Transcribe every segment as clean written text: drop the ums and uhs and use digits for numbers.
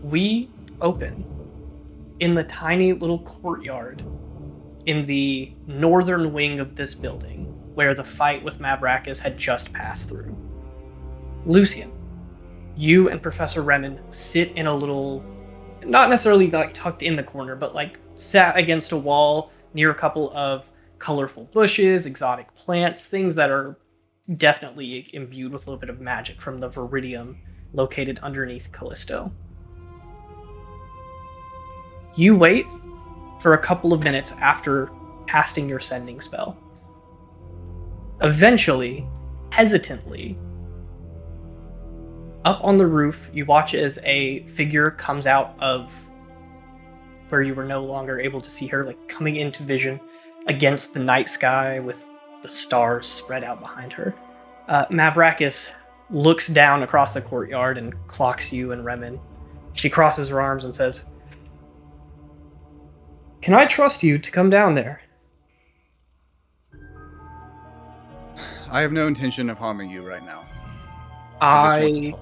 we open in the tiny little courtyard in the northern wing of this building where the fight with Mavrakis had just passed through. Lucian, you and Professor Remen sit in a little, not necessarily like tucked in the corner, but like sat against a wall near a couple of colorful bushes, exotic plants, things that are definitely imbued with a little bit of magic from the Viridium located underneath Callisto. You wait for a couple of minutes after casting your sending spell. Eventually, hesitantly, up on the roof, you watch as a figure comes out of where you were no longer able to see her, like coming into vision against the night sky with the stars spread out behind her. Mavrakis looks down across the courtyard and clocks you and Remen. She crosses her arms and says, "Can I trust you to come down there?" I have no intention of harming you right now. I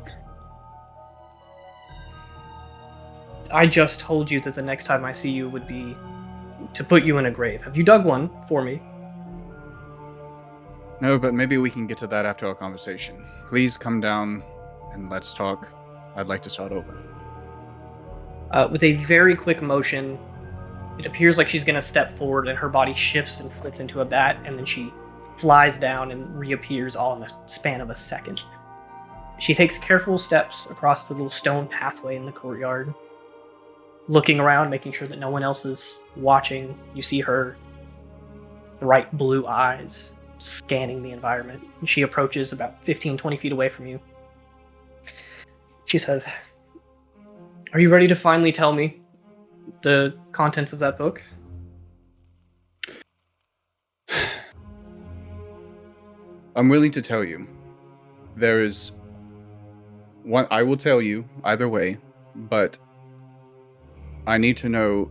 just told you that the next time I see you would be to put you in a grave. Have you dug one for me? No, but maybe we can get to that after our conversation. Please come down and let's talk. I'd like to start over. With a very quick motion, it appears like she's going to step forward and her body shifts and flits into a bat, and then she flies down and reappears all in the span of a second. She takes careful steps across the little stone pathway in the courtyard, looking around, making sure that no one else is watching. You see her bright blue eyes scanning the environment. And she approaches about 15, 20 feet away from you. She says, "Are you ready to finally tell me the contents of that book?" I'm willing to tell you. There is one I will tell you either way, but I need to know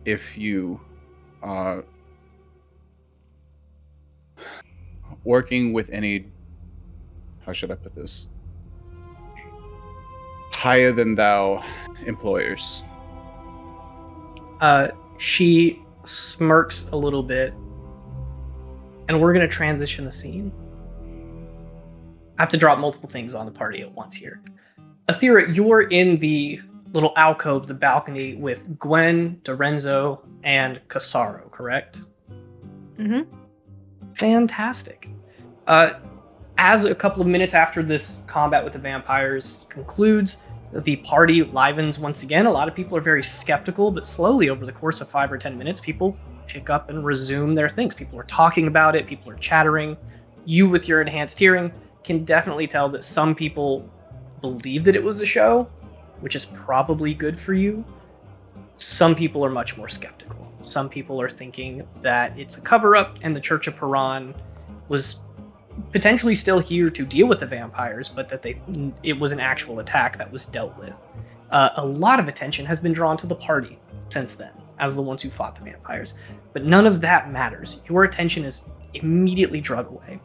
if you are working with any, how should I put this, higher than thou employers. She smirks a little bit, and we're going to transition the scene. I have to drop multiple things on the party at once here. Athera, you're in the little alcove, the balcony, with Gwen, Dorenzo, and Casaro, correct? Mm-hmm. Fantastic. As a couple of minutes after this combat with the vampires concludes, the party livens once again. A lot of people are very skeptical, but slowly over the course of 5 or 10 minutes, people pick up and resume their things. People are talking about it, people are chattering. You, with your enhanced hearing, can definitely tell that some people believe that it was a show, which is probably good for you. Some people are much more skeptical. Some people are thinking that it's a cover-up and the Church of Paran was potentially still here to deal with the vampires, but that it was an actual attack that was dealt with. A lot of attention has been drawn to the party since then, as the ones who fought the vampires. But none of that matters. Your attention is immediately drug away.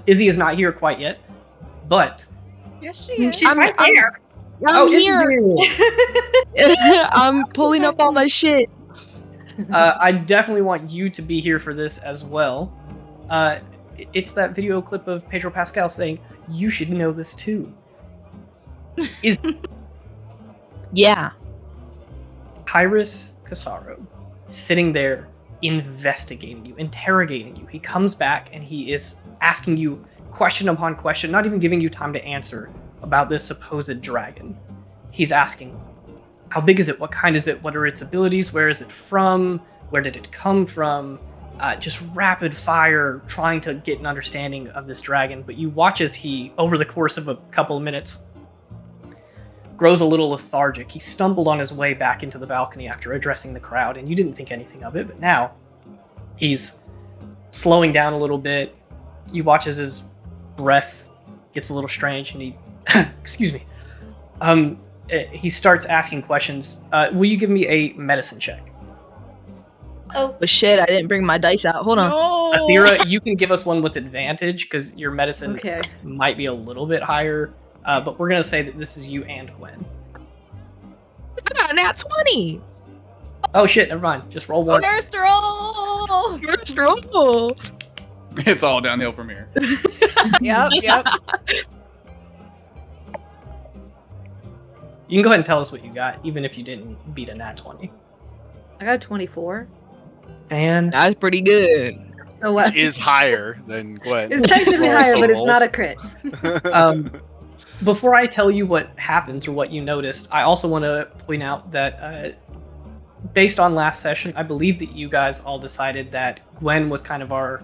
Izzy is not here quite yet, but... Yes, she is. She's right there. I'm here. Izzy! I'm pulling up all that shit. I definitely want you to be here for this as well. It's that video clip of Pedro Pascal saying, "You should know this too." Is Yeah. Kyrus Casaro sitting there investigating you, interrogating you. He comes back and he is asking you question upon question, not even giving you time to answer about this supposed dragon. He's asking, how big is it? What kind is it? What are its abilities? Where is it from? Where did it come from? Just rapid fire, trying to get an understanding of this dragon. But you watch as he, over the course of a couple of minutes, grows a little lethargic. He stumbled on his way back into the balcony after addressing the crowd, and you didn't think anything of it, but now he's slowing down a little bit. You watch as his breath gets a little strange, and he, excuse me, he starts asking questions. Will you give me a medicine check? Oh, But shit, I didn't bring my dice out. Hold on. no. Athera, you can give us one with advantage, because your medicine Okay. might be a little bit higher but we're gonna say that this is you and Gwen. I got a nat 20. Oh shit! Never mind. Just roll one. First roll. First roll. It's all downhill from here. Yep. You can go ahead and tell us what you got, even if you didn't beat a nat 20. I got 24. And That's pretty good. So what? Is higher than Gwen. It's technically higher, but it's not a crit. before I tell you what happens or what you noticed, I also want to point out that based on last session, I believe that you guys all decided that Gwen was kind of our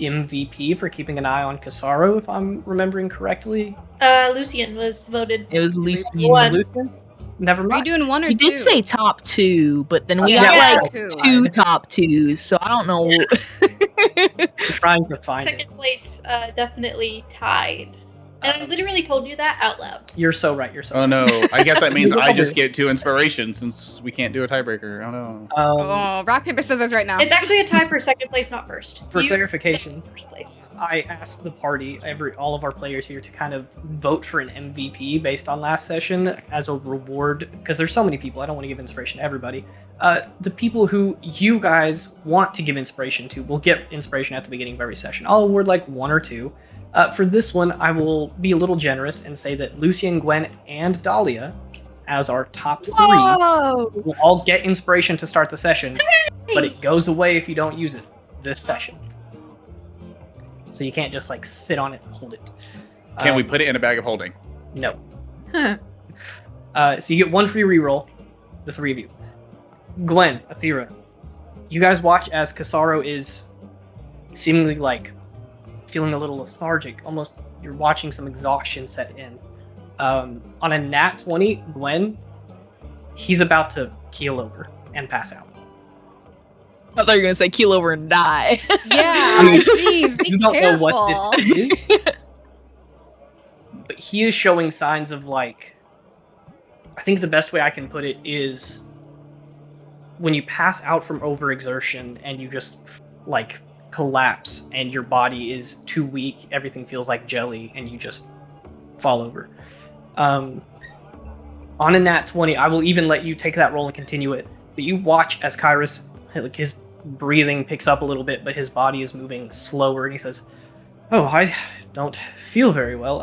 MVP for keeping an eye on Casaro, if I'm remembering correctly. Lucian was voted. It was Lucy. One. Lucian? Never Are you mind. doing one or We two? did say top 2, but then we Yeah, got like two. 2 top 2s, so I don't know. I'm trying to find Second it. place, definitely tied. And I literally told you that out loud. You're so right. You're so Oh right. no! I guess that means I just get 2 inspiration since we can't do a tiebreaker. Oh no! Oh, rock, paper, scissors right now. It's actually a tie for second place, not first. For You clarification, get first place. I asked the party, all of our players here, to kind of vote for an MVP based on last session as a reward, because there's so many people. I don't want to give inspiration to everybody. The people who you guys want to give inspiration to will get inspiration at the beginning of every session. I'll award like 1 or 2. For this one, I will be a little generous and say that Lucian, Gwen, and Dahlia, as our top 3, Whoa! will all get inspiration to start the session, but it goes away if you don't use it this session. So you can't just like sit on it and hold it. Can we put it in a bag of holding? No. So you get 1 free reroll, the 3 of you. Gwen, Athera, you guys watch as Casaro is seemingly like feeling a little lethargic. Almost you're watching some exhaustion set in. On a nat 20, Gwen, he's about to keel over and pass out. I thought you were gonna say keel over and die. Yeah, I mean, jeez, be You don't know careful. what this is, but he is showing signs of like. I think the best way I can put it is when you pass out from overexertion and you just like collapse and your body is too weak, everything feels like jelly, and you just fall over. On a nat 20, I will even let you take that roll and continue it, but you watch as Kyrus, like his breathing picks up a little bit, but his body is moving slower, and he says, "Oh, I don't feel very well.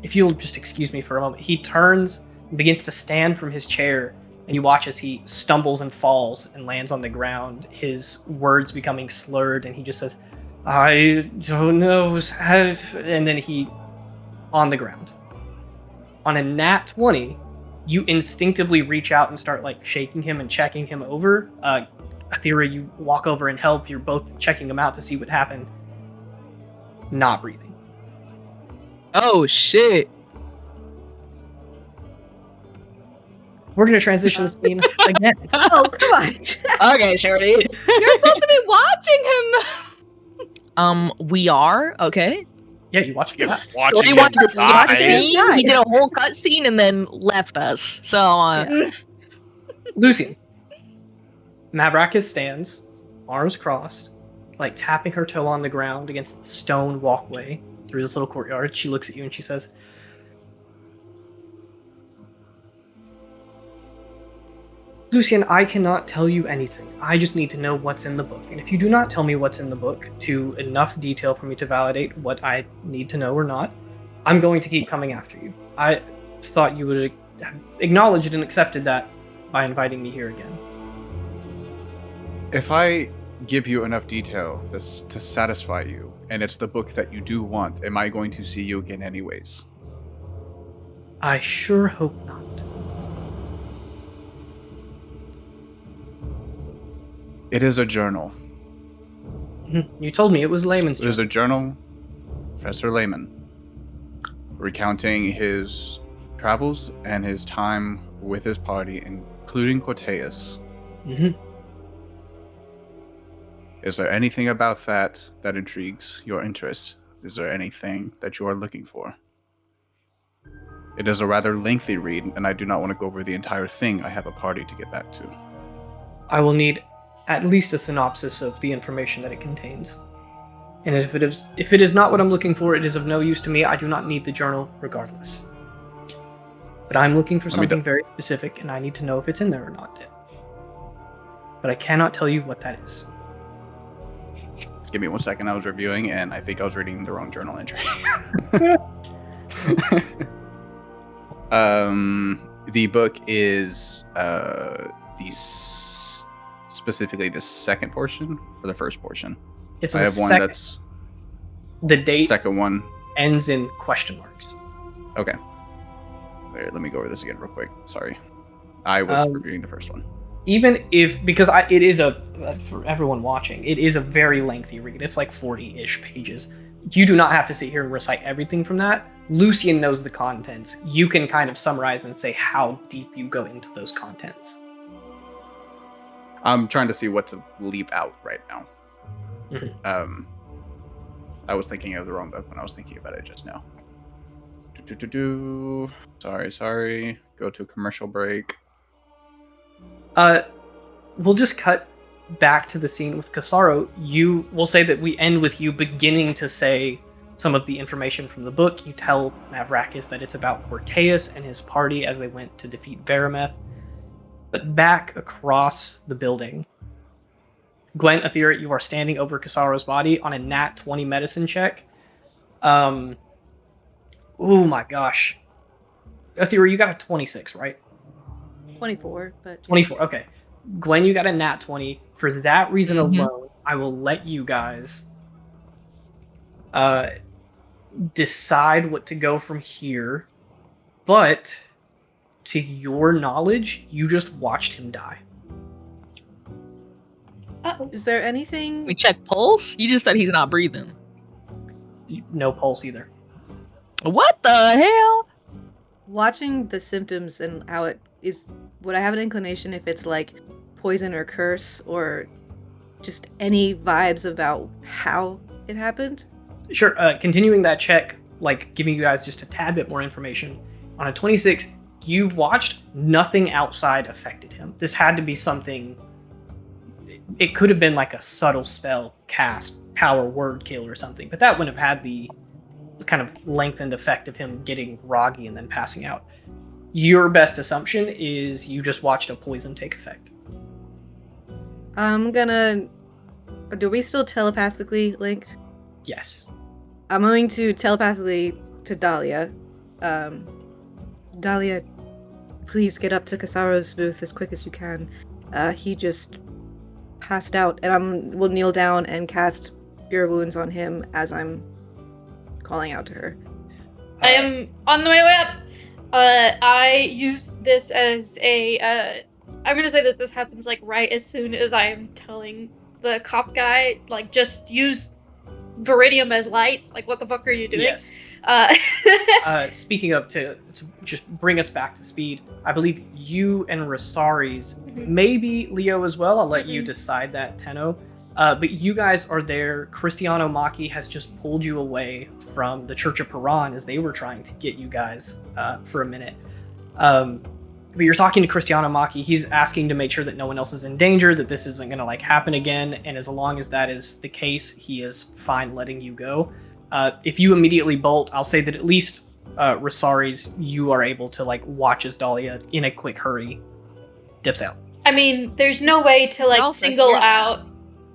If you'll just excuse me for a moment." He turns and begins to stand from his chair, and you watch as he stumbles and falls and lands on the ground, his words becoming slurred, and he just says, "I don't know," and then he on the ground. On a nat 20, you instinctively reach out and start like shaking him and checking him over. Athera, you walk over and help. You're both checking him out to see what happened. Not breathing. Oh shit. We're gonna transition the scene again. Oh, come on. Okay, Shorty. You're supposed to be watching him. We are okay. Yeah, you watch Yeah, that. watching He wanted him to skip die. the scene. Die. He did a whole cutscene and then left us. So, Lucian. Mavrakis stands, arms crossed, like tapping her toe on the ground against the stone walkway through this little courtyard. She looks at you and she says, "Lucian, I cannot tell you anything. I just need to know what's in the book. And if you do not tell me what's in the book to enough detail for me to validate what I need to know or not, I'm going to keep coming after you. I thought you would have acknowledged and accepted that by inviting me here again." If I give you enough detail to satisfy you, and it's the book that you do want, am I going to see you again anyways? I sure hope not. It is a journal. You told me it was layman's It is journal. a journal, Professor Layman, recounting his travels and his time with his party, including Corteus. Mhm. Is there anything about that that intrigues your interest? Is there anything that you are looking for? It is a rather lengthy read, and I do not want to go over the entire thing. I have a party to get back to. I will need at least a synopsis of the information that it contains. And if it is not what I'm looking for, it is of no use to me. I do not need the journal regardless. But I'm looking for something very specific, and I need to know if it's in there or not. But I cannot tell you what that is. Give me 1 second. I was reviewing, and I think I was reading the wrong journal entry. The book is specifically the second portion or the first portion. It's I have one that's the date. Second one ends in question marks. Okay. Wait, let me go over this again real quick. Sorry, I was reviewing the first one. Even if, because it is for everyone watching, it is a very lengthy read. It's like 40-ish pages. You do not have to sit here and recite everything from that. Lucian knows the contents. You can kind of summarize and say how deep you go into those contents. I'm trying to see what to leave out right now. Mm-hmm. I was thinking of the wrong book when I was thinking about it just now. Sorry. Go to a commercial break. We'll just cut back to the scene with Casaro. We'll say that we end with you beginning to say some of the information from the book. You tell Mavrakis that it's about Corteus and his party as they went to defeat Varameth. But back across the building, Gwen, Aethera, you are standing over Casaro's body on a nat 20 medicine check. Oh my gosh. Aethera, you got a 26, right? 24, but 24, okay. Gwen, you got a nat 20. For that reason alone, I will let you guys decide what to go from here. But to your knowledge, you just watched him die. Uh-oh. is there anything? We check pulse? You just said he's not breathing. No pulse either. What the hell? Watching the symptoms and how it is, would I have an inclination if it's like poison or curse or just any vibes about how it happened? Sure, continuing that check, like giving you guys just a tad bit more information. On a 26, you watched nothing outside affected him. This had to be something, it could have been like a subtle spell cast, power word kill or something, but that wouldn't have had the kind of lengthened effect of him getting groggy and then passing out. Your best assumption is you just watched a poison take effect. Do we still telepathically linked? Yes. I'm going to telepathically to Dahlia. Dahlia, please get up to Casaro's booth as quick as you can. He just passed out, and will kneel down and cast Cure Wounds on him as I'm calling out to her. I am on my way up. I use this as a. I'm gonna say that this happens like right as soon as I am telling the cop guy, like, just use Viridium as light. Like, what the fuck are you doing? Yes. Speaking of, to just bring us back to speed, I believe you and Rosaries, maybe Leo as well, I'll let you decide that, Tenno. But you guys are there. Cristiano Maki has just pulled you away from the Church of Paran as they were trying to get you guys for a minute. But you're talking to Cristiano Maki. He's asking to make sure that no one else is in danger, that this isn't going to like happen again. And as long as that is the case, he is fine letting you go. If you immediately bolt, I'll say that at least Rosaries, you are able to like watch as Dahlia in a quick hurry dips out. I mean, there's no way to like also single hear that. out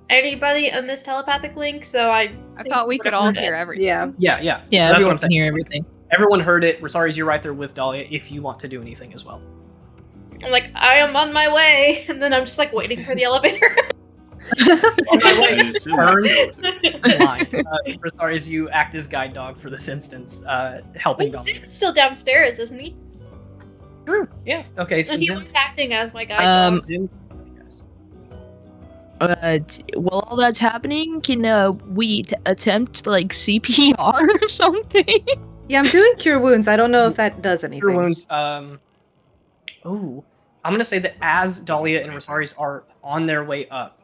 anybody on this telepathic link, so I thought we could all hear everything. Yeah. Yeah. Yeah, So that's what I'm everyone can saying. hear everything. Everyone heard it. Rosaries, you're right there with Dahlia if you want to do anything as well. I'm like, I am on my way, and then I'm just like waiting for the elevator. On my way, I assume turns I- blind. Rosaries, you act as guide dog for this instance, helping Wait, Dahlia. Zim's still downstairs, isn't he? True. Yeah. Okay. So And he Zim, was acting as my guide dog. Zim, yes. While all that's happening, can we attempt like CPR or something? Yeah, I'm doing Cure Wounds. I don't know if that does anything. Cure Wounds. I'm gonna say that as Dahlia and Rosaries are on their way up,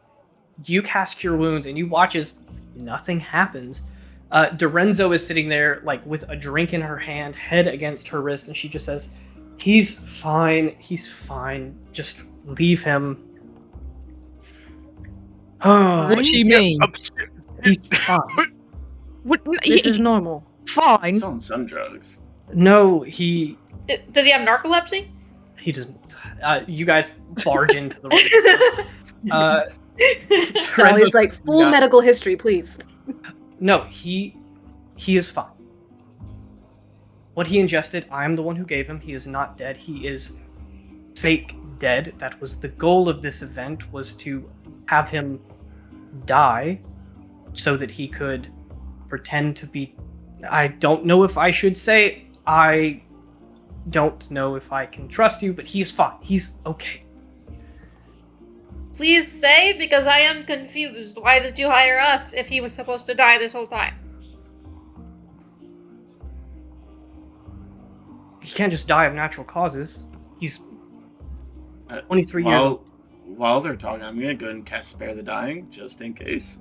you cast Cure Wounds and you watch as nothing happens. Dorenzo is sitting there like with a drink in her hand, head against her wrist, and she just says, "He's fine. He's fine. Just leave him." Oh, What she mean? he's fine. This is normal. fine. He's on some drugs. No, Does he have narcolepsy? he doesn't. You guys barge into the room. Dolly's like, full No. medical history, please. No, he is fine. What he ingested, I am the one who gave him. He is not dead. He is fake dead. That was the goal of this event, was to have him die so that he could pretend to be... I don't know if I should say, I don't know if I can trust you, but he's fine. He's okay. Please say, because I am confused. Why did you hire us if he was supposed to die this whole time? He can't just die of natural causes. He's Uh, 23 years old. While they're talking, I'm gonna go ahead and cast Spare the Dying, just in case.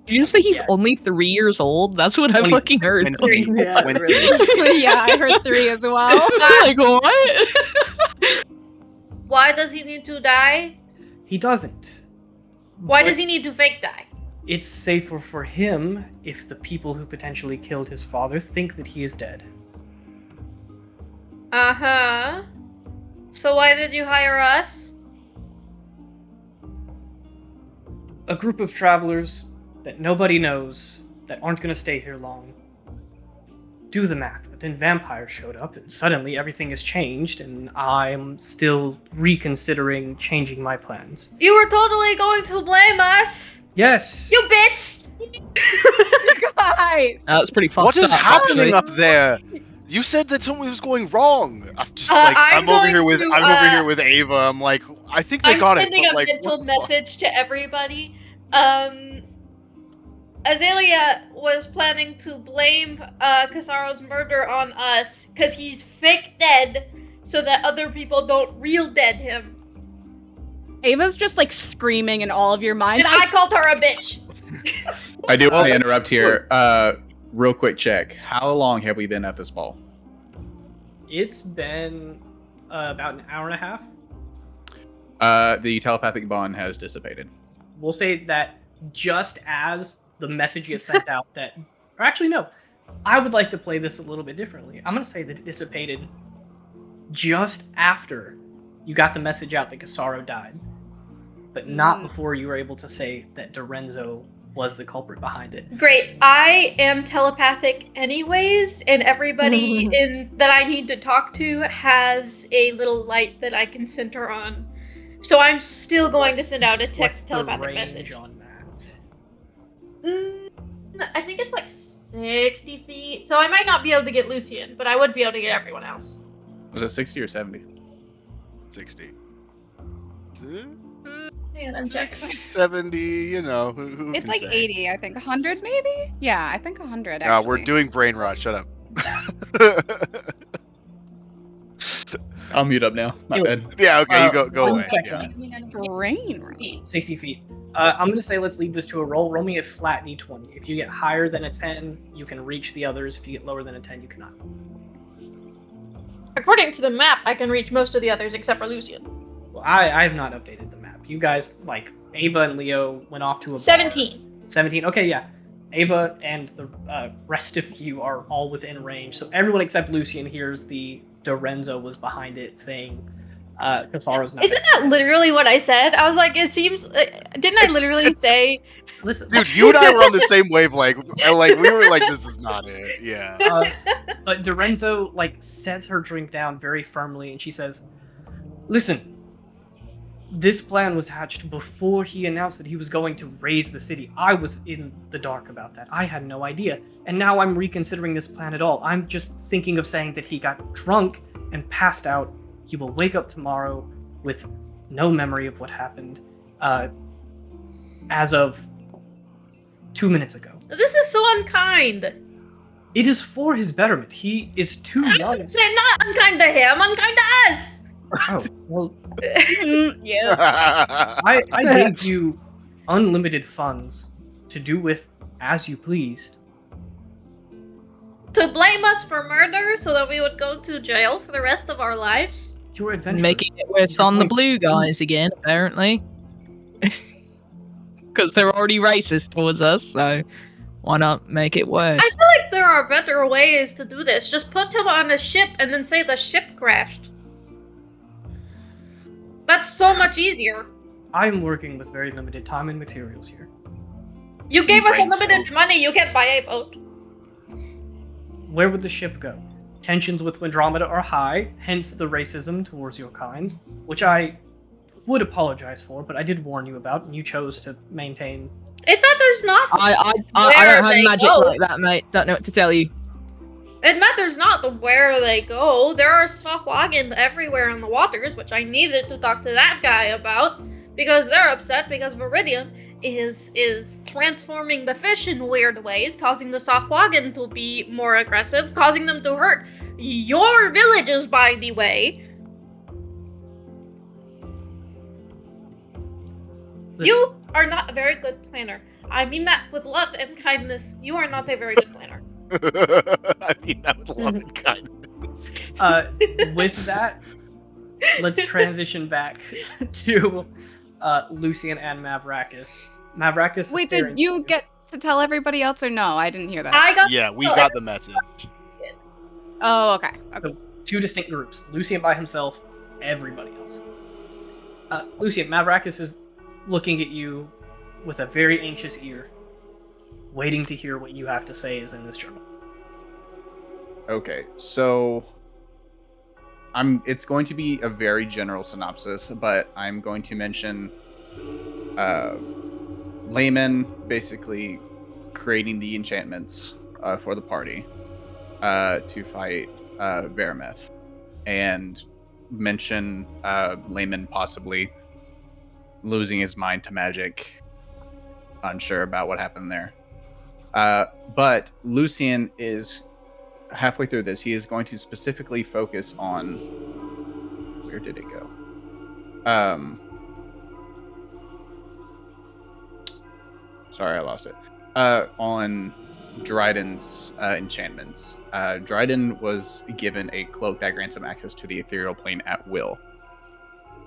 Did you say he's Yeah. only 3 years old? That's what I 20. fucking heard. Yeah, really. Yeah, I heard 3 as well. Like, what? Why does he need to die? He doesn't. Why But does he need to fake die? It's safer for him if the people who potentially killed his father think that he is dead. Uh-huh. So why did you hire us? A group of travelers that nobody knows that aren't going to stay here long. Do the math, but then vampires showed up and suddenly everything has changed and I'm still reconsidering changing my plans. You were totally going to blame us! Yes! You bitch! Guys! That's pretty fucked What is up, happening actually. up there? You said that something was going wrong. I'm just I'm I'm over here going with to, with Ava. I'm like, I think they I'm got it. sending But a like, mental what the fuck? message to everybody. Azalea was planning to blame Casaro's murder on us because he's fake dead so that other people don't real dead him. Ava's just like screaming in all of your minds. And I called her a bitch. I do want to Well, interrupt here. Real quick check. How long have we been at this ball? It's been about an hour and a half. The telepathic bond has dissipated. We'll say that just as the message gets sent out that... Or actually, no. I would like to play this a little bit differently. I'm going to say that it dissipated just after you got the message out that Casaro died. But not before you were able to say that Dorenzo was the culprit behind it. Great. I am telepathic anyways, and everybody that I need to talk to has a little light that I can center on. So I'm still going to send out a What's text the telepathic range message. on that? I think it's like 60 feet. So I might not be able to get Lucian, but I would be able to get everyone else. Was it 60 or 70? 60. Hang on, I'm checking. 70, you know, who It's can like say? 80, I think. 100 maybe? Yeah, I think 100 actually. We're doing brain rot. Shut up. I'll mute up now. My Anyway. bad. Yeah, okay, you go I'm away. checking. Yeah. brain rot. 60 feet. I'm going to say let's leave this to a roll. Roll me a flat d20. If you get higher than a 10, you can reach the others. If you get lower than a 10, you cannot. According to the map, I can reach most of the others except for Lucian. Well, I have not updated the map. You guys, like, Ava and Leo went off to a bar. 17. 17. Okay, yeah. Ava and the rest of you are all within range. So everyone except Lucian hears the Dorenzo was behind it thing. Casaro's not. Isn't that literally what I said? I was like, it seems... didn't I literally say... Listen, Dude, you and I were on the same wavelength. And, like, we were like, this is not it. Yeah. but Dorenzo, like, sets her drink down very firmly and she says, listen, this plan was hatched before he announced that he was going to raise the city. I was in the dark about that. I had no idea. And now I'm reconsidering this plan at all. I'm just thinking of saying that he got drunk and passed out. He will wake up tomorrow with no memory of what happened as of 2 minutes ago. This is so unkind. It is for his betterment. He is too young. Say not unkind to him, unkind to us. Oh, well, Yeah. I gave you unlimited funds to do with as you pleased. To blame us for murder so that we would go to jail for the rest of our lives? Your adventure. Making it worse on the blue guys again, apparently. Because they're already racist towards us, so... Why not make it worse? I feel like there are better ways to do this. Just put him on a ship and then say the ship crashed. That's so much easier. I'm working with very limited time and materials here. You gave us Brain unlimited cell. money. You can't buy a boat. Where would the ship go? Tensions with Andromeda are high, hence the racism towards your kind, which I would apologize for, but I did warn you about, and you chose to maintain. It matters not. I Where don't have they magic go. like that, mate. Don't know what to tell you. It matters not where they go. There are Sahwagan everywhere in the waters, which I needed to talk to that guy about, because they're upset because Viridium is transforming the fish in weird ways, causing the Sahwagan to be more aggressive, causing them to hurt your villages, by the way. You are not a very good planner. I mean that with love and kindness. You are not a very good planner. I mean that with love and kindness. With that, let's transition back to Lucian and Mavrakis. Mavrakis. Wait, did you get to tell everybody else or no? I didn't hear that. I got Yeah, we got the message. Oh, okay. two distinct groups? Lucian by himself, everybody else. Lucian, Mavrakis is looking at you with a very anxious ear, waiting to hear what you have to say is in this journal. Okay, so it's going to be a very general synopsis, but I'm going to mention Layman basically creating the enchantments for the party to fight Verameth, and mention Layman possibly losing his mind to magic, unsure about what happened there. But Lucian is halfway through this. He is going to specifically focus on, where did it go? Sorry, I lost it. On Dryden's enchantments. Dryden was given a cloak that grants him access to the ethereal plane at will.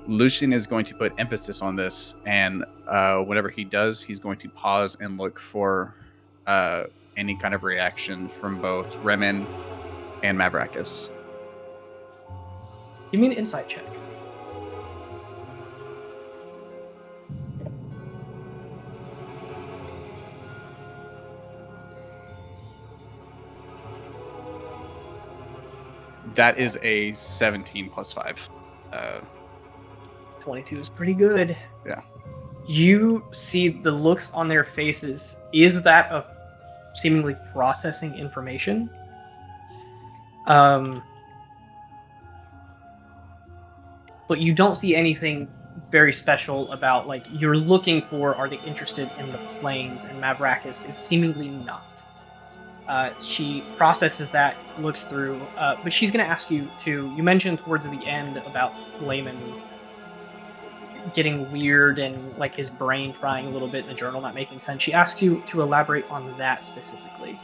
Lucian is going to put emphasis on this, and whatever he does, he's going to pause and look for any kind of reaction from both Remen and Mavrakis. Give me an insight check. That is a 17 plus 5. 22 is pretty good. Yeah. You see the looks on their faces. Is that of seemingly processing information? But you don't see anything very special about, like, you're looking for, are they interested in the planes? And Mavrakis is seemingly not. She processes that, looks through, but she's going to ask you to, you mentioned towards the end about Layman getting weird and like his brain frying a little bit in the journal, not making sense. She asks you to elaborate on that specifically.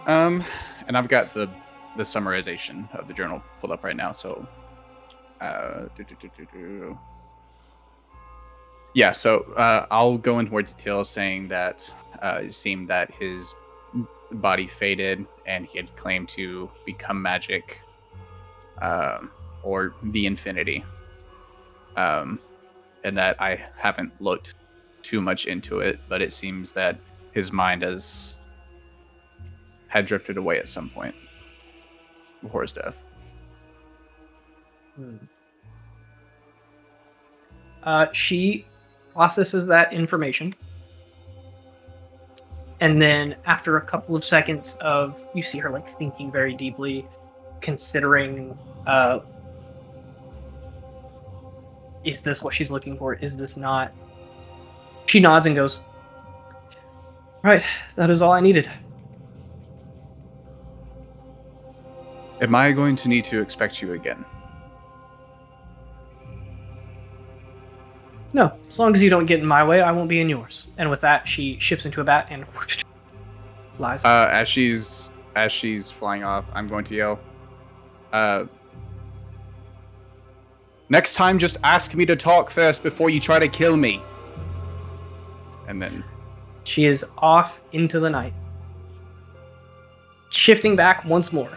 And I've got the summarization of the journal pulled up right now, so yeah, so I'll go into more detail, saying that it seemed that his body faded and he had claimed to become magic, or the infinity, and that I haven't looked too much into it, but it seems that his mind had drifted away at some point before his death. She processes that information, and then after a couple of seconds of, you see her like thinking very deeply, considering, is this what she's looking for? Is this not? She nods and goes, right, that is all I needed. Am I going to need to expect you again? No, as long as you don't get in my way, I won't be in yours. And with that, she shifts into a bat and flies. As she's flying off, I'm going to yell, next time, just ask me to talk first before you try to kill me. And then She is off into the night. Shifting back once more.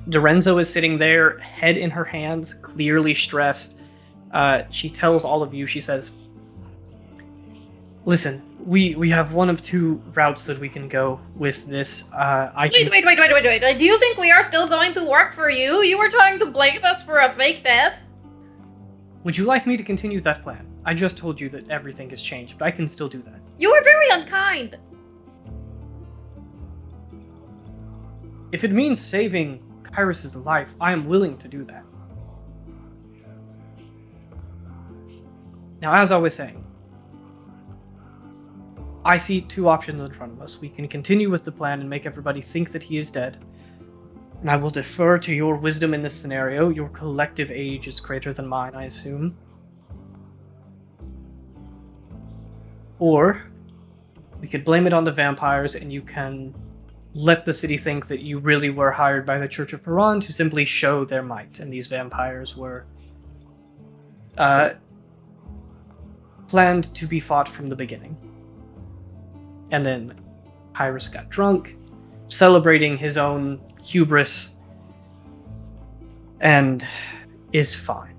Dorenzo is sitting there, head in her hands, clearly stressed. She tells all of you, she says, listen, we have one of two routes that we can go with this. Wait. Do you think we are still going to work for you? You were trying to blame us for a fake death? Would you like me to continue that plan? I just told you that everything has changed, but I can still do that. You were very unkind. If it means saving Kyrus's life, I am willing to do that. Now, as I was saying, I see two options in front of us. We can continue with the plan and make everybody think that he is dead, and I will defer to your wisdom in this scenario. Your collective age is greater than mine, I assume. Or we could blame it on the vampires, and you can let the city think that you really were hired by the Church of Paran to simply show their might, and these vampires were planned to be fought from the beginning. And then Kyrus got drunk, celebrating his own hubris, and is fine.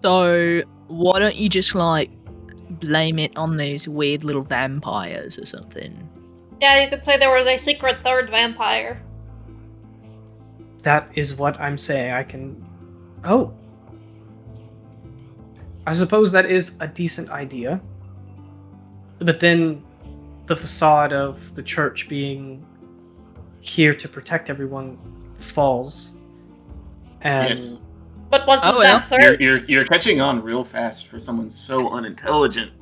So why don't you just like blame it on those weird little vampires or something? Yeah, you could say there was a secret third vampire. That is what I'm saying. I can... Oh. I suppose that is a decent idea. But then the facade of the church being here to protect everyone falls. And Yes. But wasn't Oh, well. that serve? You're catching on real fast for someone so unintelligent.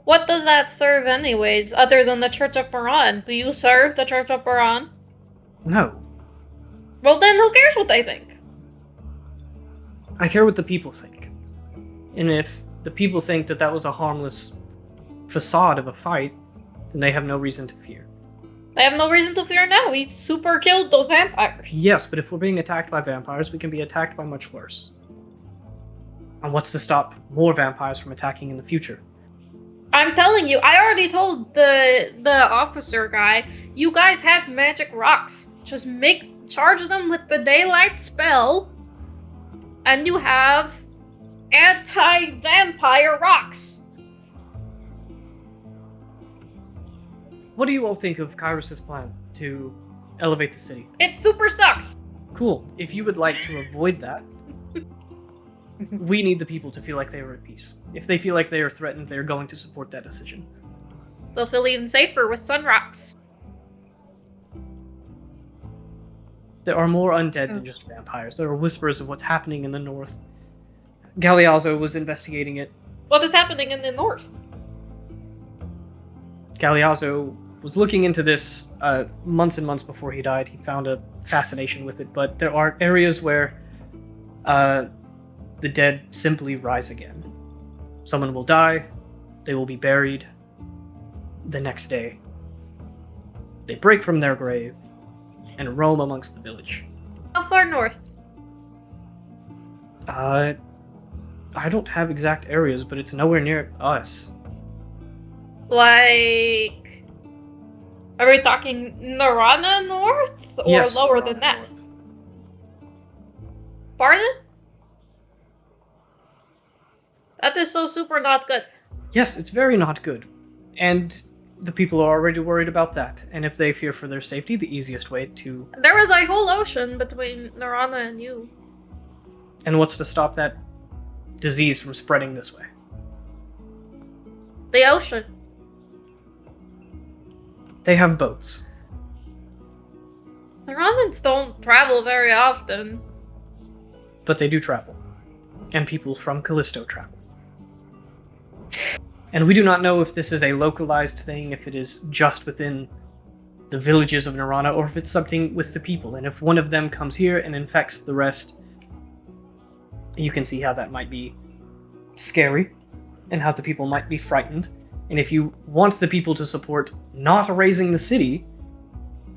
What does that serve anyways, other than the Church of Paran? Do you serve the Church of Paran? no. Well then, who cares what they think? I care what the people think. And if the people think that that was a harmless facade of a fight, then they have no reason to fear. They have no reason to fear now. We super killed those vampires. Yes, but if we're being attacked by vampires, we can be attacked by much worse. And what's to stop more vampires from attacking in the future? I'm telling you, I already told the officer guy, you guys have magic rocks. Just charge them with the daylight spell, and you have anti-vampire rocks. What do you all think of Kyrus's plan to elevate the city? It super sucks. Cool. If you would like to avoid that, we need the people to feel like they are at peace. If they feel like they are threatened, they're going to support that decision. They'll feel even safer with sun rocks. There are more undead than just vampires. There are whispers of what's happening in the north. Galeazzo was investigating it. What is happening in the north? Galeazzo was looking into this months and months before he died. He found a fascination with it, but there are areas where the dead simply rise again. Someone will die, they will be buried. The next day, they break from their grave and roam amongst the village. How far north? I don't have exact areas, but it's nowhere near us. Like... Are we talking Narana north? Or Yes, lower around than that? north. Pardon? That is so super not good. Yes, it's very not good. And the people are already worried about that. And if they fear for their safety, the easiest way to... There is a whole ocean between Narana and you. And what's to stop that disease from spreading this way? The ocean. They have boats. Naranans don't travel very often. But they do travel. And people from Callisto travel. And we do not know if this is a localized thing, if it is just within the villages of Narana, or if it's something with the people. And if one of them comes here and infects the rest, you can see how that might be scary, and how the people might be frightened. And if you want the people to support not erasing the city,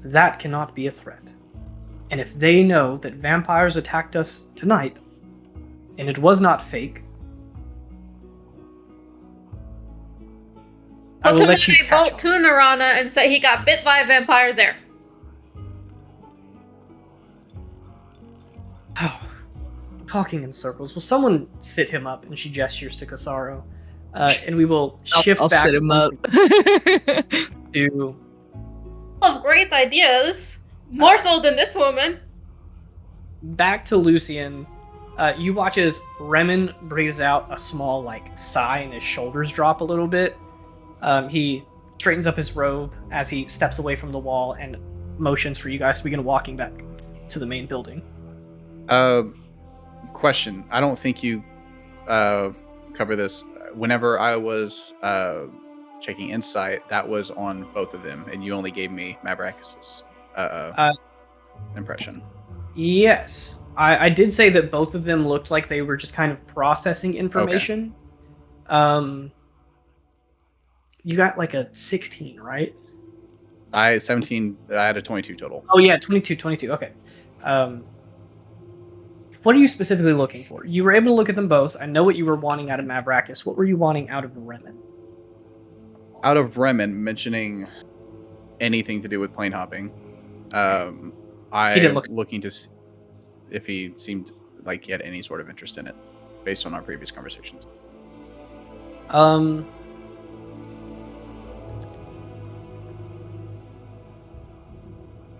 that cannot be a threat. And if they know that vampires attacked us tonight, and it was not fake, I will let you Ultimately, catch bolt to on. Narana and say he got bit by a vampire there. Talking in circles. Will someone sit him up? And she gestures to Kasaro. And we will shift I'll back sit him up. to Full of great ideas. More so than this woman. back to Lucian. You watch as Remen breathes out a small sigh and his shoulders drop a little bit. He straightens up his robe as he steps away from the wall and motions for you guys to begin walking back to the main building. Question. I don't think you cover this. Whenever I was checking insight, that was on both of them, and you only gave me Mavrakis's impression. Yes. I did say that both of them looked like they were just kind of processing information. Okay. You got a 16, right? I 17. I had a 22 total. Oh yeah, 22. Okay. What are you specifically looking for? You were able to look at them both. I know what you were wanting out of Mavrakis. What were you wanting out of Remen? Out of Remen, mentioning anything to do with plane hopping. I'm looking to see if he seemed like he had any sort of interest in it, based on our previous conversations.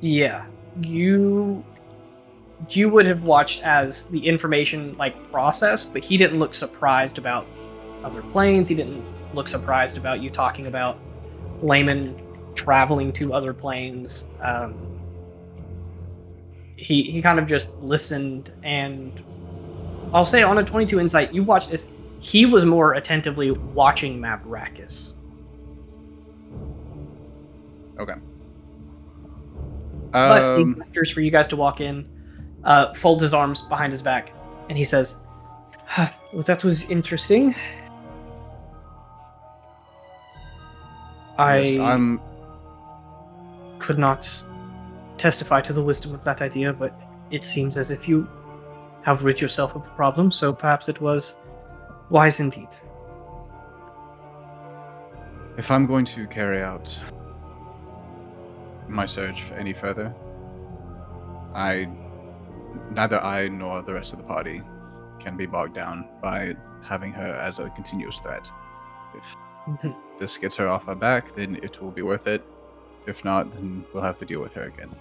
Yeah. You would have watched as the information processed, but he didn't look surprised about other planes. He didn't look surprised about you talking about Layman traveling to other planes. He kind of just listened, and I'll say on a 22 insight, you watched as he was more attentively watching Mavrakis. Okay. But he gestures for you guys to walk in, folds his arms behind his back, and he says, well, that was interesting. Yes, I could not testify to the wisdom of that idea, but it seems as if you have rid yourself of the problem, so perhaps it was wise indeed. If I'm going to carry out my search any further, neither I nor the rest of the party can be bogged down by having her as a continuous threat. If this gets her off our back, then it will be worth it. If not, then we'll have to deal with her again.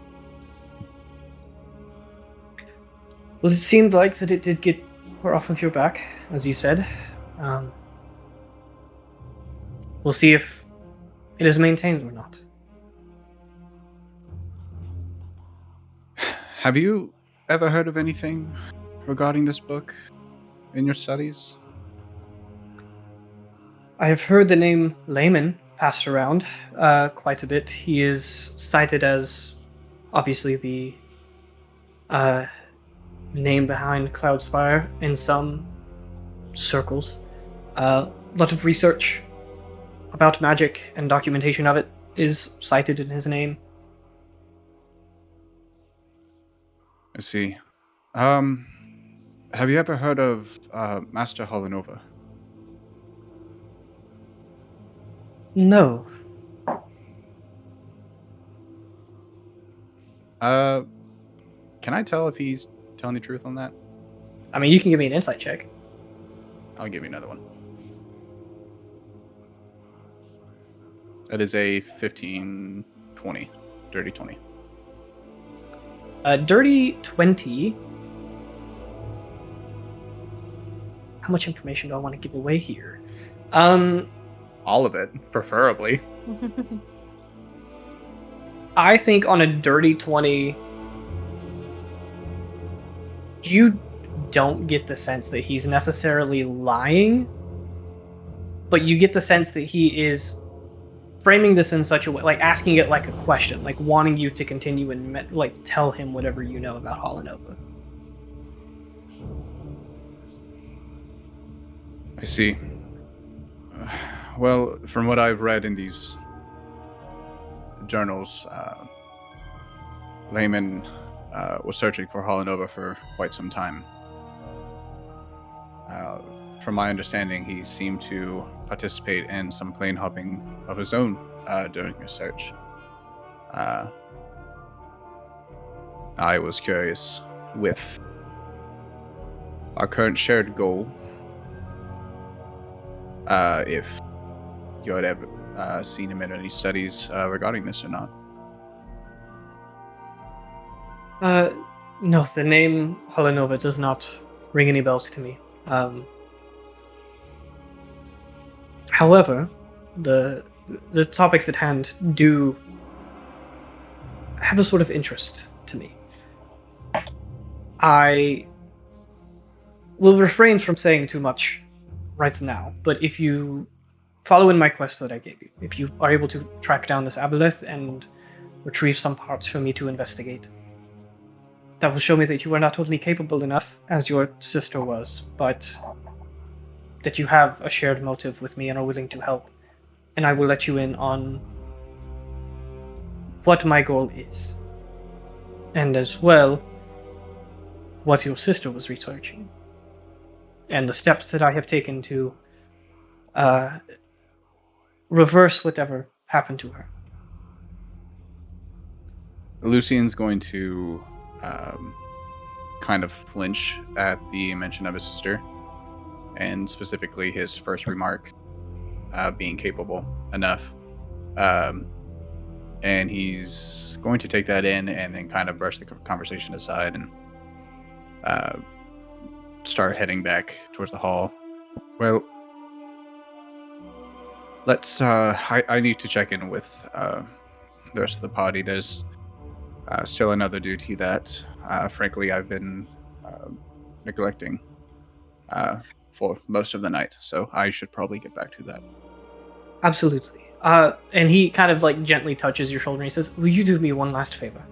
Well, it seemed like that it did get her off of your back, as you said. We'll see if it is maintained or not. Have you ever heard of anything regarding this book in your studies? I have heard the name Layman passed around quite a bit. He is cited as obviously the name behind Cloudspire in some circles. A lot of research about magic and documentation of it is cited in his name. I see. Have you ever heard of Master Holinova? No. Can I tell if he's telling the truth on that? I mean, you can give me an insight check. I'll give you another one. That is a 15, 20. Dirty 20. Dirty 20. How much information do I want to give away here? All of it, preferably. I think on a dirty 20, you don't get the sense that he's necessarily lying, but you get the sense that he is framing this in such a way, asking it like a question, wanting you to continue and tell him whatever you know about Holinova. I see. Well, from what I've read in these journals, Layman was searching for Hollanova for quite some time. From my understanding, he seemed to participate in some plane hopping of his own during his search. I was curious with our current shared goal, if you had ever seen him in any studies regarding this or not. No, the name Hollanova does not ring any bells to me. However, the topics at hand do have a sort of interest to me. I will refrain from saying too much right now, but if you follow in my quest that I gave you, if you are able to track down this aboleth and retrieve some parts for me to investigate, that will show me that you are not only capable enough, as your sister was, but that you have a shared motive with me and are willing to help. And I will let you in on what my goal is. And as well, what your sister was researching. And the steps that I have taken to reverse whatever happened to her. Lucian's going to kind of flinch at the mention of his sister, and specifically his first remark being capable enough. And he's going to take that in and then kind of brush the conversation aside and start heading back towards the hall. Well, let's... I need to check in with the rest of the party. There's still another duty that, frankly, I've been neglecting for most of the night, so I should probably get back to that. Absolutely. And he kind of like gently touches your shoulder and he says, "Will you do me one last favor?"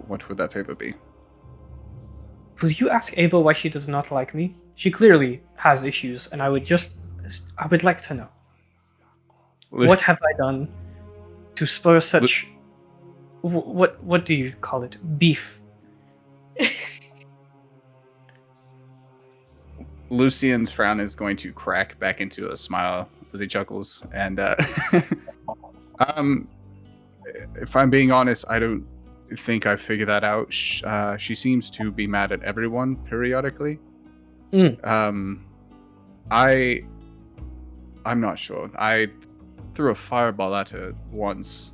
What would that favor be? Will you ask Ava why she does not like me? She clearly has issues, and I would like to know. What have I done to spur such... What do you call it? Beef. Lucian's frown is going to crack back into a smile as he chuckles, and if I'm being honest, I don't think I figured that out. She seems to be mad at everyone periodically. I'm not sure. I threw a fireball at her once,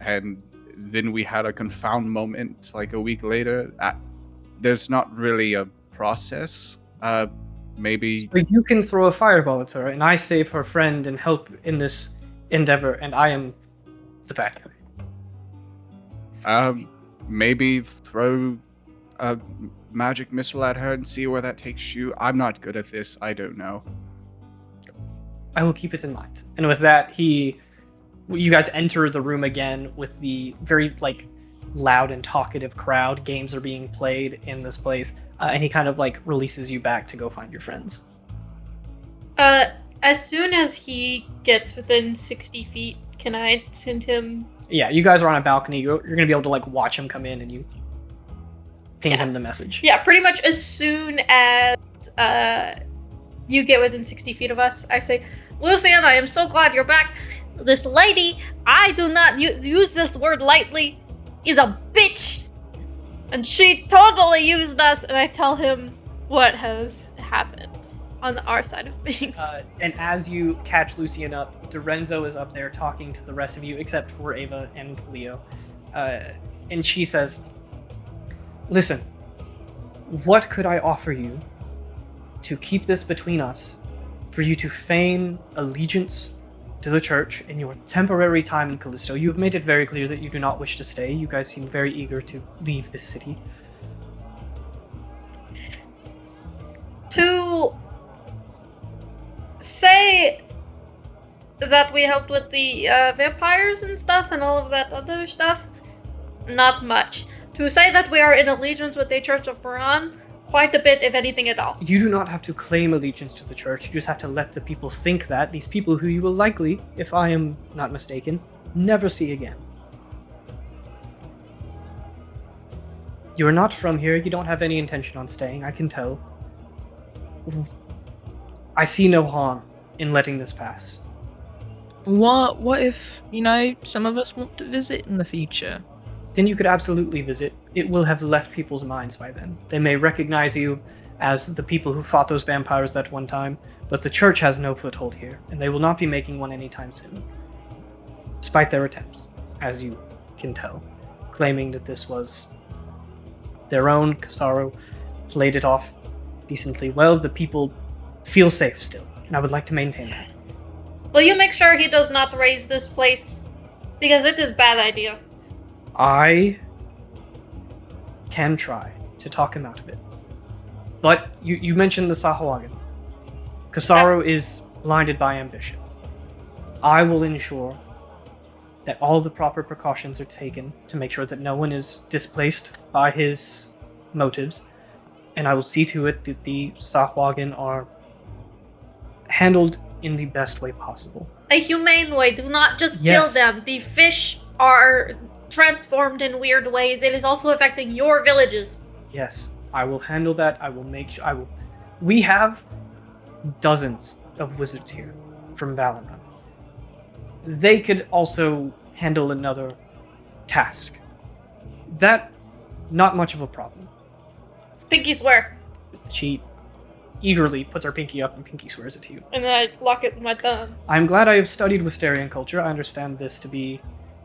and then we had a confound moment like a week later. There's not really a process. Maybe you can throw a fireball at her, and I save her friend and help in this endeavor, and I am the bad guy. Maybe throw a magic missile at her and see where that takes you. I'm not good at this. I don't know. I will keep it in mind. And with that, you guys enter the room again with the very loud and talkative crowd. Games are being played in this place, and he kind of releases you back to go find your friends. As soon as he gets within 60 feet, can I send him? Yeah, you guys are on a balcony. You're going to be able to watch him come in, and you ping him the message. Yeah, pretty much as soon as you get within 60 feet of us, I say, "Lucian, I am so glad you're back. This lady, I do not use this word lightly, is a bitch. And she totally used us." And I tell him what has happened on our side of things. And as you catch Lucian up, Dorenzo is up there talking to the rest of you, except for Ava and Leo. And she says, "Listen, what could I offer you to keep this between us, for you to feign allegiance to the church in your temporary time in Callisto? You have made it very clear that you do not wish to stay. You guys seem very eager to leave this city." To say that we helped with the vampires and stuff and all of that other stuff, not much. To say that we are in allegiance with the Church of Moran, Quite a bit, if anything at all. You do not have to claim allegiance to the church. You just have to let the people think that. These people who you will likely, if I am not mistaken, never see again. You are not from here. You don't have any intention on staying. I can tell. I see no harm in letting this pass. What if, some of us want to visit in the future? Then you could absolutely visit. It will have left people's minds by then. They may recognize you as the people who fought those vampires that one time, but the church has no foothold here, and they will not be making one anytime soon. Despite their attempts, as you can tell, claiming that this was their own. Casaro played it off decently well. The people feel safe still, and I would like to maintain that. Will you make sure he does not raise this place? Because it is a bad idea. I can try to talk him out of it. But you mentioned the Sahuagin. Casaro is blinded by ambition. I will ensure that all the proper precautions are taken to make sure that no one is displaced by his motives, and I will see to it that the Sahuagin are handled in the best way possible. A humane way. Do not just Yes. kill them. The fish are transformed in weird ways. It is also affecting your villages. Yes, I will handle that. I will make sure. We have dozens of wizards here from Valenron. They could also handle another task. That, not much of a problem. Pinky swear. She eagerly puts her pinky up and pinky swears it to you. And then I lock it with my thumb. I'm glad I have studied Wisterian culture. I understand this to be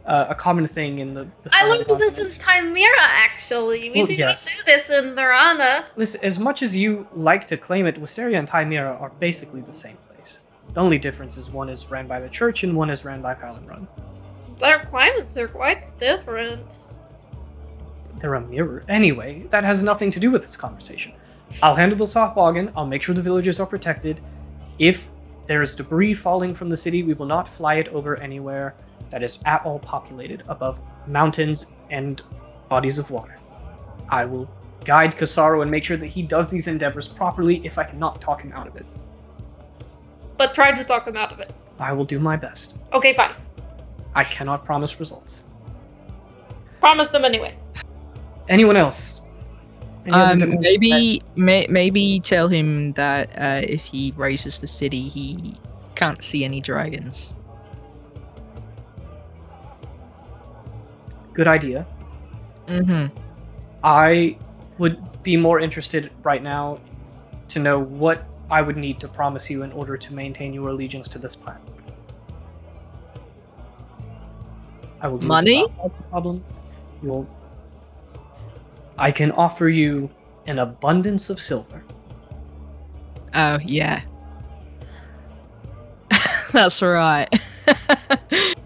a common thing in the I learned surrounding this in continents. Chimera, actually. We Well, didn't yes. do this in Nirana. Listen, as much as you like to claim it, Wisteria and Chimera are basically the same place. The only difference is one is ran by the church and one is ran by Valenron. Their climates are quite different. They're a mirror. Anyway, that has nothing to do with this conversation. I'll handle the Softboggin. I'll make sure the villagers are protected. If there is debris falling from the city, we will not fly it over anywhere that is at all populated above mountains and bodies of water. I will guide Casaro and make sure that he does these endeavors properly if I cannot talk him out of it. But try to talk them out of it. I will do my best. Okay, fine. I cannot promise results. Promise them anyway. Anyone else? Any other demands? Maybe tell him that if he raises the city, he can't see any dragons. Good idea. Mm-hmm. I would be more interested right now to know what I would need to promise you in order to maintain your allegiance to this plan. I will do Money? the problem. I can offer you an abundance of silver. Oh, yeah. That's right.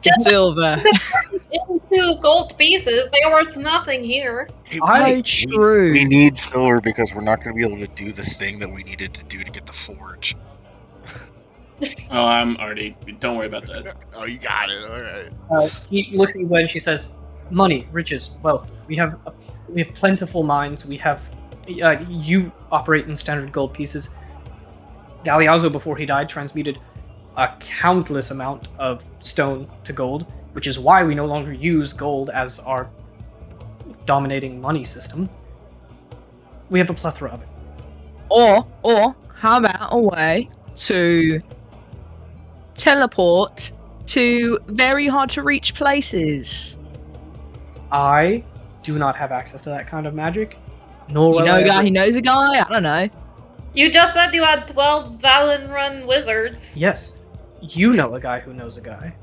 Just Silver. into gold pieces. They are worth nothing here. So true. We need silver because we're not going to be able to do the thing that we needed to do to get the forge. Oh, I'm already. Don't worry about that. Oh, you got it. All right. He looks at you and she says, "Money, riches, wealth. We have plentiful mines. We have. You operate in standard gold pieces. Galeazzo, before he died, transmuted a countless amount of stone to gold, which is why we no longer use gold as our dominating money system. We have a plethora of it. Or how about a way to teleport to very hard to reach places? I do not have access to that kind of magic, nor You will know I a guy ever- who knows a guy? I don't know. You just said you had 12 Valenrun wizards. Yes, you know a guy who knows a guy.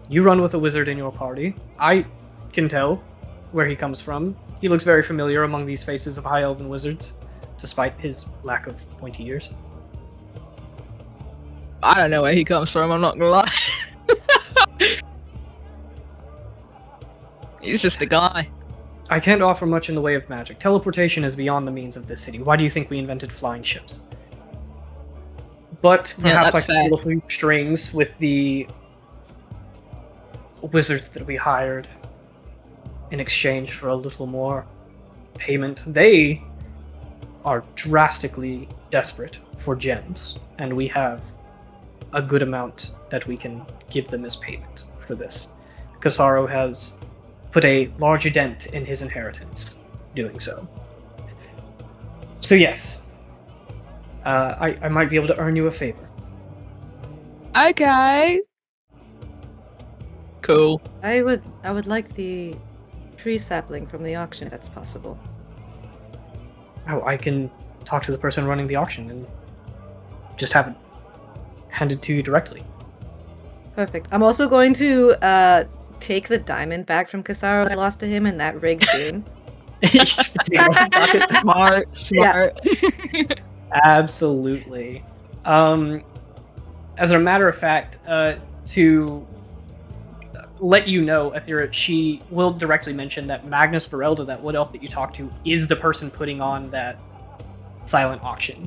You run with a wizard in your party. I can tell where he comes from. He looks very familiar among these faces of high elven wizards, despite his lack of pointy ears. I don't know where he comes from, I'm not gonna lie. He's just a guy. I can't offer much in the way of magic. Teleportation is beyond the means of this city. Why do you think we invented flying ships? But Yeah, perhaps I that's can fair. pull a few strings with the wizards that we hired in exchange for a little more payment. They are drastically desperate for gems, and we have a good amount that we can give them as payment for this. Casaro has put a large dent in his inheritance doing so. So yes, I might be able to earn you a favor. Okay. Cool. I would like the tree sapling from the auction if that's possible. Oh, I can talk to the person running the auction and just have it handed to you directly. Perfect. I'm also going to take the diamond back from Casaro that I lost to him in that rigged game. Smart. Absolutely. As a matter of fact, to let you know, Aethera, she will directly mention that Magnus Varelda, that wood elf that you talked to, is the person putting on that silent auction.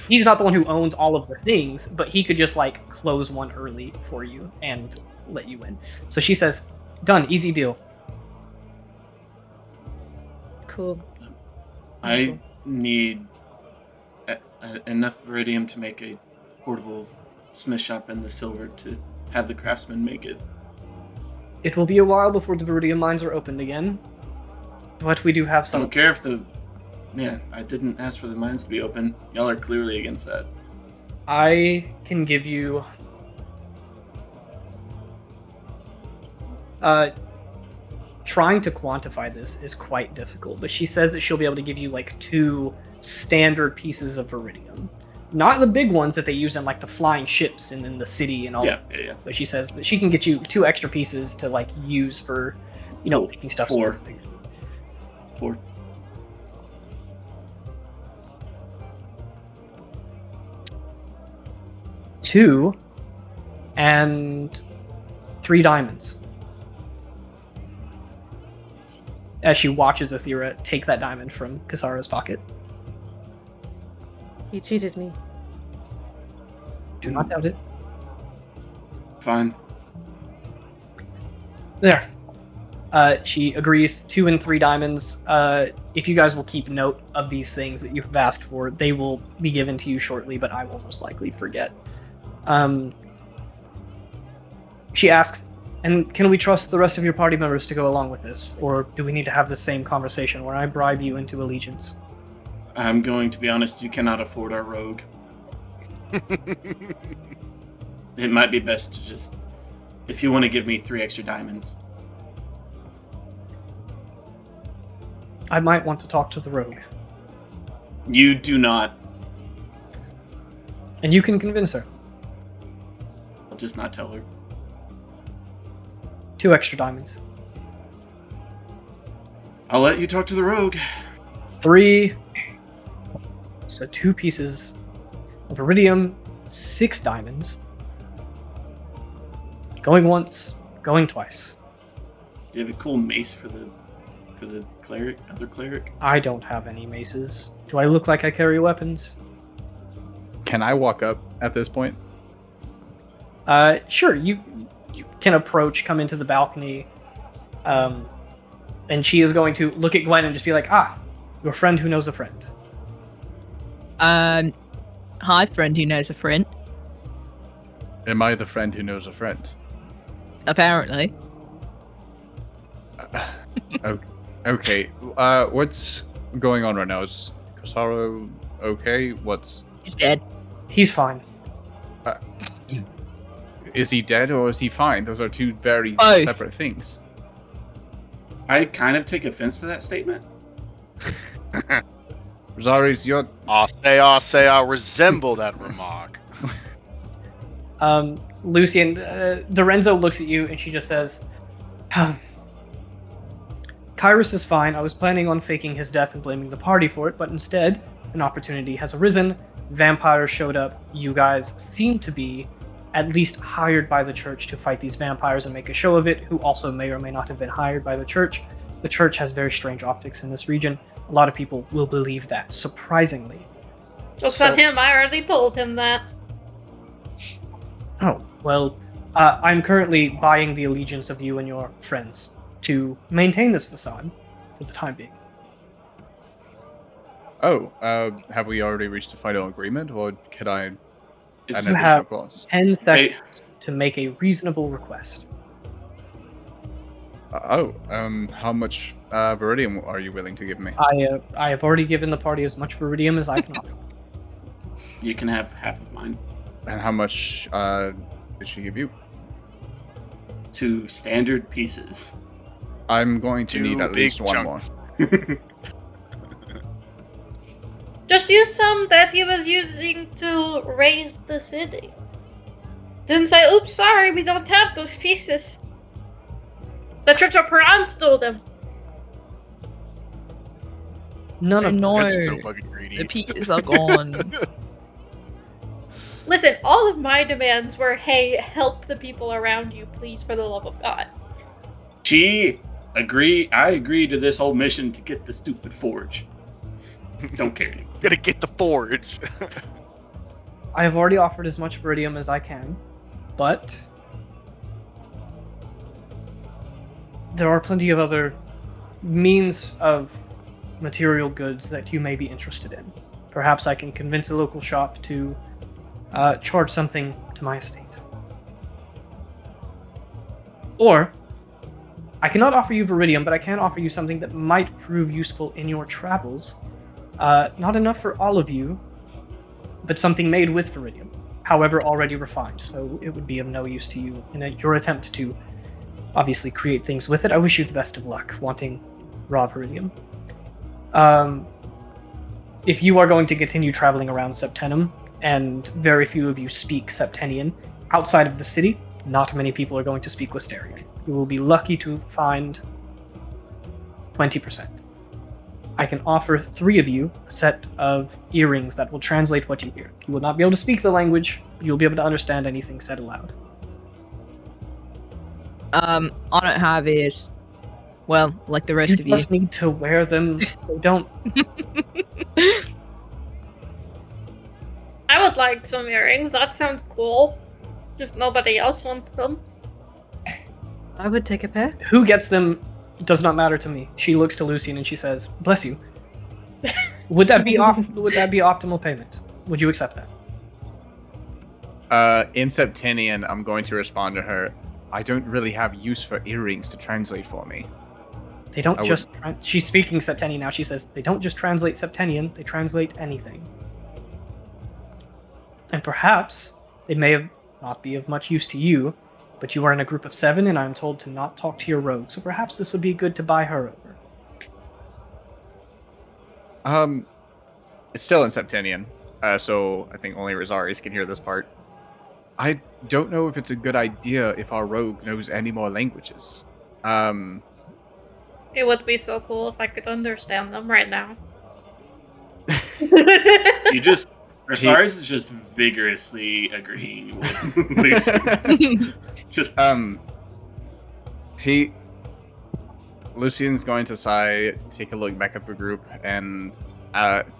He's not the one who owns all of the things, but he could just like close one early for you and let you in. So she says, done, easy deal. Cool. I need enough iridium to make a portable smith shop and the silver to have the craftsman make it. It will be a while before the Viridian mines are opened again, but we do have I some. don't care if I didn't ask for the mines to be open. Y'all are clearly against that. I can give you trying to quantify this is quite difficult, but she says that she'll be able to give you like 2 standard pieces of iridium. Not the big ones that they use in like the flying ships and in the city and all that. Yeah. But she says that she can get you 2 extra pieces to like use for, making stuff. 4. 2 and 3 diamonds. As she watches Aethera take that diamond from Casaro's pocket. He cheated me. Do not doubt it. Fine. There. She agrees. 2 and 3 diamonds. If you guys will keep note of these things that you've asked for, they will be given to you shortly, but I will most likely forget. She asks, and can we trust the rest of your party members to go along with this? Or do we need to have the same conversation where I bribe you into allegiance? I'm going to be honest, you cannot afford our rogue. It might be best to just, if you want to give me 3 extra diamonds. I might want to talk to the rogue. You do not. And you can convince her. I'll just not tell her. 2 extra diamonds. I'll let you talk to the rogue. 3. So 2 pieces of iridium, 6 diamonds. Going once, going twice. Do you have a cool mace for the cleric, other cleric? I don't have any maces. Do I look like I carry weapons? Can I walk up at this point? Sure. You can approach, come into the balcony, and she is going to look at Gwen and just be like, your friend who knows a friend. Hi, friend who knows a friend. Am I the friend who knows a friend? Apparently. Okay. What's going on right now? Is Casaro okay? He's dead. He's fine. Is he dead or is he fine? Those are 2 very Both. separate things. I kind of take offense to that statement. Rosari's your... I resemble that remark. Lucian, Dorenzo looks at you and she just says, Kyrus is fine. I was planning on faking his death and blaming the party for it, but instead, an opportunity has arisen. Vampires showed up. You guys seem to be at least hired by the church to fight these vampires and make a show of it, who also may or may not have been hired by the church. The church has very strange optics in this region. A lot of people will believe that, surprisingly. Joke's on him, I already told him that. Oh, well, I'm currently buying the allegiance of you and your friends to maintain this facade for the time being. Oh, have we already reached a final agreement, or could I add It's, an You have- additional clause? 10 seconds to make a reasonable request. How much Viridium are you willing to give me? I have already given the party as much Viridium as I can offer. you can have half of mine. And how much did she give you? 2 standard pieces. I'm going to 2 need at big least one more. chunks. Just use some that he was using to raise the city. Didn't say, oops, sorry, we don't have those pieces. The Church of Paran stole them. None of No. them. That's just so fucking greedy. The pieces are gone. Listen, all of my demands were, hey, help the people around you, please, for the love of God. I agree to this whole mission to get the stupid forge. Don't care anymore. Gotta get the forge. I have already offered as much Viridium as I can, but there are plenty of other means of material goods that you may be interested in. Perhaps I can convince a local shop to charge something to my estate. Or, I cannot offer you Viridium, but I can offer you something that might prove useful in your travels. Not enough for all of you, but something made with Viridium, however already refined, so it would be of no use to you in your attempt to obviously create things with it. I wish you the best of luck wanting raw Viridium. If you are going to continue traveling around Septenum, and very few of you speak Septenian, outside of the city, not many people are going to speak Westarian. You will be lucky to find 20%. I can offer 3 of you a set of earrings that will translate what you hear. You will not be able to speak the language, but you'll be able to understand anything said aloud. I don't have ears. Well, like the rest of you. just need to wear them. They don't. I would like some earrings, that sounds cool. If nobody else wants them. I would take a pair. Who gets them does not matter to me. She looks to Lucian and she says, "Bless you." Would that be optimal payment? Would you accept that? In Septenian, I'm going to respond to her. I don't really have use for earrings to translate for me. They don't I just. She's speaking Septenian now. She says they don't just translate Septenian. They translate anything. And perhaps they may not be of much use to you, but you are in a group of 7, and I'm told to not talk to your rogue. So perhaps this would be good to buy her over. It's still in Septenian, so I think only Rosaris can hear this part. I don't know if it's a good idea if our rogue knows any more languages. It would be so cool if I could understand them right now. Rosaris is just vigorously agreeing with Lucian. Just Lucian's going to sigh, take a look back at the group, and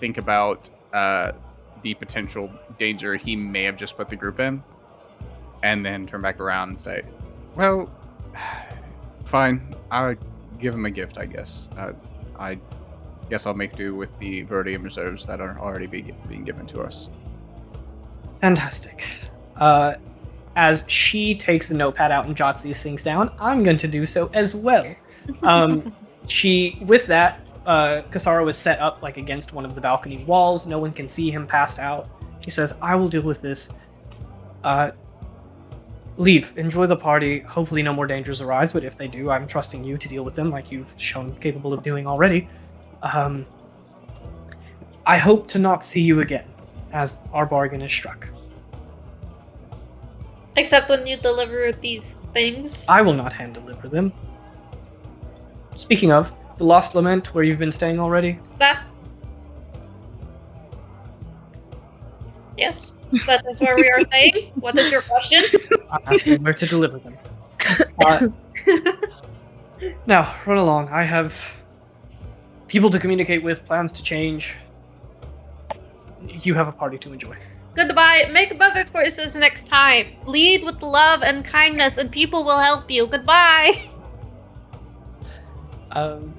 think about the potential danger he may have just put the group in, and then turn back around and say, "Well, fine. I'll give him a gift, I guess. I guess I'll make do with the Viridium reserves that are already being given to us." Fantastic. As she takes a notepad out and jots these things down, I'm going to do so as well. With that, Kasara was set up like against one of the balcony walls. No one can see him passed out. She says, "I will deal with this. Leave. Enjoy the party. Hopefully no more dangers arise, but if they do, I'm trusting you to deal with them like you've shown capable of doing already. I hope to not see you again, as our bargain is struck. Except when you deliver these things. I will not hand-deliver them. Speaking of, the Lost Lament, where you've been staying already? That. Yes, that is where we are staying. What is your question? I'm asking where to deliver them. Now, run along. I have people to communicate with, plans to change. You have a party to enjoy. Goodbye. Make better choices next time. Lead with love and kindness, and people will help you. Goodbye.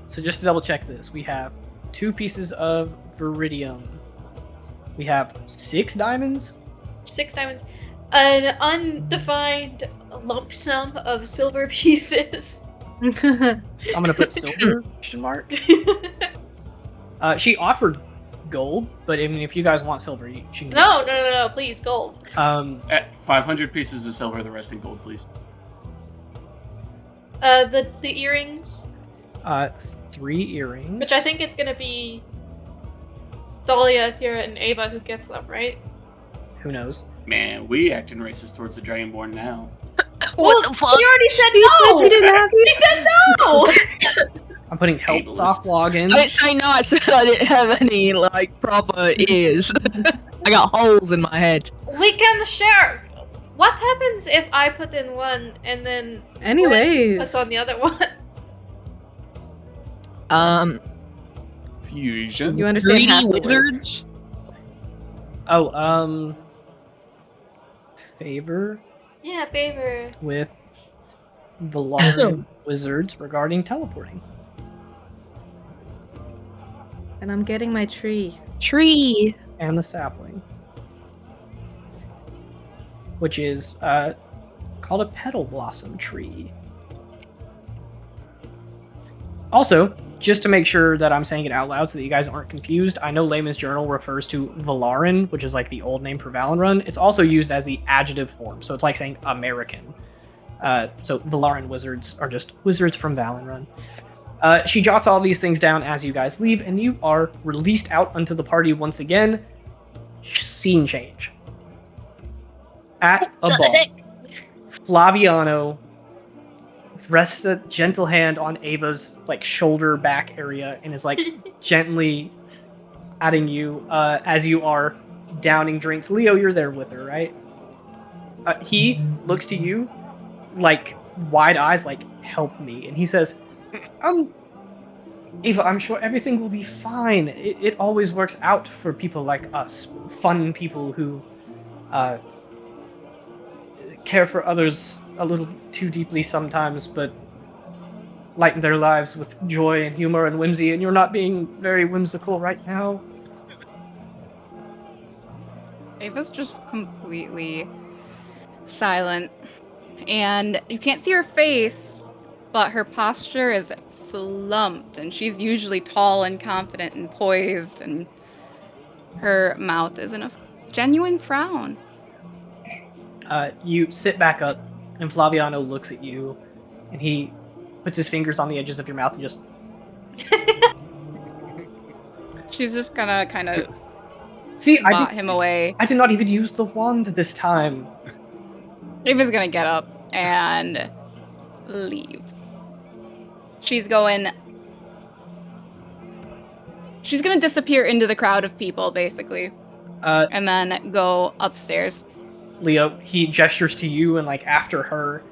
So just to double check this, we have 2 pieces of viridium. We have 6 diamonds. 6 diamonds. An undefined lump sum of silver pieces. I'm gonna put silver question mark. She offered gold, but I mean, if you guys want silver, she can. No, please, gold. At 500 pieces of silver, the rest in gold, please. The earrings, 3 earrings. which I think it's gonna be Dahlia, Thera, and Ava who gets them, right? Who knows? Man, we acting racist towards the Dragonborn now. What the fuck? She already said no! She didn't have She said no! I'm putting help Ableist. soft login. I didn't say no, I said I didn't have any, like, proper ears. I got holes in my head. We can share. What happens if I put in one and then Anyways. puts on the other one? Fusion. You understand Greedy half the words. wizards? Oh, favor Yeah, favor. with Valarian wizards regarding teleporting. And I'm getting my tree. Tree. And the sapling, which is called a petal blossom tree. Also, just to make sure that I'm saying it out loud so that you guys aren't confused, I know Layman's Journal refers to Valarin, which is like the old name for Valenrun. It's also used as the adjective form, so it's like saying American. So Valarin wizards are just wizards from Valenrun. She jots all these things down as you guys leave, and you are released out onto the party once again. Scene change. At a ball, Flaviano rests a gentle hand on Ava's like shoulder back area and is like gently adding you as you are downing drinks. Leo, you're there with her, right? He looks to you like wide eyes, like help me, and he says, Ava, I'm sure everything will be fine. It always works out for people like us, fun people who care for others a little too deeply sometimes, but lighten their lives with joy and humor and whimsy, and you're not being very whimsical right now. Ava's just completely silent. And you can't see her face, but her posture is slumped, and she's usually tall and confident and poised, and her mouth is in a genuine frown. You sit back up, and Flaviano looks at you, and he puts his fingers on the edges of your mouth and just... She's just gonna kind of See, bot him away. I did not even use the wand this time. Ava's gonna get up and leave. She's gonna disappear into the crowd of people, basically, and then go upstairs. Leo, he gestures to you, and like after her,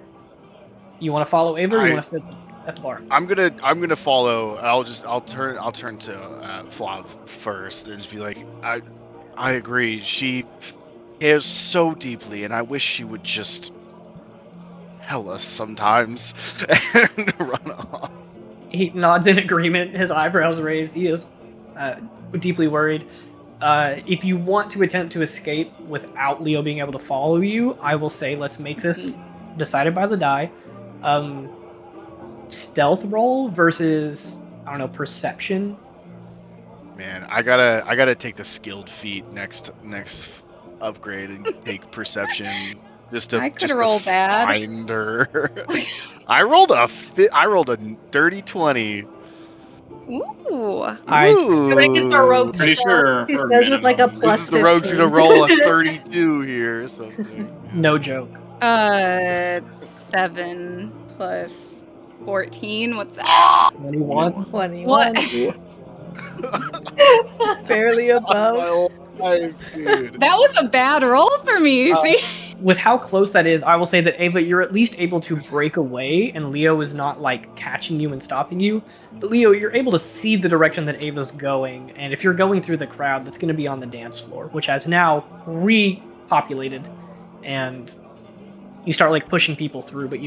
you want to follow Ava, or you want to sit at the bar? I'm gonna follow. I'll turn to Flav first and just be like, I agree. She cares so deeply, and I wish she would just tell us sometimes and run off. He nods in agreement, his eyebrows raised. He is deeply worried. If you want to attempt to escape without Leo being able to follow you, I will say let's make this decided by the die. Stealth roll versus, I don't know, perception. Man, I gotta take the skilled feat next upgrade and take perception just to I could just to roll bad. find her. I rolled a dirty 20. Ooh. Nobody gets our rogue Pretty spell. sure. He her says with like a minimum- plus The rogue's 15. gonna roll a 32 here or something. No joke. 7 plus 14. What's that? 21. 21. What? Barely above. My whole life, dude. That was a bad roll for me. See? With how close that is, I will say that Ava, you're at least able to break away, and Leo is not like catching you and stopping you. But Leo, you're able to see the direction that Ava's going, and if you're going through the crowd, that's going to be on the dance floor, which has now repopulated, and you start like pushing people through. But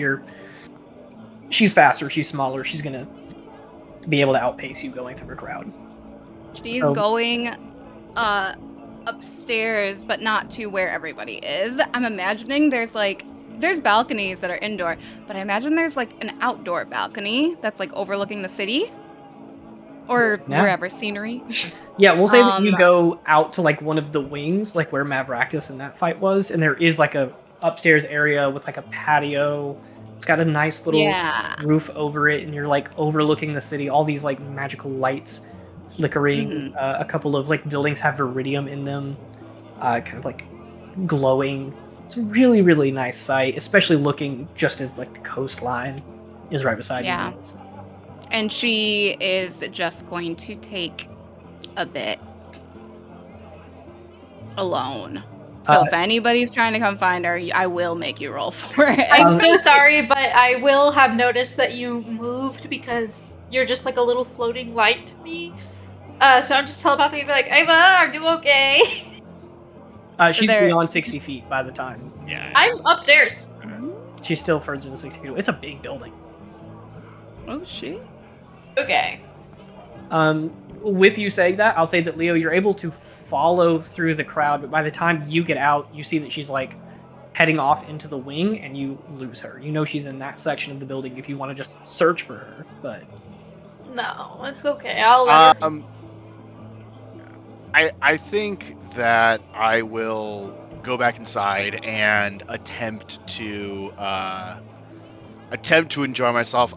she's faster, she's smaller, she's going to be able to outpace you going through a crowd. She's So- going upstairs, but not to where everybody is. I'm imagining there's balconies that are indoor, but I imagine there's like an outdoor balcony that's like overlooking the city or Yeah. wherever scenery. Yeah, we'll say that you Um, go out to like one of the wings, like where Mavrakis in that fight was, and there is like a upstairs area with like a patio. It's got a nice little Yeah. roof over it, and you're like overlooking the city. All these like magical lights flickering. Mhm. A couple of like buildings have viridium in them, kind of like glowing. It's a really, really nice sight, especially looking just as like the coastline is right beside Yeah. you. So- And she is just going to take a bit alone. So if anybody's trying to come find her, I will make you roll for it. I'm so sorry, but I will have noticed that you moved because you're just like a little floating light to me. So I'm just telepathically be like, Ava, are you okay? She's there- beyond 60 feet by the time. Yeah. I'm upstairs. She's still further than 60 feet. It's a big building. Oh shit. Okay. With you saying that, I'll say that Leo, you're able to follow through the crowd, but by the time you get out, you see that she's like heading off into the wing, and you lose her. You know she's in that section of the building if you want to just search for her, but No, it's okay. I'll let her. I think that I will go back inside and attempt to enjoy myself.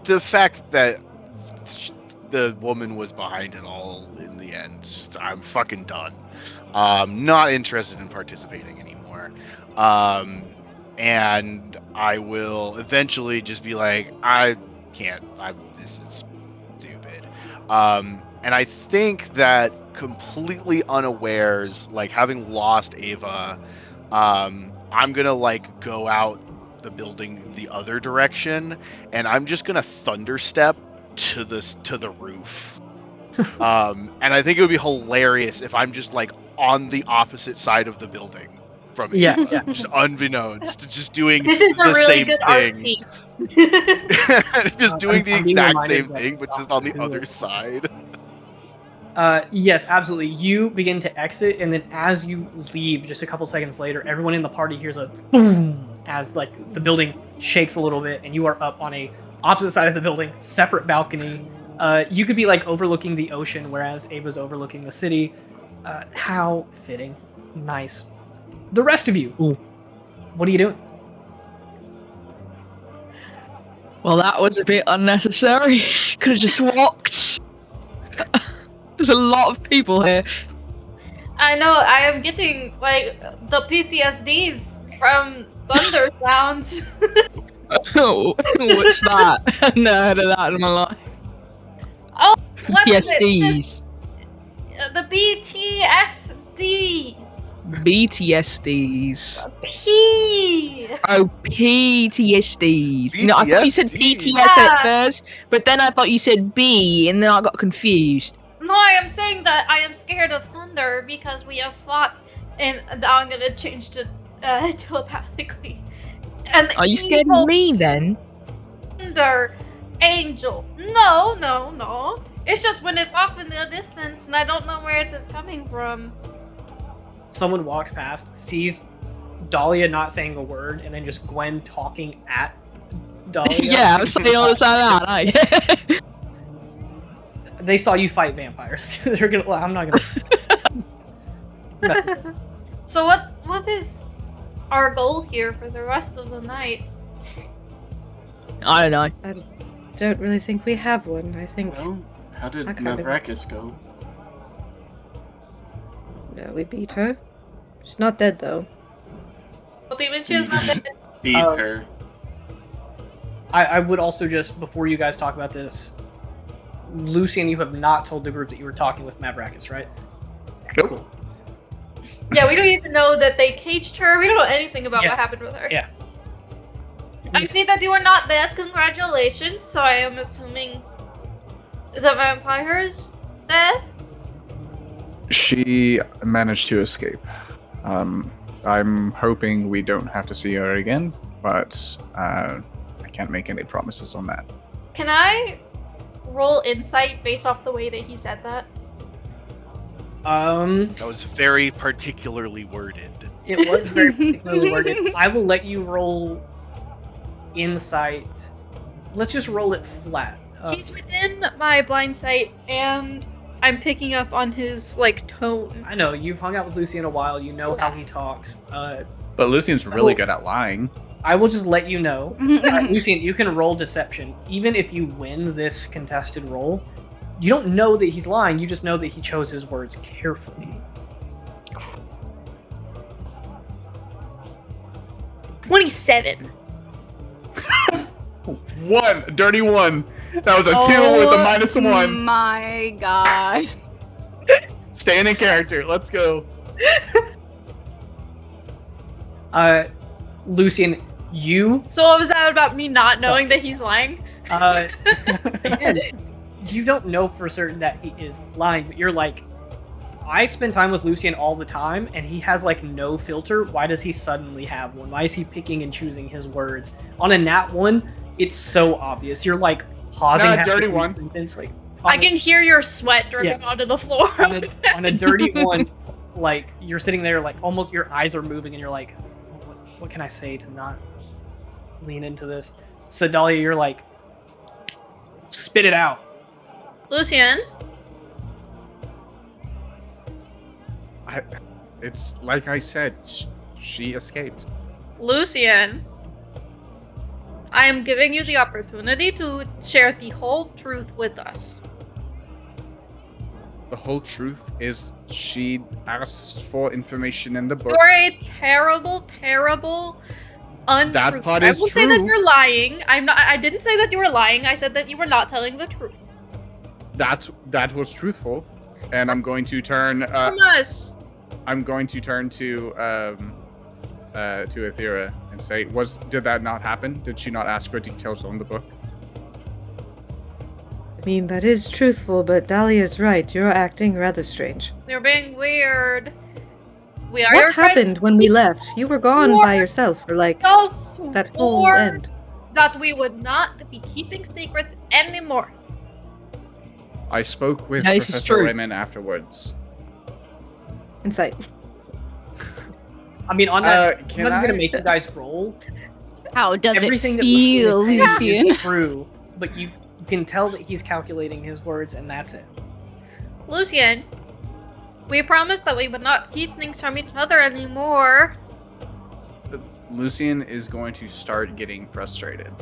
The fact that the woman was behind it all in the end, I'm fucking done. Not interested in participating anymore. And I will eventually just be like, I can't. This is stupid. And I think that completely unawares, like having lost Ava, I'm gonna like go out the building the other direction, and I'm just gonna thunderstep to the roof. And I think it would be hilarious if I'm just like on the opposite side of the building from it. yeah. Just unbeknownst, just doing This is a the really same good art thing. piece. Just doing the I'm being exact reminded same that thing, but just on the Doctor Who other is- side. Yes, absolutely. You begin to exit, and then as you leave, just a couple seconds later, everyone in the party hears a boom as like the building shakes a little bit, and you are up on a opposite side of the building, separate balcony. You could be like overlooking the ocean, whereas Ava's overlooking the city. How fitting. Nice. The rest of you, what are you doing? Well, that was a bit unnecessary. Could have just walked. There's a lot of people here. I know, I am getting like the PTSDs from thunder sounds. What's that? I've never heard of that in my life. What is it? PTSDs. The BTSDs. BTSDs. P. Oh, PTSDs. No, I thought you said PTSD. PTS Yeah. at first, but then I thought you said B, and then I got confused. No, I am saying that I am scared of thunder because we have fought, and now I'm gonna change to telepathically. And Are you scared evil of me then? Thunder angel. No, no, no. It's just when it's off in the distance and I don't know where it is coming from. Someone walks past, sees Dahlia not saying a word, and then just Gwen talking at Dahlia. Yeah, I'm saying all this out loud. They saw you fight vampires. They're gonna. Well, I'm not gonna. So what is our goal here for the rest of the night? I don't know. I don't really think we have one. I think Well, how did I kinda- Mavrakis go? we beat her. She's not dead though. What do you mean she is not dead? Beat Um, her. I would also just before you guys talk about this, Lucian, you have not told the group that you were talking with Mavrakis, right? Nope. Cool. Yeah, we don't even know that they caged her. We don't know anything about Yeah. what happened with her. Yeah. I see that you are not dead. Congratulations. So I am assuming the vampire's dead. She managed to escape. I'm hoping we don't have to see her again, but I can't make any promises on that. Can I roll insight based off the way that he said that? That was very particularly worded. It was very particularly worded. I will let you roll insight. Let's just roll it flat. He's within my blind sight, and I'm picking up on his like tone. I know you've hung out with Lucian a while. You know how he talks. But Lucian's really good at lying. I will just let you know, Lucian. You can roll deception, even if you win this contested roll. You don't know that he's lying. You just know that he chose his words carefully. 27. 1, dirty 1. That was a 2 with a -1. My God. Staying in character. Let's go. Lucian, you So what was that about me not knowing that he's lying? again, you don't know for certain that he is lying, but you're like, I spend time with Lucian all the time, and he has like no filter. Why does he suddenly have one? Why is he picking and choosing his words? On a nat 1, it's so obvious. You're like pausing. Nah, halfway dirty through one. the sentence, like, I can hear your sweat dripping onto the floor. on a dirty 1, like you're sitting there, like almost your eyes are moving, and you're like, what can I say to not lean into this? So Dahlia, you're like, spit it out. Lucian, It's like I said, she escaped. Lucian, I am giving you the opportunity to share the whole truth with us. The whole truth is she asked for information in the book. You're a terrible, terrible untruth. That part I is will say that true. you're lying. I didn't say that you were lying. I said that you were not telling the truth. That was truthful, and I'm going to turn. Thomas. I'm going to turn to Aethera and say, did that not happen? Did she not ask for details on the book? I mean, that is truthful, but Dahlia's right. You're acting rather strange. You're being weird. We are What your friends. happened when we left? You were gone by yourself for like So that whole swore end. that we would not be keeping secrets anymore. I spoke with No, this is Professor true. Raymond afterwards. Insight. I mean, on that, I'm Can not I? gonna make you guys roll. How does Everything it that feel, Lucian is saying Lucian? is true, but you can tell that he's calculating his words, and that's it. Lucian, we promised that we would not keep things from each other anymore. Lucian is going to start getting frustrated.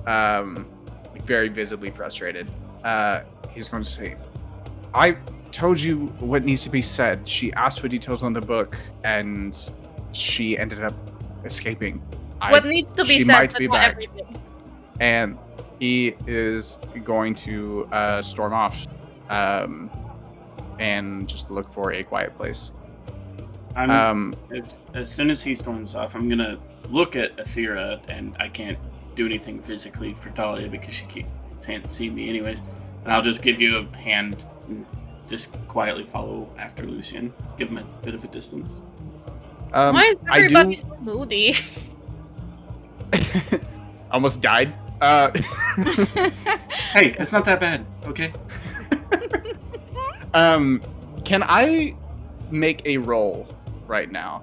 Very visibly frustrated. He's going to say, I told you what needs to be said. She asked for details on the book, and she ended up escaping. What needs to be she said, might but be not back. everything. And he is going to storm off and just look for a quiet place. As soon as he storms off, I'm gonna look at Aethera, and I can't do anything physically for Dahlia because she can't see me anyways. And I'll just give you a hand and just quietly follow after Lucian. Give him a bit of a distance. Why is I do- everybody so moody? Almost died. Hey, it's not that bad, okay? Can I make a roll right now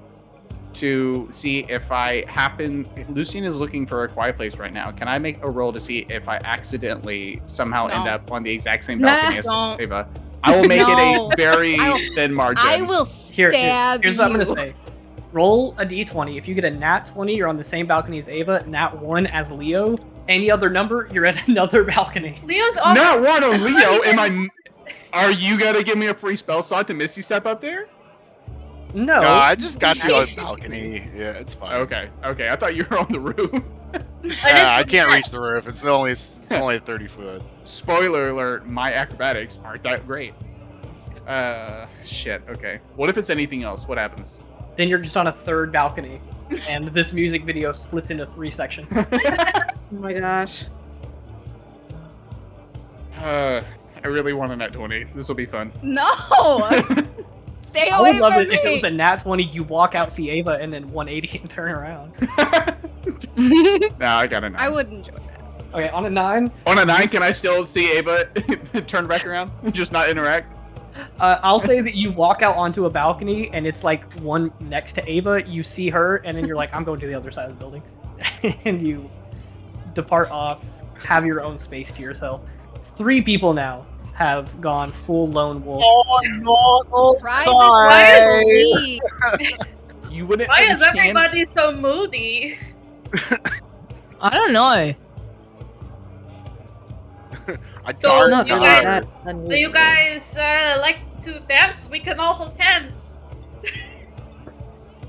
to see if I happen? Lucian is looking for a quiet place right now. Can I make a roll to see if I accidentally somehow end No. up on the exact same Nah. balcony as Don't. Ava? I will make No. it a very I will- thin margin. I will stab Here's what I'm you. gonna say. Roll a d20. If you get a nat 20, you're on the same balcony as Ava. Nat 1 as Leo. Any other number, you're at another balcony. Leo's on. Not one on Leo. Are you gonna give me a free spell slot to Misty Step up there? No. No, I just got you on the balcony. Yeah, it's fine. Okay. I thought you were on the roof. I can't reach the roof. It's only 30 foot. Spoiler alert, my acrobatics aren't that great. Shit, okay. What if it's anything else? What happens? Then you're just on a third balcony, and this music video splits into 3 sections. Oh my gosh. I really want a nat 20. This will be fun. No! Stay I away would love from it me! if it was a nat 20, you walk out, see Ava, and then 180 and turn around. Nah, I got a 9. I would enjoy that. Okay, on a 9, On a 9, can I still see Ava turn back around? Just not interact? I'll say that you walk out onto a balcony, and it's like one next to Ava. You see her, and then you're like, I'm going to the other side of the building. And you depart off, have your own space to yourself. 3 people now have gone full lone wolf. Oh Right Why beside me. You wouldn't Why is understand. everybody so moody? I don't know. I So darn not you really guys- that Do unusual. you guys like to dance? We can all hold hands.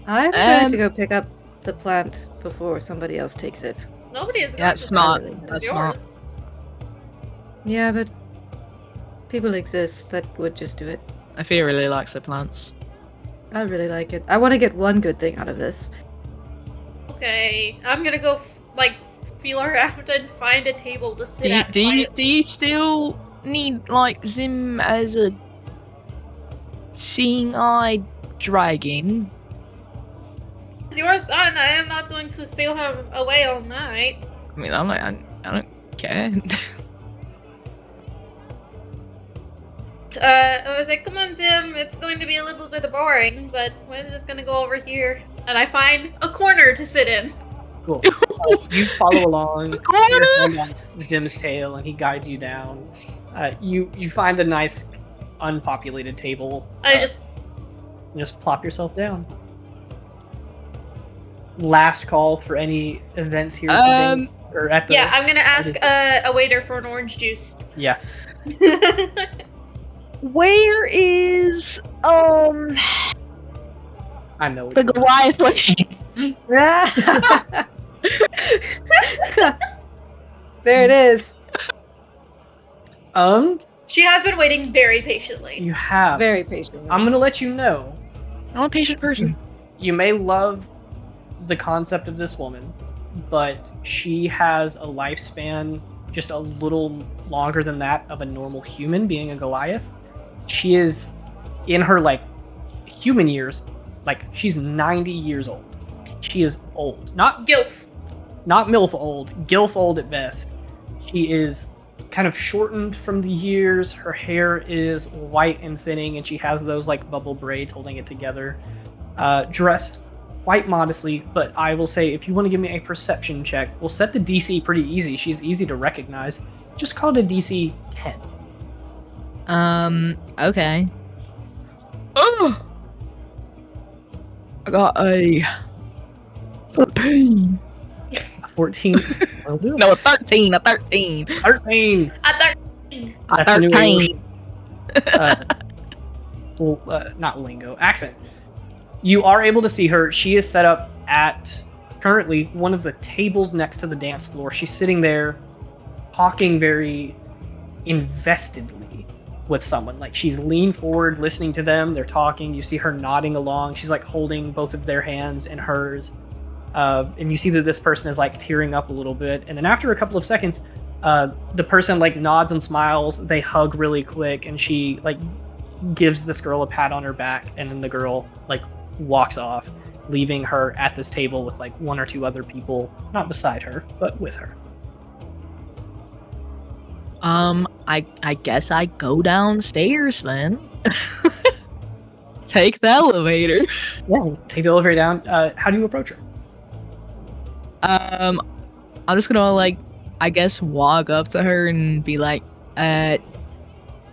I'm going to Um, go pick up the plant before somebody else takes it. Nobody is. Yeah, it's going to smart. dance. It's That's yours. smart. Yeah, but people exist that would just do it. Afia really likes her plants. I really like it. I want to get one good thing out of this. Okay, I'm gonna go feel around and find a table to sit at. Do you still need like Zim as a seeing eye dragon? It's your son. I am not going to steal him away all night. I mean, I don't care. I was like, come on, Zim. It's going to be a little bit boring, but we're just gonna go over here. And I find a corner to sit in. Cool. You follow along. You're going down Zim's tail, and he guides you down. You find a nice, unpopulated table. I just plop yourself down. Last call for any events here today, or at the I'm gonna ask a waiter for an orange juice. yeah. Where is I know. the Goliath lady? There it is. She has been waiting very patiently. You have. Very patient. I'm gonna let you know. I'm a patient person. You may love the concept of this woman, but she has a lifespan just a little longer than that of a normal human, being a Goliath. She is in her human years, she's 90 years old. She is old. Not Gilf. not MILF old, GILF old at best. She is kind of shortened from the years. Her hair is white and thinning, and she has those bubble braids holding it together. Dressed quite modestly, but I will say, if you want to give me a perception check, we'll set the DC pretty easy. She's easy to recognize. Just call it a DC 10. Okay. Oh! I got a 13. 14. Will do. No, a 13. A 13. 13. At A That's a new 13. Not lingo, accent. You are able to see her. She is set up at currently one of the tables next to the dance floor. She's sitting there talking very investedly with someone. She's leaned forward, listening to them. They're talking. You see her nodding along. She's holding both of their hands in hers. And you see that this person is tearing up a little bit. And then after a couple of seconds, the person nods and smiles. They hug really quick, and she gives this girl a pat on her back, and then the girl walks off, leaving her at this table with 1 or 2 other people, not beside her, but with her. I guess I go downstairs then. Take the elevator. Yeah, take the elevator down. How do you approach her? I'm just gonna I guess walk up to her and be like, do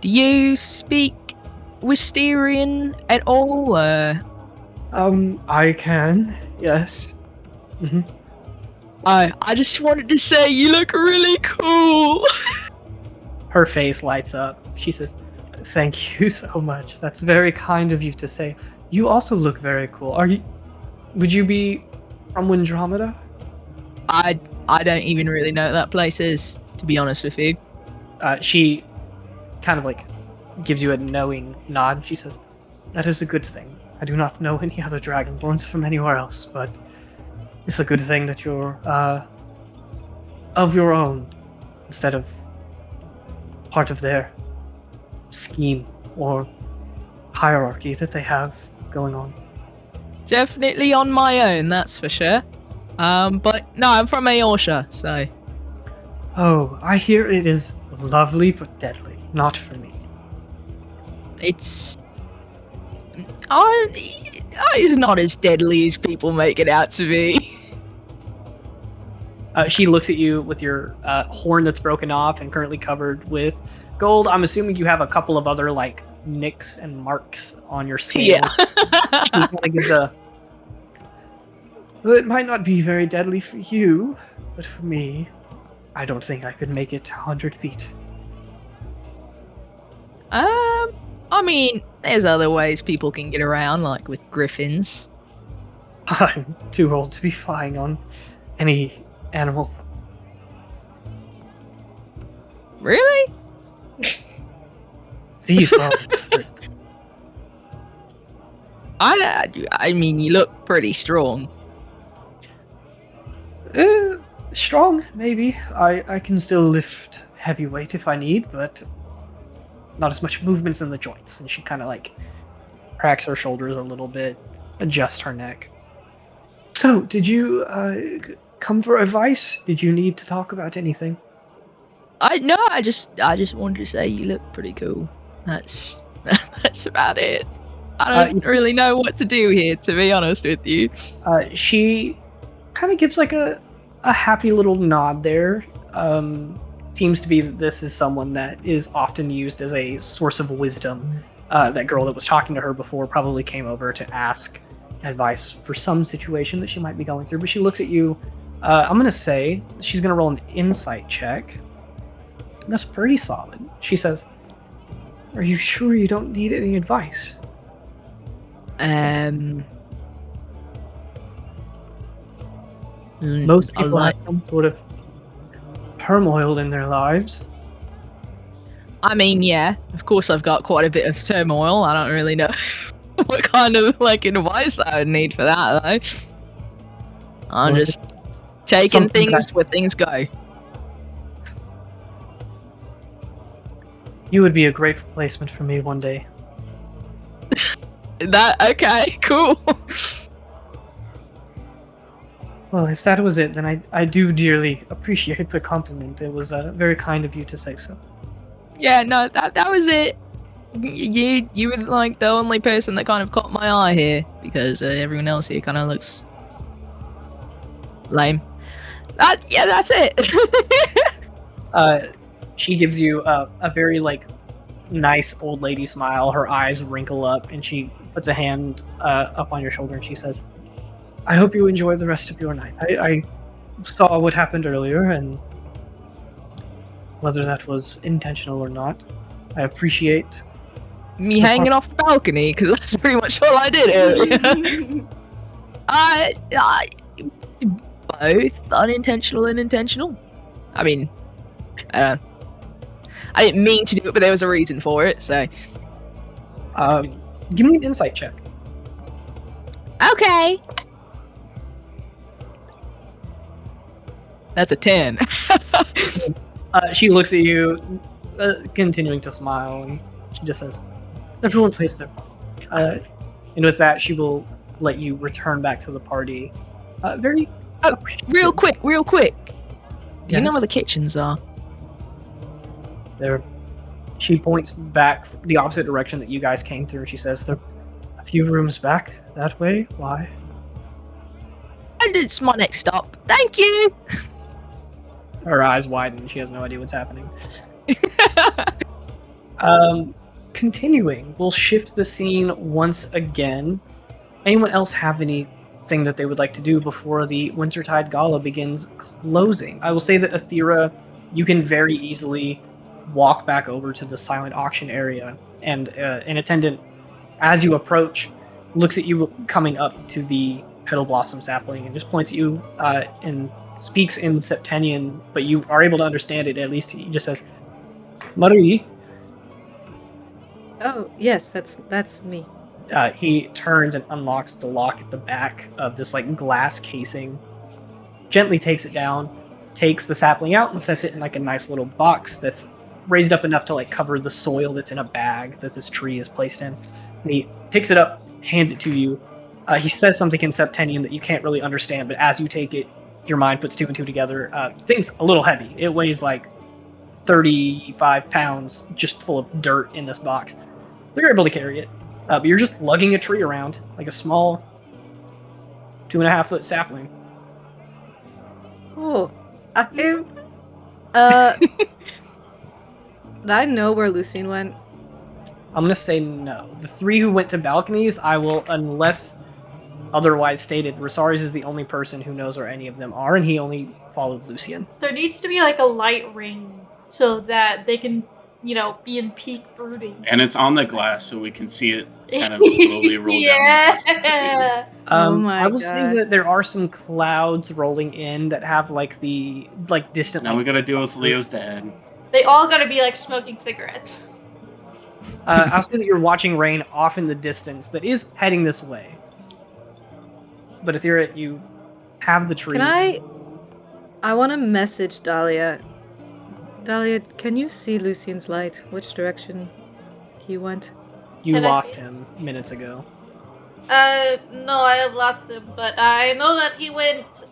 you speak Wisterian at all? I can, yes. Mm-hmm. I just wanted to say you look really cool. Her face lights up. She says, "Thank you so much. That's very kind of you to say. You also look very cool. Would you be from Windromeda?" I don't even really know what that place is, to be honest with you. She kind of gives you a knowing nod. She says, "That is a good thing. I do not know any other dragonborns from anywhere else, but it's a good thing that you're of your own instead of part of their scheme or hierarchy that they have going on." Definitely on my own, that's for sure. But no, I'm from Aorsha, so. Oh, I hear it is lovely but deadly. Not for me. It's it's not as deadly as people make it out to be. She looks at you with your horn that's broken off and currently covered with gold. I'm assuming you have a couple of other like nicks and marks on your scale. Yeah. She kind of gives a. Well, it might not be very deadly for you, but for me, I don't think I could make it 100 feet. I mean, there's other ways people can get around, like with griffins. I'm too old to be flying on any animal. Really? These won't. I mean, you look pretty strong. Strong, maybe. I can still lift heavy weight if I need, but not as much movements in the joints. And she kind of like cracks her shoulders a little bit, adjusts her neck. So, did you come for advice? Did you need to talk about anything? I just wanted to say you look pretty cool. That's about it. I don't really know what to do here, to be honest with you. She kind of gives like a happy little nod there. Seems to be that this is someone that is often used as a source of wisdom. That girl that was talking to her before probably came over to ask advice for some situation that she might be going through. But she looks at you. I'm going to say she's going to roll an insight check. That's pretty solid. She says, "Are you sure you don't need any advice?" Most people have some sort of turmoil in their lives. I mean, yeah, of course I've got quite a bit of turmoil. I don't really know what kind of like advice I would need for that though. I'm just taking things where things go. You would be a great replacement for me one day. Okay, cool. Well, if that was it, then I do dearly appreciate the compliment. It was very kind of you to say so. Yeah, no, that was it. You were like the only person that kind of caught my eye here, because everyone else here kind of looks lame. Yeah, that's it. She gives you a very like nice old lady smile. Her eyes wrinkle up, and she puts a hand up on your shoulder, and she says, "I hope you enjoy the rest of your night. I saw what happened earlier, and whether that was intentional or not, I appreciate me hanging off the balcony, because that's pretty much all I did earlier." I both unintentional and intentional. I mean, I didn't mean to do it, but there was a reason for it, so. Give me an insight check. Okay. That's a 10. She looks at you, continuing to smile, and she just says, "Everyone plays their part." And with that, she will let you return back to the party. Very real quick. Do you know Yes? where the kitchens are? There. She points back the opposite direction that you guys came through. She says, "There are a few rooms back that way. Why?" And it's my next stop. Thank you. Her eyes widen. She has no idea what's happening. Continuing, we'll shift the scene once again. Anyone else have anything that they would like to do before the Wintertide Gala begins closing? I will say that Athera, you can very easily walk back over to the silent auction area, and an attendant, as you approach, looks at you coming up to the petal blossom sapling and just points at you and speaks in Septenian, but you are able to understand it. At least he just says, "Marie." Oh, yes, that's me. He turns and unlocks the lock at the back of this like glass casing, gently takes it down, takes the sapling out and sets it in like a nice little box that's raised up enough to like cover the soil that's in a bag that this tree is placed in. And he picks it up, hands it to you. He says something in Septenian that you can't really understand, but as you take it, your mind puts two and two together. Thing's a little heavy. It weighs like 35 pounds just full of dirt in this box. You're able to carry it, but you're just lugging a tree around like a small 2.5-foot sapling. Oh, did I know where Lucine went? I'm gonna say no. The 3 who went to balconies, I will, unless otherwise stated, Rosarius is the only person who knows where any of them are, and he only followed Lucian. There needs to be like a light ring so that they can, be in peak brooding. And it's on the glass, so we can see it kind of slowly roll down. Yeah. Oh my I will say God. that there are some clouds rolling in that have like the distant. Now we gotta deal with Leo's dad. They all gotta be like smoking cigarettes. I'll say that you're watching rain off in the distance that is heading this way. But Aethera, you have the tree. Can I want to message Dahlia. Dahlia, can you see Lucian's light? Which direction he went? You Can I lost see it? him minutes ago. No, I have lost him, but I know that he went,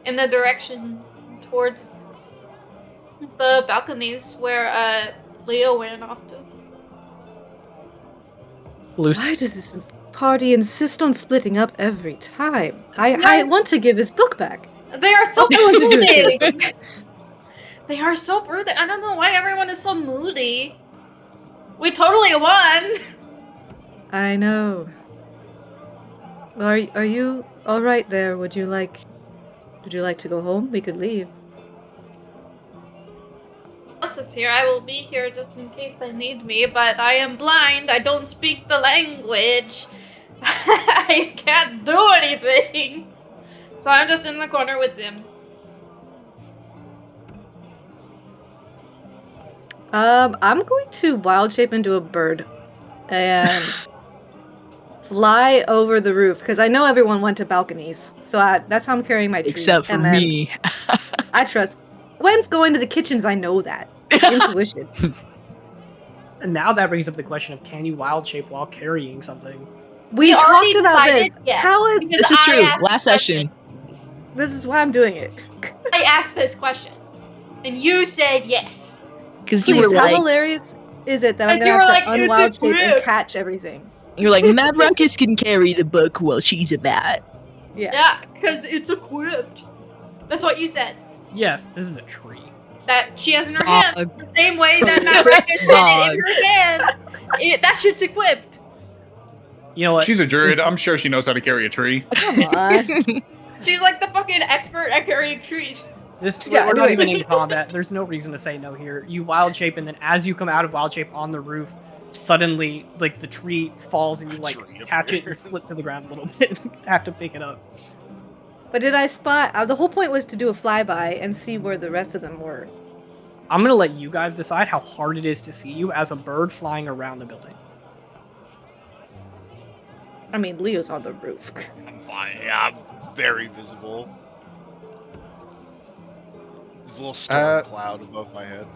in the direction towards the balconies where, Leo ran off to. Lucy, Why does this party insist on splitting up every time? I want to give his book back. They are so I want to do moody! this. They are so broody. I don't know why everyone is so moody. We totally won! I know. Well, are you all right there? Would you like to go home? We could leave. Else is here. I will be here just in case they need me, but I am blind. I don't speak the language. I can't do anything. So I'm just in the corner with Zim. I'm going to wild shape into a bird and fly over the roof because I know everyone went to balconies, so that's how I'm carrying my tree. Except for And then me. I trust Gwen's going to the kitchens. I know that intuition. and now that brings up the question of can you wild shape while carrying something? We already talked about decided this. yes, How is because This is I true. asked Last the session. this is why I'm doing it. I asked this question, and you said yes. Because you Please, were how like, hilarious is it that I'm And you gonna were have to like, "It's unwild shape and equipped." catch everything? you're like, Mad Ruckus can carry the book while she's a bat. Yeah, because it's equipped. That's what you said. Yes, this is a tree. That she has in her Dog. hand. The same way that Navraka said it in her hand. That shit's equipped. You know what? She's a druid. I'm sure she knows how to carry a tree. Come on. She's like the fucking expert at carrying trees. Yeah, We're not anyways. even in combat. There's no reason to say no here. You wild shape, and then as you come out of wild shape on the roof, suddenly like the tree falls and you like Tree catch it and appears. slip to the ground a little bit and have to pick it up. But did I spot? The whole point was to do a flyby and see where the rest of them were. I'm gonna let you guys decide how hard it is to see you as a bird flying around the building. I mean, Leo's on the roof. I'm very visible. There's a little storm cloud above my head.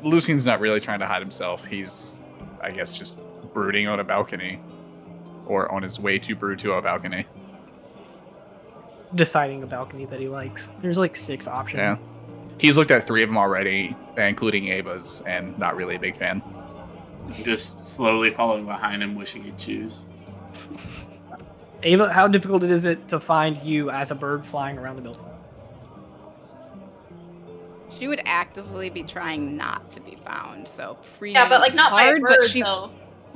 Lucian's not really trying to hide himself. He's, I guess, just brooding on a balcony. Or on his way to brood to a balcony. Deciding a balcony that he likes. There's like 6 options. Yeah. He's looked at 3 of them already, including Ava's, and not really a big fan. Just slowly following behind him, wishing he'd choose. Ava, how difficult is it to find you as a bird flying around the building? She would actively be trying not to be found, so pretty Yeah, but like not by a hard, bird but she's though.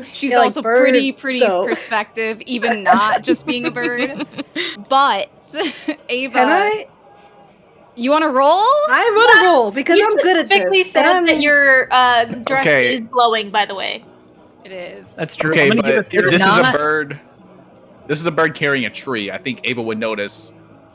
she's Yeah, like also bird, pretty though. perspective, even not just being a bird. But Ava, Can you want to roll? I want to roll because You I'm good at specifically this. said and that I'm- your dress Okay. is glowing, by the way. It is. That's true. Okay, I'm gonna but give a this theory. is Not- a bird. This is a bird carrying a tree. I think Ava would notice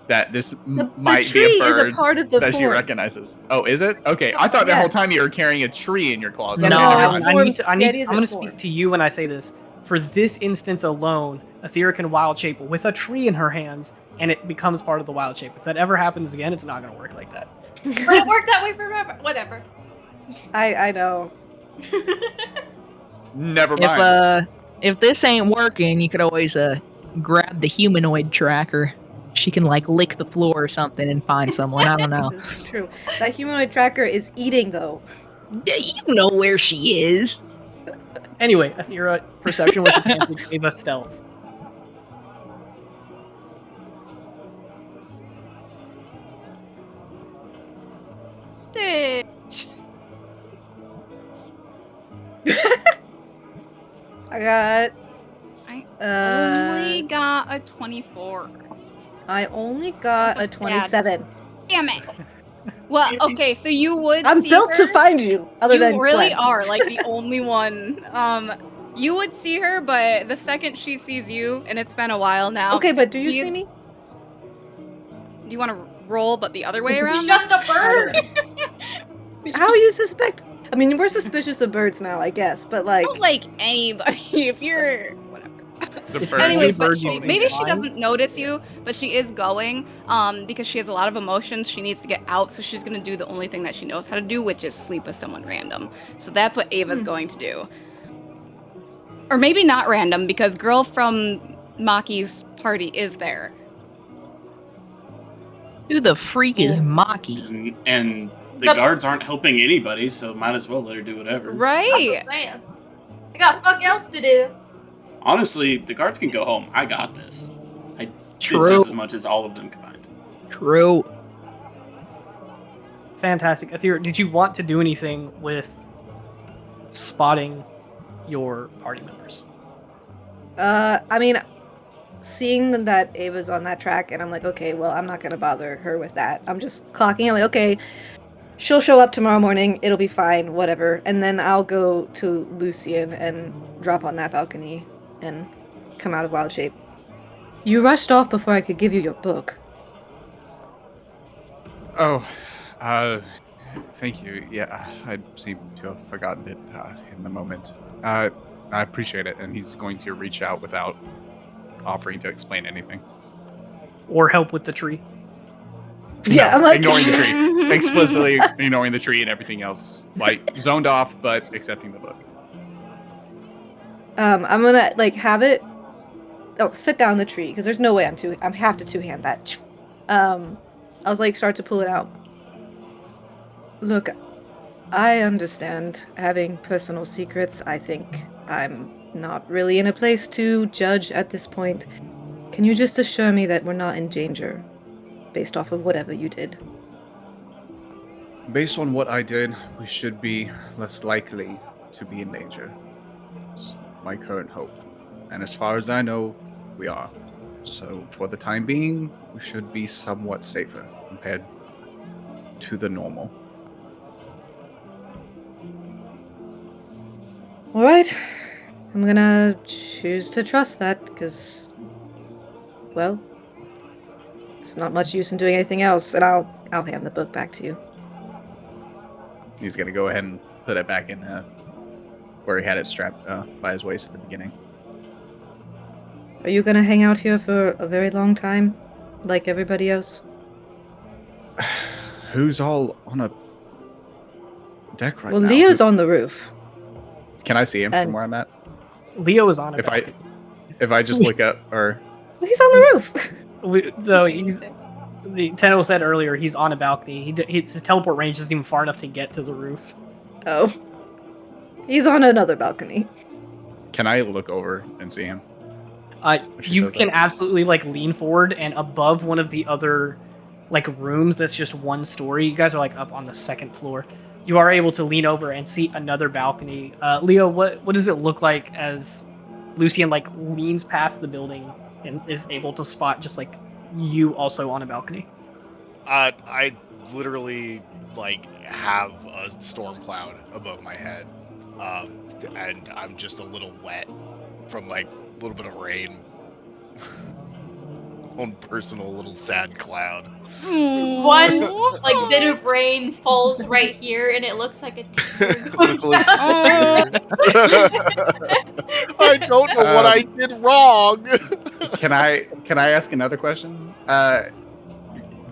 that this might the tree be a bird is a part of the that she form. recognizes. Oh, is it? Okay, I thought the Yeah. whole time you were carrying a tree in your closet. No, Okay, No, never it mind. I need to. forms steady as I'm it gonna speak forms. to you when I say this. For this instance alone, Aethera can wild shape with a tree in her hands, and it becomes part of the wild shape. If that ever happens again, it's not gonna work like that. But it worked that way forever. Whatever. I know. Never mind. If this ain't working, you could always grab the humanoid tracker. She can like lick the floor or something and find someone. I don't know. This is true. That humanoid tracker is eating, though. Yeah, you know where she is. Anyway, Athera, perception with advantage, Ava stealth. I got. I Uh, only got a 24. I only got a Bad. 27. Damn it. Well, okay, so you would I'm see built her. to find you. Other than You really Gwen. are like the only one. You would see her, but the second she sees you, and it's been a while now. Okay, but do you she see is- me? Do you want to roll, but the other way He's around? just a bird. How you suspect? I mean, we're suspicious of birds now, I guess, but like, Don't like anybody. If you're whatever. It's a It's bird. Anyways, bird but you she, see maybe she flying. doesn't notice you, but she is going because she has a lot of emotions. She needs to get out, so she's gonna do the only thing that she knows how to do, which is sleep with someone random. So that's what Ava's going to do. Or maybe not random, because girl from Maki's party is there. Who the freak is Maki? And the The- guards aren't helping anybody, so might as well let her do whatever. Right. Man, I got fuck else to do. Honestly, the guards can go home. I got this. I did True. just as much as all of them combined. True. Fantastic. Athera, did you want to do anything with spotting your party members? I mean, seeing that Ava's on that track, and I'm like, okay, well, I'm not gonna bother her with that. I'm just clocking it, like, okay, she'll show up tomorrow morning, it'll be fine, whatever. And then I'll go to Lucian and drop on that balcony and come out of wild shape. You rushed off before I could give you your book. Oh, thank you. Yeah, I seem to have forgotten it in the moment. I appreciate it, and he's going to reach out without offering to explain anything. Or help with the tree? Yeah, No, I'm like, ignoring the tree. Explicitly ignoring the tree and everything else. Like, zoned off, but accepting the book. I'm gonna like have it. Oh, sit down the tree because there's no way I'm have to two-hand that. I was like start to pull it out. Look, I understand having personal secrets. I think I'm not really in a place to judge at this point. Can you just assure me that we're not in danger, based off of whatever you did? Based on what I did, we should be less likely to be in danger. It's my current hope. And as far as I know, we are. So for the time being, we should be somewhat safer compared to the normal. All right, I'm gonna choose to trust that because, well, it's not much use in doing anything else. And I'll hand the book back to you. He's gonna go ahead and put it back in where he had it strapped by his waist at the beginning. Are you gonna hang out here for a very long time, like everybody else? Who's all on a deck right Well, now? Leo's on the roof. Can I see him and- from where I'm at? Leo is on it. If I just look up, or He's on the roof. Though the Tenno said earlier, he's on a balcony. His teleport range isn't even far enough to get to the roof. Oh, he's on another balcony. can I look over and see him? She You says can that. absolutely like lean forward, and above one of the other like rooms that's just one story. You guys are like up on the second floor. You are able to lean over and see another balcony. Leo, what does it look like as Lucian like leans past the building and is able to spot just like you also on a balcony? I literally like have a storm cloud above my head, and I'm just a little wet from like a little bit of rain. Own personal little sad cloud. One like bit of rain falls right here, and it looks like a tear going Looks like- down. I don't know what I did wrong. Can I ask another question?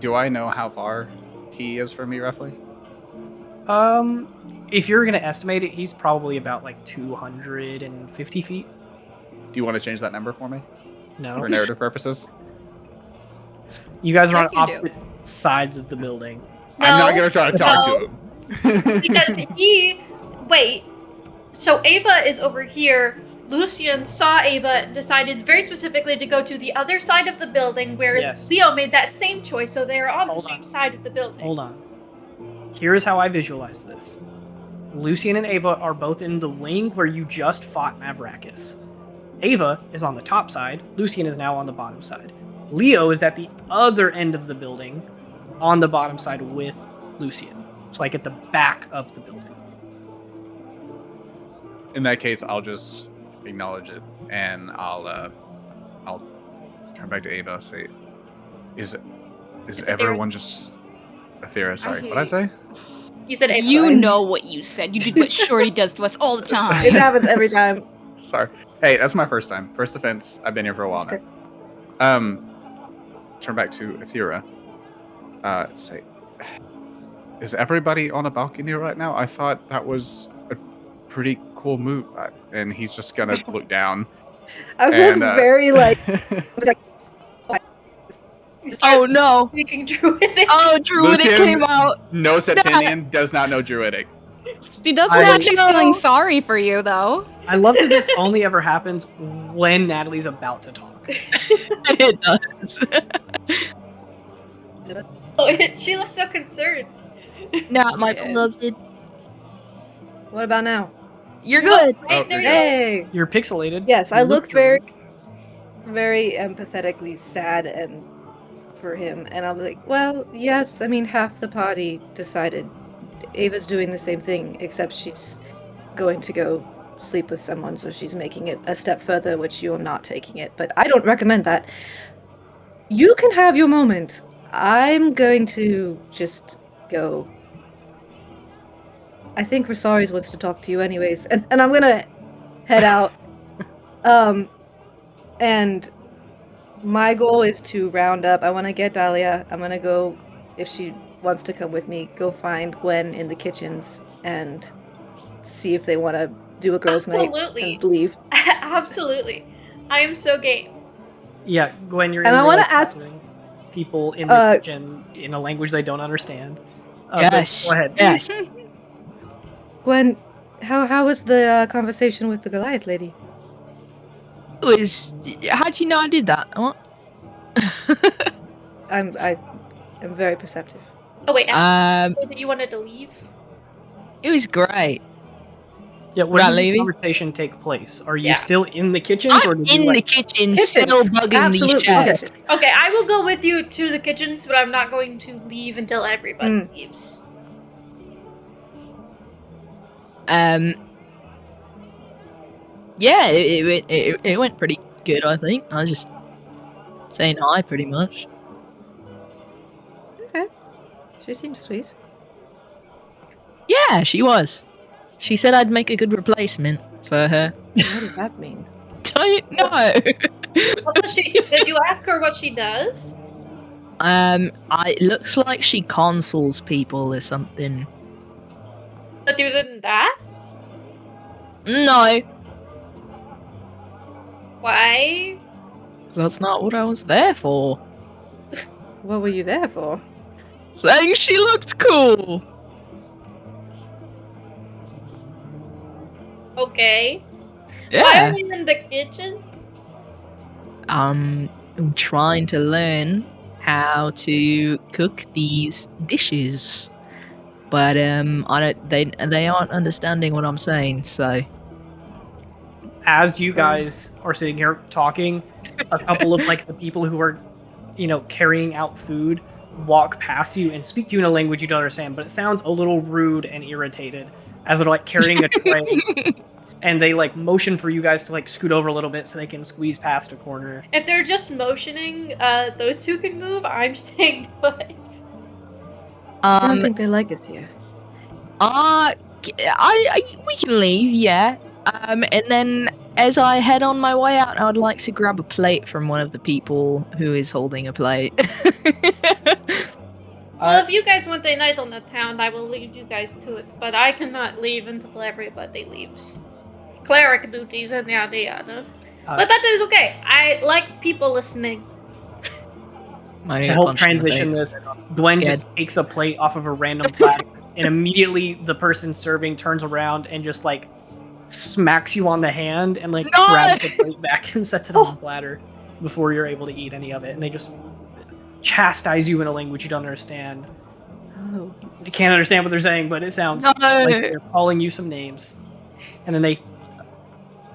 Do I know how far he is from me roughly? If you're gonna estimate it, he's probably about like 250 feet. Do you want to change that number for me No. for narrative purposes? You guys are Yes, on you do. opposite sides of the building. I'm not No, gonna try to talk no. to him. Because wait. So Ava is over here. Lucian saw Ava and decided very specifically to go to the other side of the building where Yes. Leo made that same choice, so they're on Hold the same on. side of the building. Hold on. Here is how I visualize this. Lucian and Ava are both in the wing where you just fought Mavrakis. Ava is on the top side. Lucian is now on the bottom side. Leo is at the other end of the building on the bottom side with Lucian. It's like at the back of the building. In that case, I'll just acknowledge it, and I'll turn back to Ava. Say, is It's everyone just Athera? Sorry, hate- what'd I say? You said Ava. You fine. know what you said. You did what Shorty does to us all the It time. happens every time. Sorry. Hey, that's my first time. First offense. I've been here for a while It's now. Turn back to Athera. Say, is everybody on a balcony right now? I thought that was a pretty cool move. And he's just gonna look down. I look and, very like. Oh no! Speaking Druidic. Oh, Druidic Lucian- came out. no Septimian does not know Druidic. She does I- look like she's feeling sorry for you, though. I love that this only ever happens when Natalie's about to talk. It does. She looks so concerned. Now, my Yeah. beloved, What about now? you're good. Hey, Oh, there you're you go. Hey. You're pixelated. Yes, You I look Druidic. very empathetically sad and for him, and I'm like, well, yes. I mean, half the party decided Ava's doing the same thing, except she's going to go sleep with someone, so she's making it a step further, which you're not taking it. But I don't recommend that. You can have your moment. I'm going to just go. I think Rosaris wants to talk to you anyways, and I'm gonna head out. And my goal is to round up. I want to get Dahlia. I'm gonna go, if she wants to come with me, go find Gwen in the kitchens and see if they want to do a girls' night Absolutely. and leave. Absolutely. I am so game. Yeah, Gwen, you're And in I real wanna life ask- talking to people in the kitchen in a language they don't understand. But Yes. Go ahead. Yes. Gwen, how was the conversation with the Goliath lady? It was. How'd you know I did that? What? I'm very perceptive. Oh wait, Um, that you wanted to leave? it was great. Yeah, where We're not does the leaving? conversation take place? Are you Yeah. still in the kitchens, or I'm did you in like? the kitchen, Kitchens, still bugging absolutely these chefs. kitchens. Okay, I will go with you to the kitchens, but I'm not going to leave until everybody leaves. Yeah, it went pretty good. I think I was just saying hi, pretty much. Okay, she seems sweet. Yeah, she was. She said I'd make a good replacement for her. What does that mean? Don't know. What does she? Did you ask her what she does? It looks like she consoles people or something. But you didn't ask? No, Why? that's not what I was there for. What were you there for? Saying she looked cool. Okay. Why Yeah. are you in the kitchen? I'm trying to learn how to cook these dishes, but I don't. They aren't understanding what I'm saying. So As you guys are sitting here talking, a couple of like the people who are, carrying out food walk past you and speak to you in a language you don't understand, but it sounds a little rude and irritated as they're like carrying a tray. And they like motion for you guys to like scoot over a little bit so they can squeeze past a corner. If they're just motioning, those two can move. I'm staying put. I don't think they like us here. we can leave, yeah. And then as I head on my way out, I would like to grab a plate from one of the people who is holding a plate. Well, if you guys want a night on the town, I will lead you guys to it. But I cannot leave until everybody leaves. Cleric duties and yada yada. But that is okay. I like people listening. My To help punch transition in the this, Gwen Scared. just takes a plate off of a random platter, and immediately the person serving turns around and just like smacks you on the hand and like No! grabs the plate back and sets it on the platter before you're able to eat any of it. And they just chastise you in a language you don't understand. Oh. You can't understand what they're saying, but it sounds No! like they're calling you some names. And then they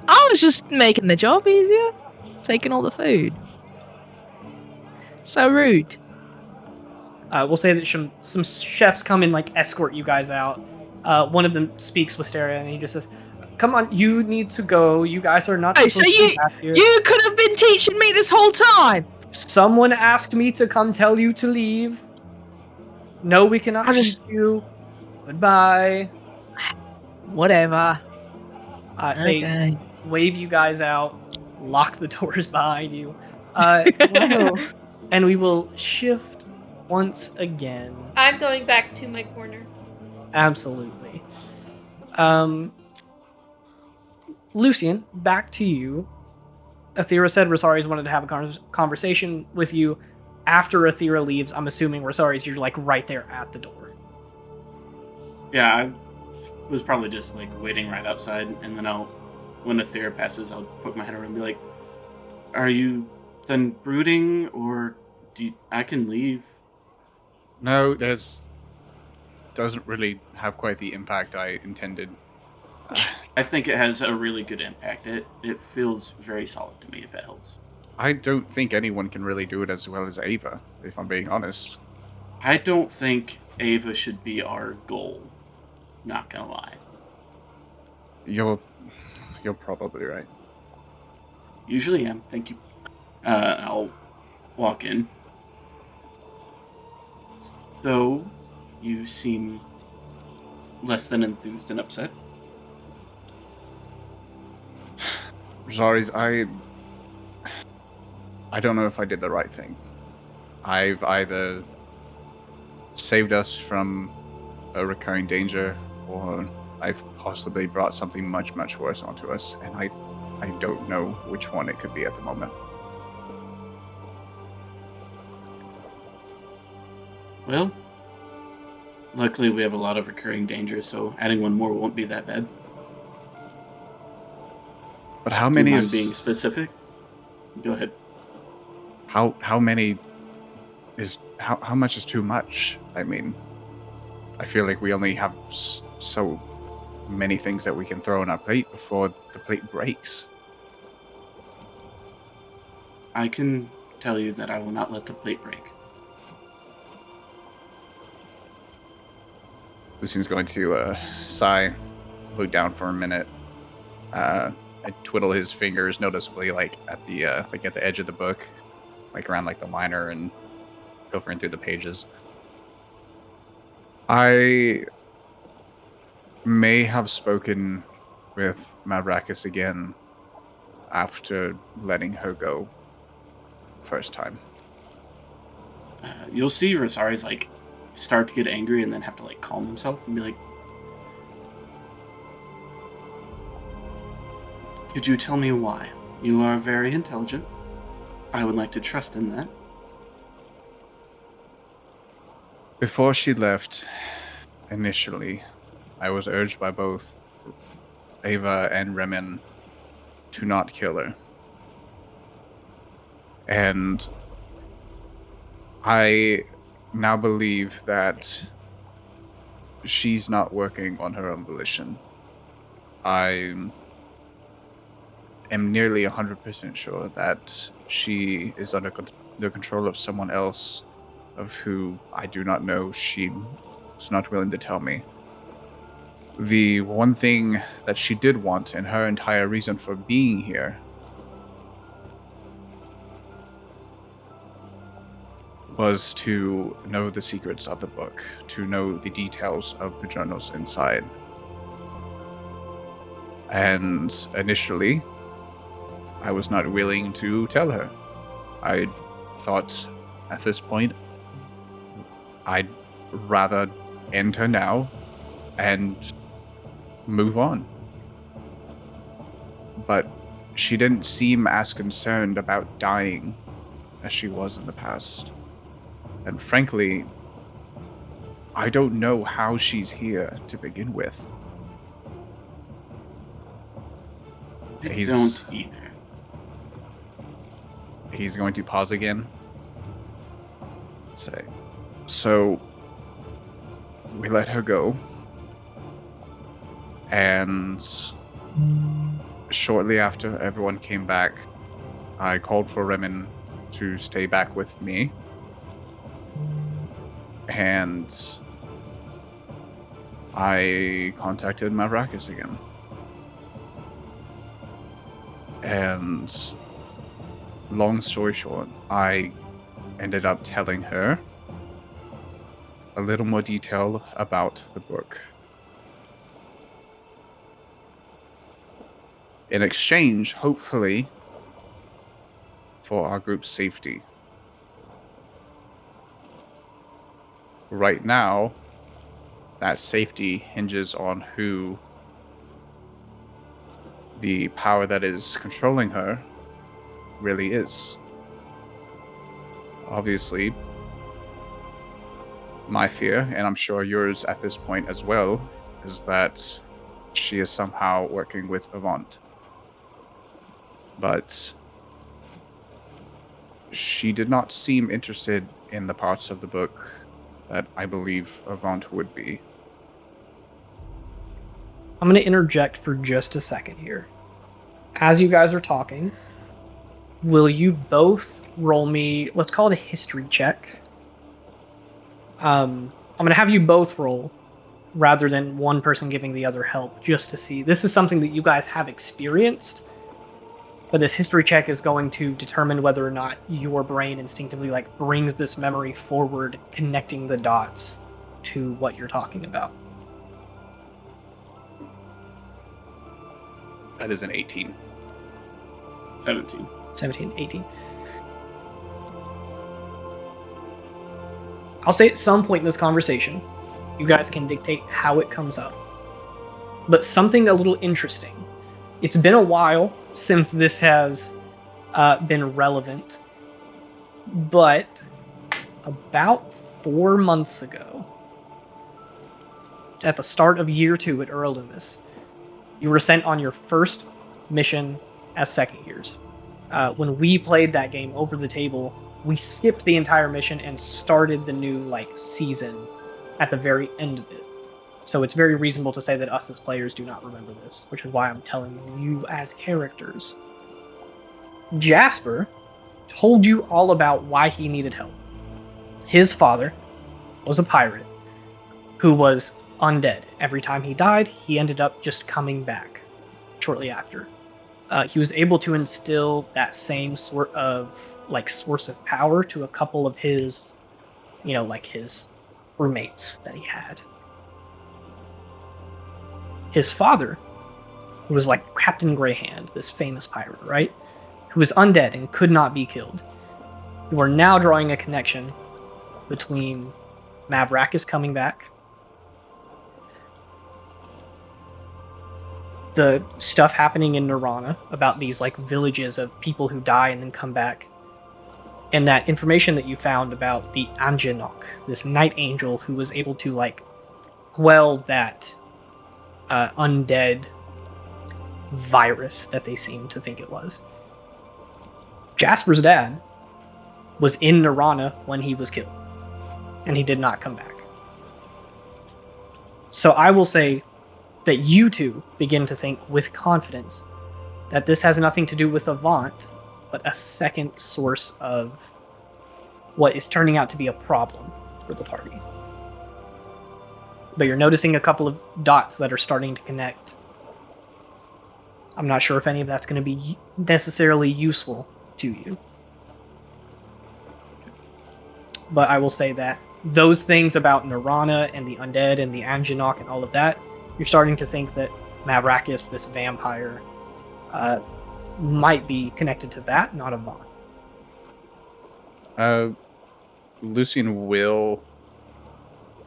I was just making the job easier, taking all the food. So rude. we'll say that some chefs come and like escort you guys out. One of them speaks Wisteria and he just says, "Come on, you need to go. You guys are not Oh, supposed so to be back here. You could have been teaching me this whole time. Someone asked me to come tell you to leave. No, we cannot I just- teach you. Goodbye." Whatever. They Okay. wave you guys out, lock the doors behind you, Wow. and we will shift once again. I'm going back to my corner. Absolutely. Lucian, back to you. Athera said Rosari's wanted to have a conversation with you. After Athera leaves, I'm assuming Rosari's you're like right there at the door. Yeah, I was probably just like waiting right outside, and then when Athera passes, I'll poke my head around and be like, "Are you done brooding, or I can leave?" No, doesn't really have quite the impact I intended. I think it has a really good impact. It feels very solid to me, if it helps. I don't think anyone can really do it as well as Ava, if I'm being honest. I don't think Ava should be our goal. Not gonna lie. You're probably right. Usually am. Thank you. I'll walk in. So, you seem less than enthused and upset. Rosari's, I don't know if I did the right thing. I've either saved us from a recurring danger, or I've possibly brought something much, much worse onto us, and I don't know which one it could be at the moment. Well, luckily we have a lot of recurring dangers, so adding one more won't be that bad. But how many Do you mind is being specific? Go ahead. how many is how much is too much? I mean, I feel like we only have so many things that we can throw on our plate before the plate breaks. I can tell you that I will not let the plate break. Lucian's going to sigh, look down for a minute, and twiddle his fingers noticeably, like at the edge of the book, like around like the liner, and pilfering through the pages. I may have spoken with Mavrakis again after letting her go first time. You'll see Rosari's like start to get angry and then have to like calm himself and be like, "Could you tell me why? You are very intelligent. I would like to trust in that." Before she left, initially, I was urged by both Ava and Remen to not kill her. And I now believe that she's not working on her own volition. I am nearly 100% sure that she is under the control of someone else, of who I do not know. She was not willing to tell me. The one thing that she did want, and her entire reason for being here, was to know the secrets of the book, to know the details of the journals inside. And initially, I was not willing to tell her. I thought at this point, I'd rather end her now and move on. But she didn't seem as concerned about dying as she was in the past. And frankly, I don't know how she's here to begin with. I He's- don't either. He's going to pause again. Say, so we let her go. And shortly after everyone came back, I called for Remen to stay back with me. And I contacted Mavrakis again. And long story short, I ended up telling her a little more detail about the book. In exchange, hopefully, for our group's safety. Right now, that safety hinges on who the power that is controlling her really is. Obviously, my fear, and I'm sure yours at this point as well, is that she is somehow working with Avant. But she did not seem interested in the parts of the book that I believe Avant would be. I'm going to interject for just a second here. As you guys are talking, will you both roll me, let's call it a history check. I'm going to have you both roll rather than one person giving the other help, just to see. This is something that you guys have experienced, but this history check is going to determine whether or not your brain instinctively brings this memory forward, connecting the dots to what you're talking about. That is an 18. 17. 17, 18. I'll say at some point in this conversation, you guys can dictate how it comes up. But something a little interesting. It's been a while since this has been relevant, but about 4 months ago, at the start of year 2 at Earldomus, you were sent on your first mission as second years. When we played that game over the table, we skipped the entire mission and started the new season at the very end of it. So it's very reasonable to say that us as players do not remember this, which is why I'm telling you as characters. Jasper told you all about why he needed help. His father was a pirate who was undead. Every time he died, he ended up just coming back shortly after. He was able to instill that same sort of source of power to a couple of his, his roommates that he had. His father, who was Captain Greyhand, this famous pirate, right? Who was undead and could not be killed. You are now drawing a connection between Mavrakis coming back, the stuff happening in Nirvana about these villages of people who die and then come back, and that information that you found about the Anjanok, this night angel who was able to quell that undead virus that they seemed to think it was. Jasper's dad was in Nirvana when he was killed, and he did not come back. So I will say that you two begin to think with confidence that this has nothing to do with Avant, but a second source of what is turning out to be a problem for the party. But you're noticing a couple of dots that are starting to connect. I'm not sure if any of that's going to be necessarily useful to you. But I will say that those things about Nirvana and the undead and the Anjanok and all of that, you're starting to think that Mavrakis, this vampire, might be connected to that, not Avant. Lucian will,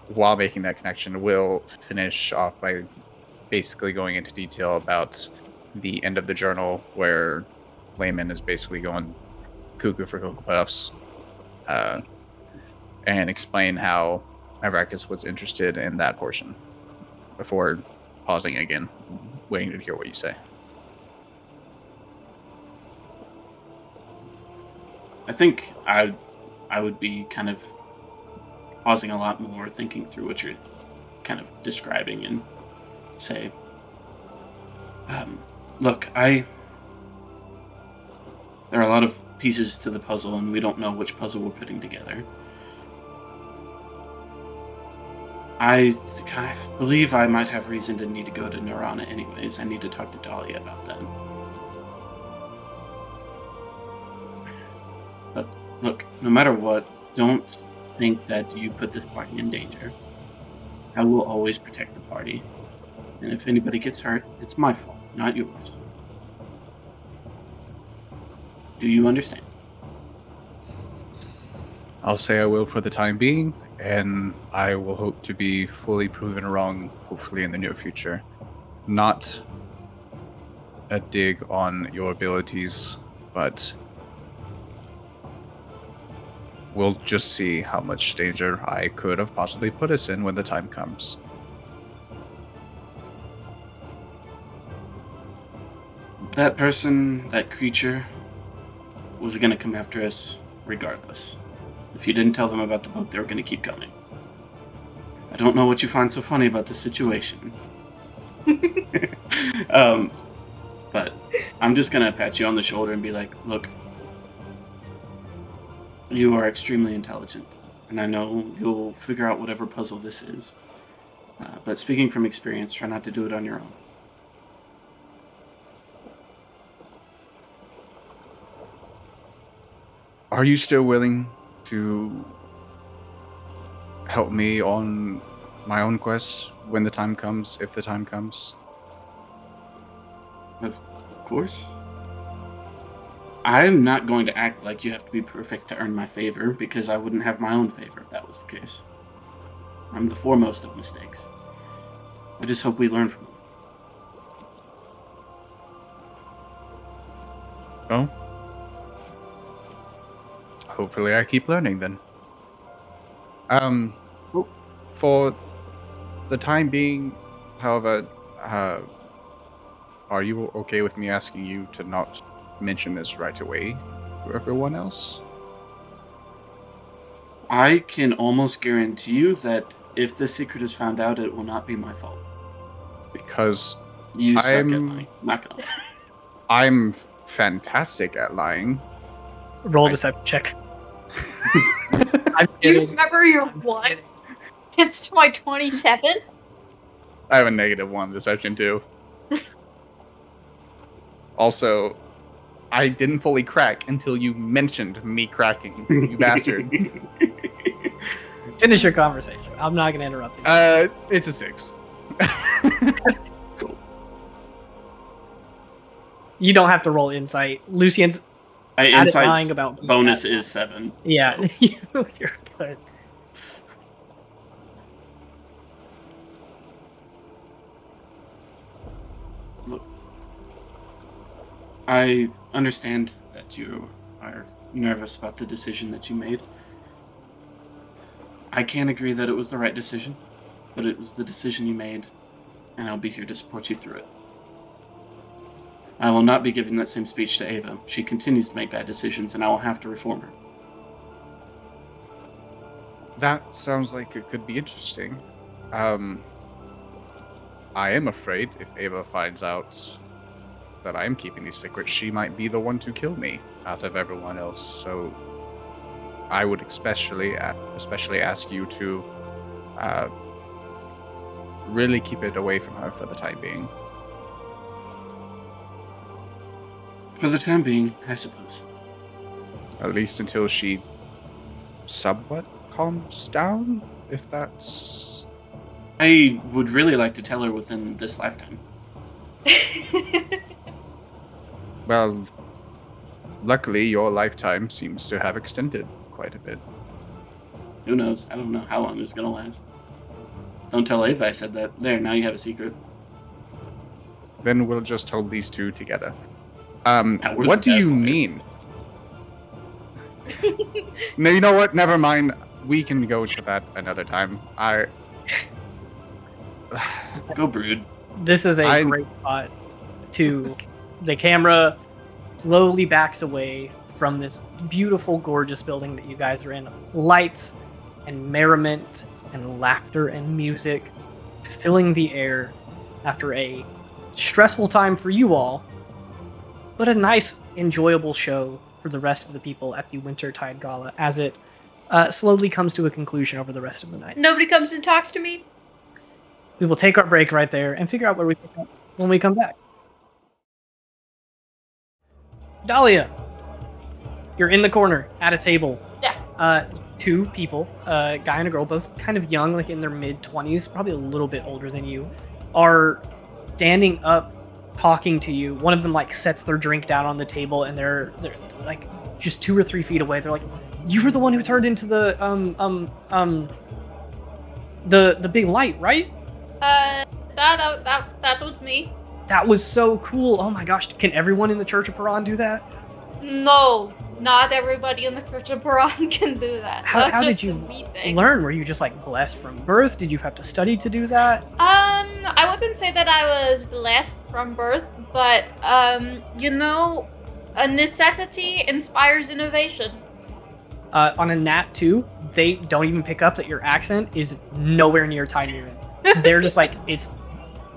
while making that connection, will finish off by basically going into detail about the end of the journal where Layman is basically going cuckoo for Cocoa Puffs. and explain how Avrakis was interested in that portion before pausing again, waiting to hear what you say. I think I would be kind of pausing a lot more, thinking through what you're kind of describing, and say, look, there are a lot of pieces to the puzzle, and we don't know which puzzle we're putting together. I believe I might have reason to need to go to Nirana anyways. I need to talk to Dahlia about that. But look, no matter what, don't think that you put this party in danger. I will always protect the party. And if anybody gets hurt, it's my fault, not yours. Do you understand? I'll say I will for the time being, and I will hope to be fully proven wrong, hopefully in the near future. Not a dig on your abilities, but we'll just see how much danger I could have possibly put us in when the time comes. That person, that creature, was going to come after us regardless. If you didn't tell them about the boat, they were going to keep coming. I don't know what you find so funny about this situation. But I'm just going to pat you on the shoulder and be like, look, you are extremely intelligent, and I know you'll figure out whatever puzzle this is. But speaking from experience, try not to do it on your own. Are you still willing to help me on my own quest when the time comes, if the time comes? Of course. I'm not going to act like you have to be perfect to earn my favor, because I wouldn't have my own favor if that was the case. I'm the foremost of mistakes. I just hope we learn from them. Oh? Hopefully I keep learning then. For the time being, however, are you okay with me asking you to not mention this right away to everyone else? I can almost guarantee you that if this secret is found out, it will not be my fault. Because You suck at lying. Not gonna lie. I'm fantastic at lying. Roll deception check. I'm Do you kidding. remember your one against my 27? I have a -1 deception too. Also, I didn't fully crack until you mentioned me cracking, you bastard. Finish your conversation. I'm not going to interrupt you. It's a 6. You don't have to roll insight. Lucian's added lying Insight's about bonus that. is 7. Yeah, so. you're good. Look, I understand that you are nervous about the decision that you made. I can't agree that it was the right decision, but it was the decision you made, and I'll be here to support you through it. I will not be giving that same speech to Ava. She continues to make bad decisions, and I will have to reform her. That sounds like it could be interesting. I am afraid if Ava finds out that I am keeping these secrets, she might be the one to kill me out of everyone else. So I would especially ask you to really keep it away from her for the time being. For the time being, I suppose. At least until she somewhat calms down, if that's... I would really like to tell her within this lifetime. Well, luckily your lifetime seems to have extended quite a bit. Who knows? I don't know how long this is gonna last. Don't tell Ava I said that. There, now you have a secret. Then we'll just hold these two together. That was What the do best you way. mean? No, you know what? Never mind. we can go to that another time. Go Brood. This is a great spot to. The camera slowly backs away from this beautiful, gorgeous building that you guys are in. Lights and merriment and laughter and music filling the air after a stressful time for you all, but a nice, enjoyable show for the rest of the people at the Wintertide Gala as it slowly comes to a conclusion over the rest of the night. Nobody comes and talks to me. We will take our break right there and figure out where we pick up when we come back. Dahlia, you're in the corner at a table. Yeah. Two people, a guy and a girl, both kind of young, like in their mid-20s, probably a little bit older than you, are standing up talking to you. One of them like sets their drink down on the table, and they're like just 2 or 3 feet away. They're like, "You were the one who turned into the big light, right?" That was me. That was so cool. Oh my gosh, can everyone in the Church of Paran do that? No, not everybody in the Church of Paran can do that. How did you learn? Were you just like blessed from birth? Did you have to study to do that? I wouldn't say that I was blessed from birth, but a necessity inspires innovation. On a nat 2, they don't even pick up that your accent is nowhere near Timurin. They're just like, it's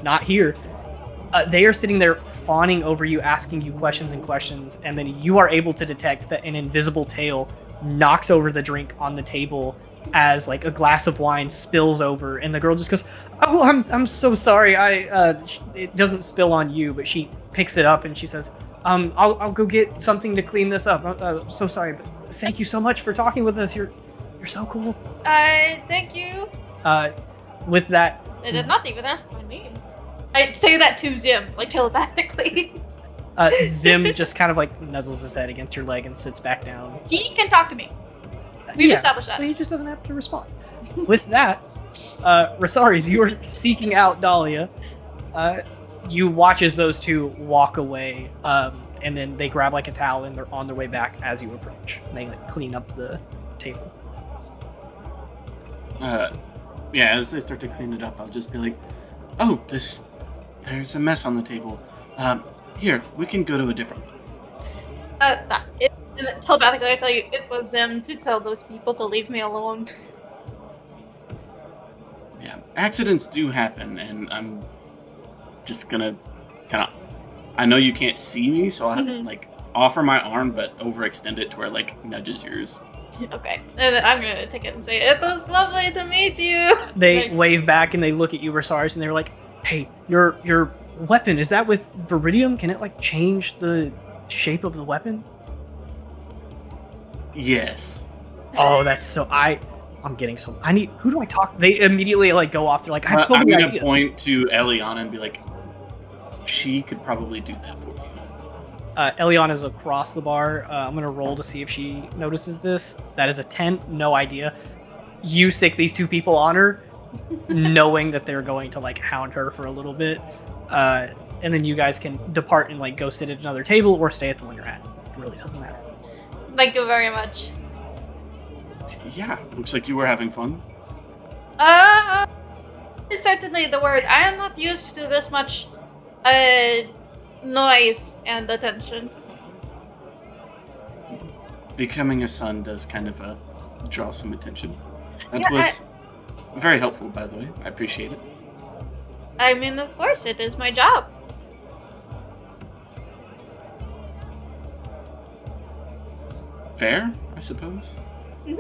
not here. They are sitting there fawning over you, asking you questions and questions, and then you are able to detect that an invisible tail knocks over the drink on the table as like a glass of wine spills over, and the girl just goes, "Oh, I'm so sorry. It doesn't spill on you," but she picks it up and she says, I'll go get something to clean this up. So sorry, but thank you so much for talking with us. You're so cool." Thank you. With that, They did not even ask my name. I say that to Zim, like telepathically. Zim just kind of like nuzzles his head against your leg and sits back down. He can talk to me. We've established that. But he just doesn't have to respond. With that, Rosaris, you are seeking out Dahlia. You watch as those two walk away, and then they grab like a towel and they're on their way back as you approach. And they like, clean up the table. Yeah, as they start to clean it up, I'll just be like, "Oh, there's a mess on the table. Here, we can go to a different one." And telepathically, I tell you, it was them to tell those people to leave me alone. Yeah, accidents do happen, and I'm just gonna kind of. I know you can't see me, so I'll like offer my arm, but overextend it to where like nudges yours. Okay, and then I'm gonna take it and say, "It was lovely to meet you." They wave back and they look at you, Rosaris, and they're like, "Hey, your weapon, is that with Viridium? Can it like change the shape of the weapon?" Yes. Oh, that's so I'm getting so who do I talk? They immediately like go off. They're like, "I'm I'm gonna point to Eliana and be like, she could probably do that for you. Eliana's across the bar. I'm gonna roll to see if she notices this. That is a 10. No idea. You sick these two people on her, knowing that they're going to like hound her for a little bit, and then you guys can depart and like go sit at another table or stay at the one you're at. It really doesn't matter. Thank you very much. Yeah, looks like you were having fun. Is certainly the word. I am not used to this much, noise and attention. Becoming a son does kind of draw some attention. That was very helpful, by the way. I appreciate it. I mean, of course, it is my job. Fair, I suppose. Mhm.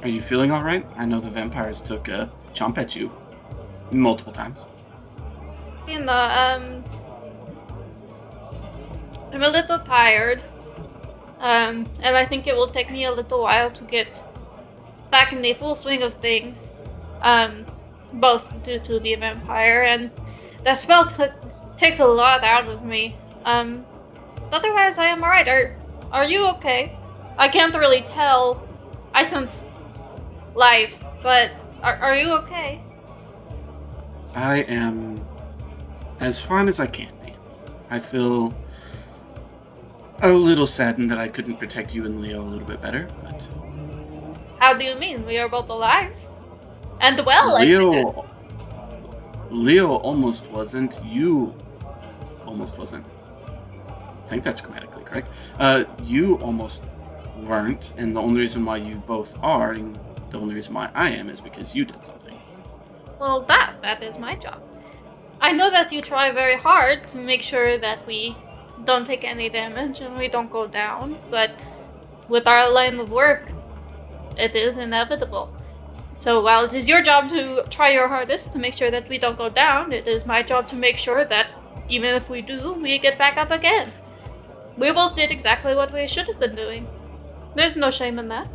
Are you feeling all right? I know the vampires took a chomp at you multiple times. You know, I'm a little tired. And I think it will take me a little while to get back in the full swing of things. Both due to the vampire and that spell takes a lot out of me. Otherwise I am alright. Are you okay? I can't really tell. I sense life, but are you okay? I am as fine as I can be. I feel a little saddened that I couldn't protect you and Leo a little bit better, but How do you mean? We are both alive. And well, I think. Leo almost wasn't. You almost wasn't. I think that's grammatically correct. You almost weren't, and the only reason why you both are, and the only reason why I am, is because you did something. Well, that is my job. I know that you try very hard to make sure that we don't take any damage and we don't go down, but with our line of work, it is inevitable. So while it is your job to try your hardest to make sure that we don't go down, it is my job to make sure that even if we do, we get back up again. We both did exactly what we should have been doing. There's no shame in that.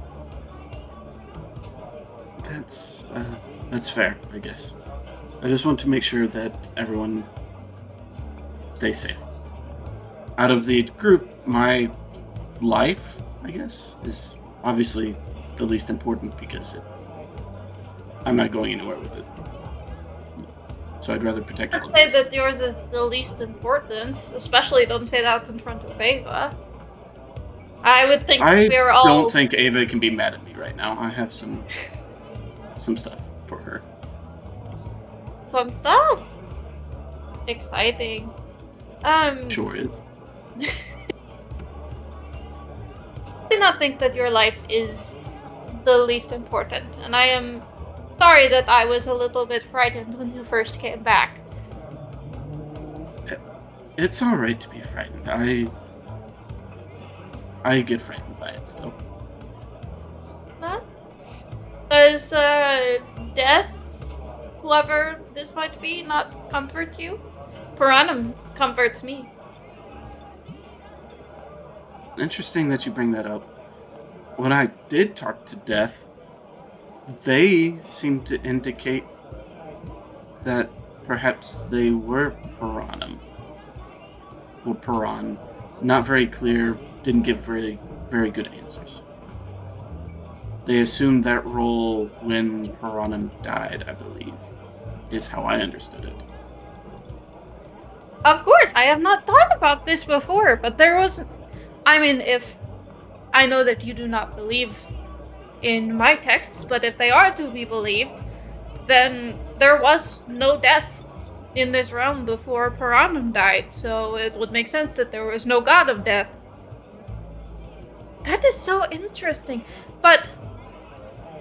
That's fair, I guess. I just want to make sure that everyone stays safe. Out of the group, my life, I guess, is obviously the least important because I'm not going anywhere with it. So I'd rather protect I'd all say of that yours is the least important, especially don't say that in front of Ava. I would think I we're all... don't think Ava can be mad at me right now. I have some stuff for her. Some stuff. Exciting. Sure is. I do not think that your life is the least important, and I am sorry that I was a little bit frightened when you first came back. It's alright to be frightened. I get frightened by it still. Huh? Does death, whoever this might be, not comfort you? Piranha comforts me. Interesting that you bring that up. When I did talk to Death, they seemed to indicate that perhaps they were Piranha. Or Piran. Not very clear, didn't give very, very good answers. They assumed that role when Piranha died, I believe, is how I understood it. Of course, I have not thought about this before, but there was... I mean, if... I know that you do not believe in my texts, but if they are to be believed, then there was no death in this realm before Piranha died, so it would make sense that there was no god of death. That is so interesting, but...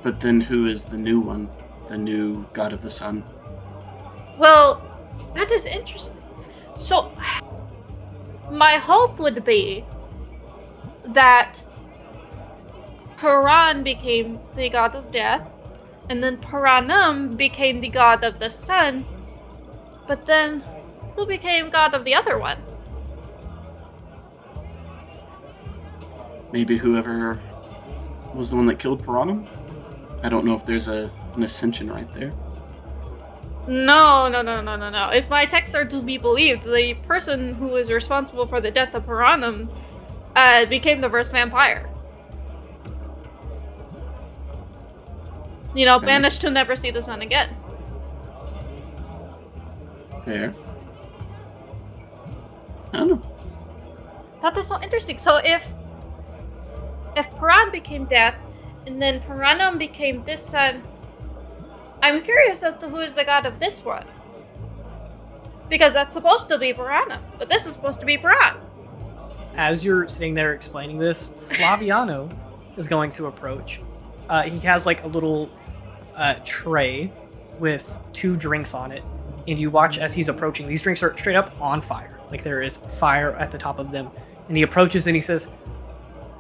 But then who is the new one? The new god of the sun? Well, that is interesting. So, my hope would be that Piran became the god of death, and then Piranum became the god of the sun, but then who became god of the other one? Maybe whoever was the one that killed Piranha? I don't know if there's an ascension right there. No. If my texts are to be believed, the person who was responsible for the death of Piranum became the first vampire. You know, banished to never see the sun again. Fair. I don't know. That is so interesting. So if Piran became death, and then Piranum became this sun, I'm curious as to who is the god of this one. Because that's supposed to be Piranha, but this is supposed to be Piran. As you're sitting there explaining this, Flaviano is going to approach. He has like a little tray with 2 drinks on it, and you watch as he's approaching. These drinks are straight up on fire. Like there is fire at the top of them. And he approaches and he says,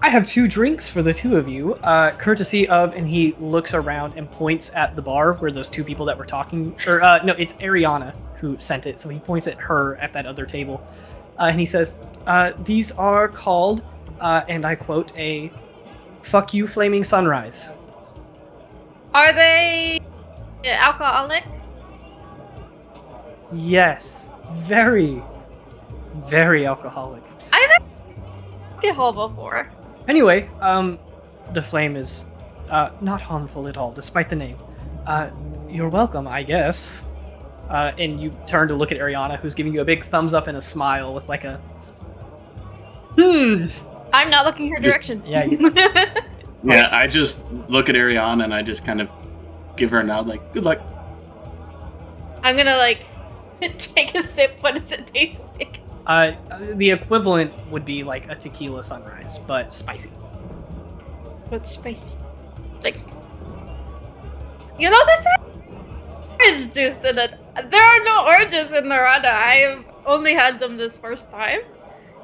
I have 2 drinks for the 2 of you, courtesy of, and he looks around and points at the bar where those 2 people that were talking, or no, it's Ariana who sent it, so he points at her at that other table, and he says, these are called, and I quote, a fuck you flaming sunrise. Are they alcoholic? Yes, very, very alcoholic. I've had alcohol before. Anyway, the flame is not harmful at all, despite the name. You're welcome, I guess. And you turn to look at Ariana, who's giving you a big thumbs up and a smile with like a... I'm not looking her direction. Yeah. Yeah, I just look at Ariana and I just kind of give her a nod, like, good luck. I'm gonna like take a sip. What does it taste like? The equivalent would be like a tequila sunrise, but spicy. What's spicy? Like, you know, this has orange juice in it. There are no oranges in Narada. I've only had them this first time.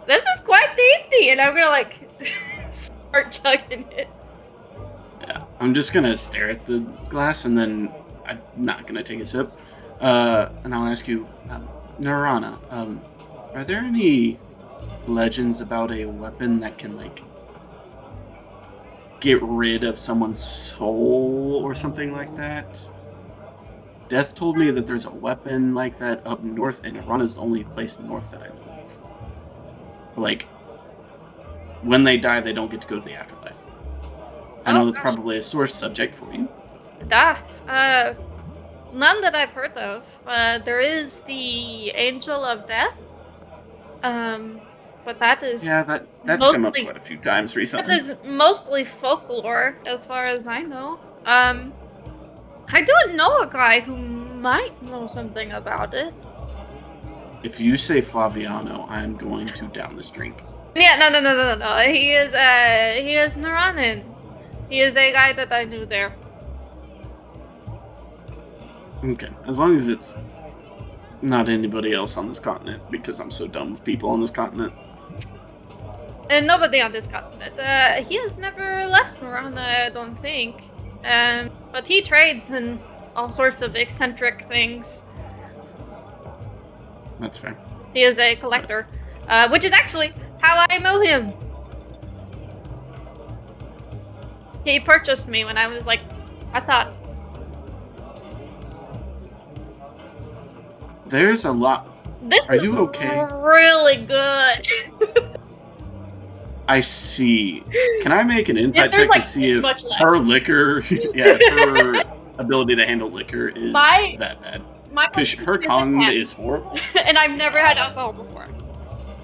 This is quite tasty, and I'm gonna like start chugging it. Yeah, I'm just gonna stare at the glass and then I'm not gonna take a sip. And I'll ask you, Narana, are there any legends about a weapon that can, like, get rid of someone's soul or something like that? Death told me that there's a weapon like that up north, and Narana's the only place north that I know of. Like, when they die, they don't get to go to the afterlife. I know that's probably a sore subject for you. None that I've heard of. There is the Angel of Death. But that is that's mostly, come up quite a few times recently. That is mostly folklore, as far as I know. I do know a guy who might know something about it. If you say Flaviano, I'm going to down this drink. Yeah, no. He is Naranan. He is a guy that I knew there. Okay, as long as it's not anybody else on this continent, because I'm so done with people on this continent. And nobody on this continent. He has never left Marana, I don't think. But he trades in all sorts of eccentric things. That's fair. He is a collector, which is actually how I know him. He purchased me when I was like, I thought. There's a lot. This Are is you okay? really good. I see. Can I make an insight check like to see this if much left. her liquor, her ability to handle liquor is that bad? Because her tongue is horrible. And I've never had alcohol before.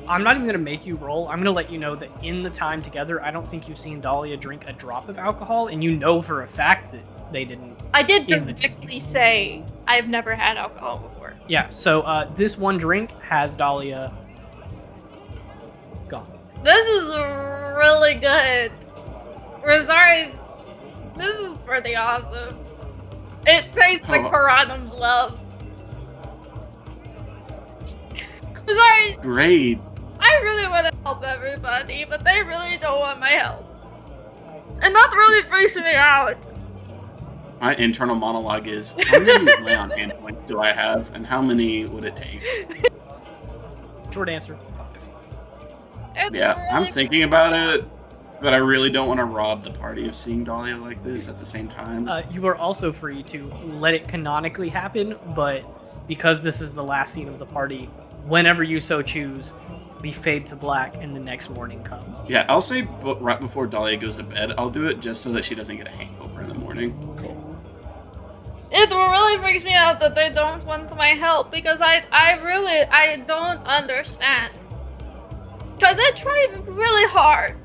I'm not even going to make you roll. I'm going to let you know that in the time together, I don't think you've seen Dahlia drink a drop of alcohol, and you know for a fact that they didn't. I did directly say I've never had alcohol before. Yeah, so this one drink has Dahlia gone. This is really good. Rosari's, this is pretty awesome. It tastes like Paranum's love. Rosari's, Great. I really want to help everybody, but they really don't want my help. And that really freaks me out. My internal monologue is, how many lay on hand points do I have, and how many would it take? Short answer, 5. Yeah, I'm thinking about it, but I really don't want to rob the party of seeing Dahlia like this at the same time. You are also free to let it canonically happen, but because this is the last scene of the party, whenever you so choose, we fade to black and the next morning comes. Yeah, I'll say right before Dahlia goes to bed, I'll do it just so that she doesn't get a hangover in the morning. Cool. It really freaks me out that they don't want my help, because I don't understand. Because I tried really hard.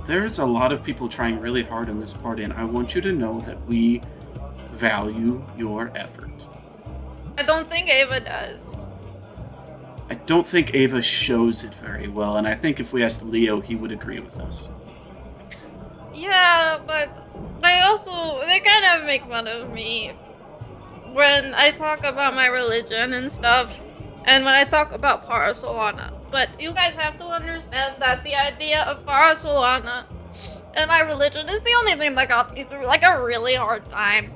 There's a lot of people trying really hard in this party, and I want you to know that we value your effort. I don't think Ava does. I don't think Ava shows it very well, and I think if we asked Leo, he would agree with us. Yeah, but they kind of make fun of me when I talk about my religion and stuff, and when I talk about Parasolana. But you guys have to understand that the idea of Parasolana and my religion is the only thing that got me through like a really hard time.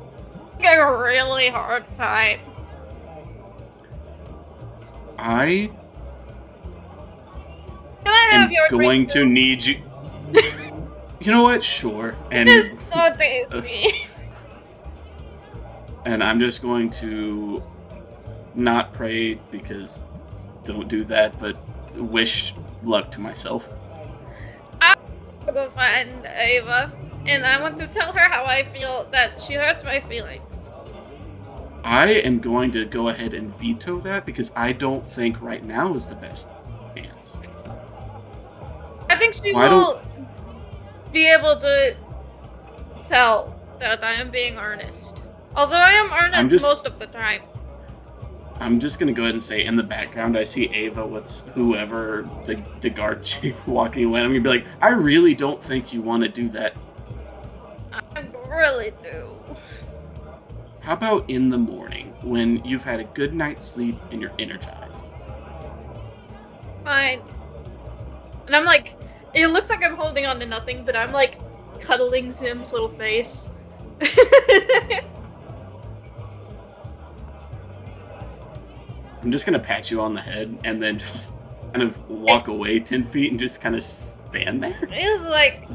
Like a really hard time. I Can I have am your going drink to too? need you. You know what? Sure. And This is so tasty. and I'm just going to not pray, because don't do that, but wish luck to myself. I'll go find Ava, and I want to tell her how I feel that she hurts my feelings. I am going to go ahead and veto that, because I don't think right now is the best chance. I think she Why will be able to tell that I am being earnest. Although I am earnest most of the time. I'm just gonna go ahead and say, in the background, I see Ava with whoever the guard chick walking away. I'm gonna be like, I really don't think you want to do that. I really do. How about in the morning when you've had a good night's sleep and you're energized? Fine. And I'm like, it looks like I'm holding on to nothing, but I'm like cuddling Zim's little face. I'm just gonna pat you on the head and then just kind of walk away 10 feet and just kind of stand there. It's like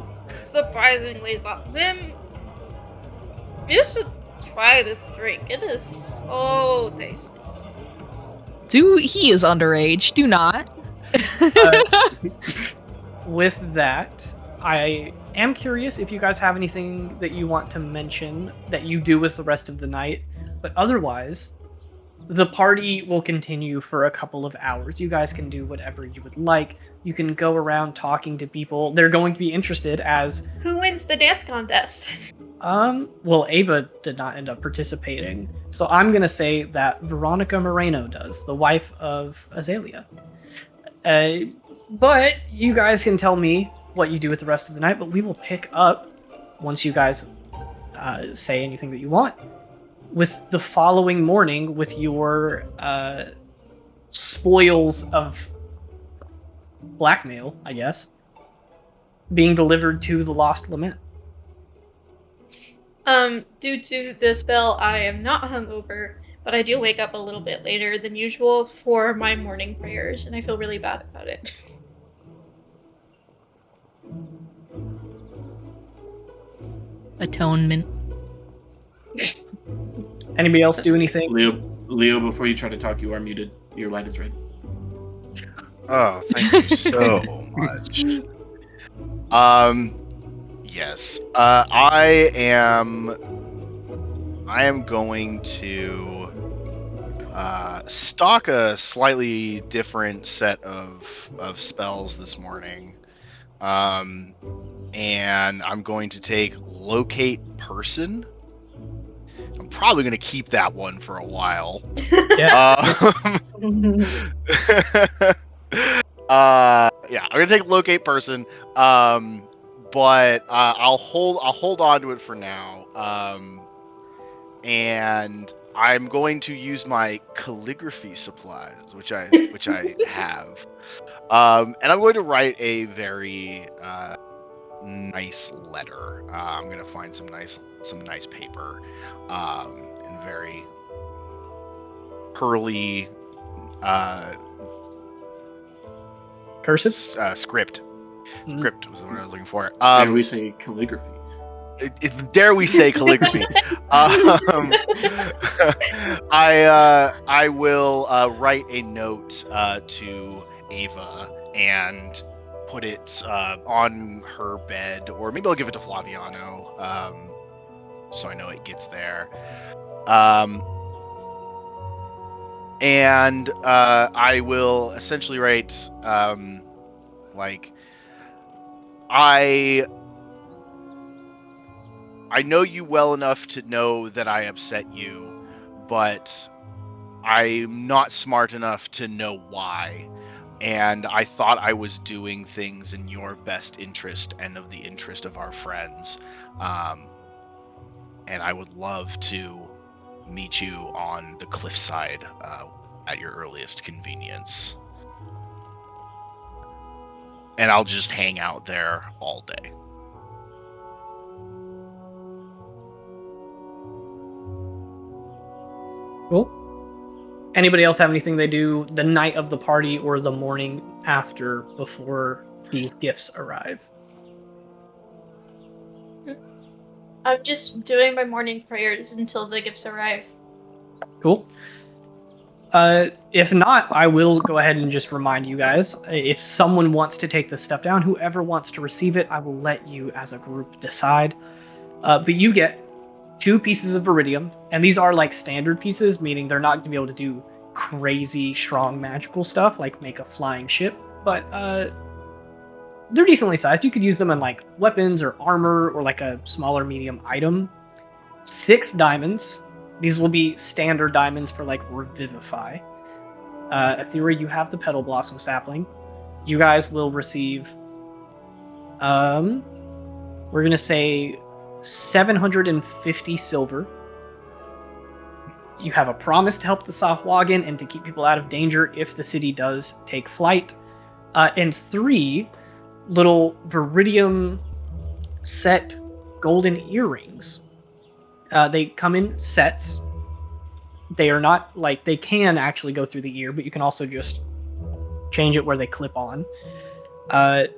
surprisingly soft. Zim, you should try this drink. It is so tasty. He is underage. Do not. With that, I am curious if you guys have anything that you want to mention that you do with the rest of the night, but otherwise, the party will continue for a couple of hours. You guys can do whatever you would like. You can go around talking to people. They're going to be interested as... Who wins the dance contest? Well, Ava did not end up participating. So I'm going to say that Veronica Moreno does, the wife of Azalea. But you guys can tell me what you do with the rest of the night, but we will pick up once you guys say anything that you want. With the following morning, with your spoils of blackmail, I guess, being delivered to the Lost Lament. Due to the spell, I am not hungover, but I do wake up a little bit later than usual for my morning prayers, and I feel really bad about it. Atonement. Anybody else do anything? Leo, before you try to talk, you are muted. Your light is red. Oh, thank you so much. Yes. I am going to stock a slightly different set of spells this morning. And I'm going to take Locate Person. I'm probably going to keep that one for a while. Yeah. Yeah, I'm going to take Locate Person. But I'll hold on to it for now. And I'm going to use my calligraphy supplies, which I have. And I'm going to write a very nice letter. I'm going to find some nice paper, and very pearly Cursive? Script. Script was what I was looking for. And we say calligraphy. Dare we say calligraphy? I will write a note to Ava and put it on her bed, or maybe I'll give it to Flaviano, so I know it gets there. And I will essentially write like, I know you well enough to know that I upset you, but I'm not smart enough to know why. And I thought I was doing things in your best interest and of the interest of our friends. And I would love to meet you on the cliffside at your earliest convenience. And I'll just hang out there all day. Cool. Anybody else have anything they do the night of the party or the morning after before these gifts arrive? I'm just doing my morning prayers until the gifts arrive. Cool. If not, I will go ahead and just remind you guys, if someone wants to take this stuff down, whoever wants to receive it, I will let you as a group decide. But you get 2 pieces of iridium, and these are like standard pieces, meaning they're not going to be able to do crazy strong magical stuff like make a flying ship, but they're decently sized. You could use them in like weapons or armor or like a smaller medium item. 6 diamonds. These will be standard diamonds for like Revivify. Aethera, you have the Petal Blossom sapling. You guys will receive, we're gonna say 750 silver. You have a promise to help the Sahuagin and to keep people out of danger if the city does take flight. And 3 little Viridium set golden earrings. They come in sets. They are not like, they can actually go through the ear, but you can also just change it where they clip on.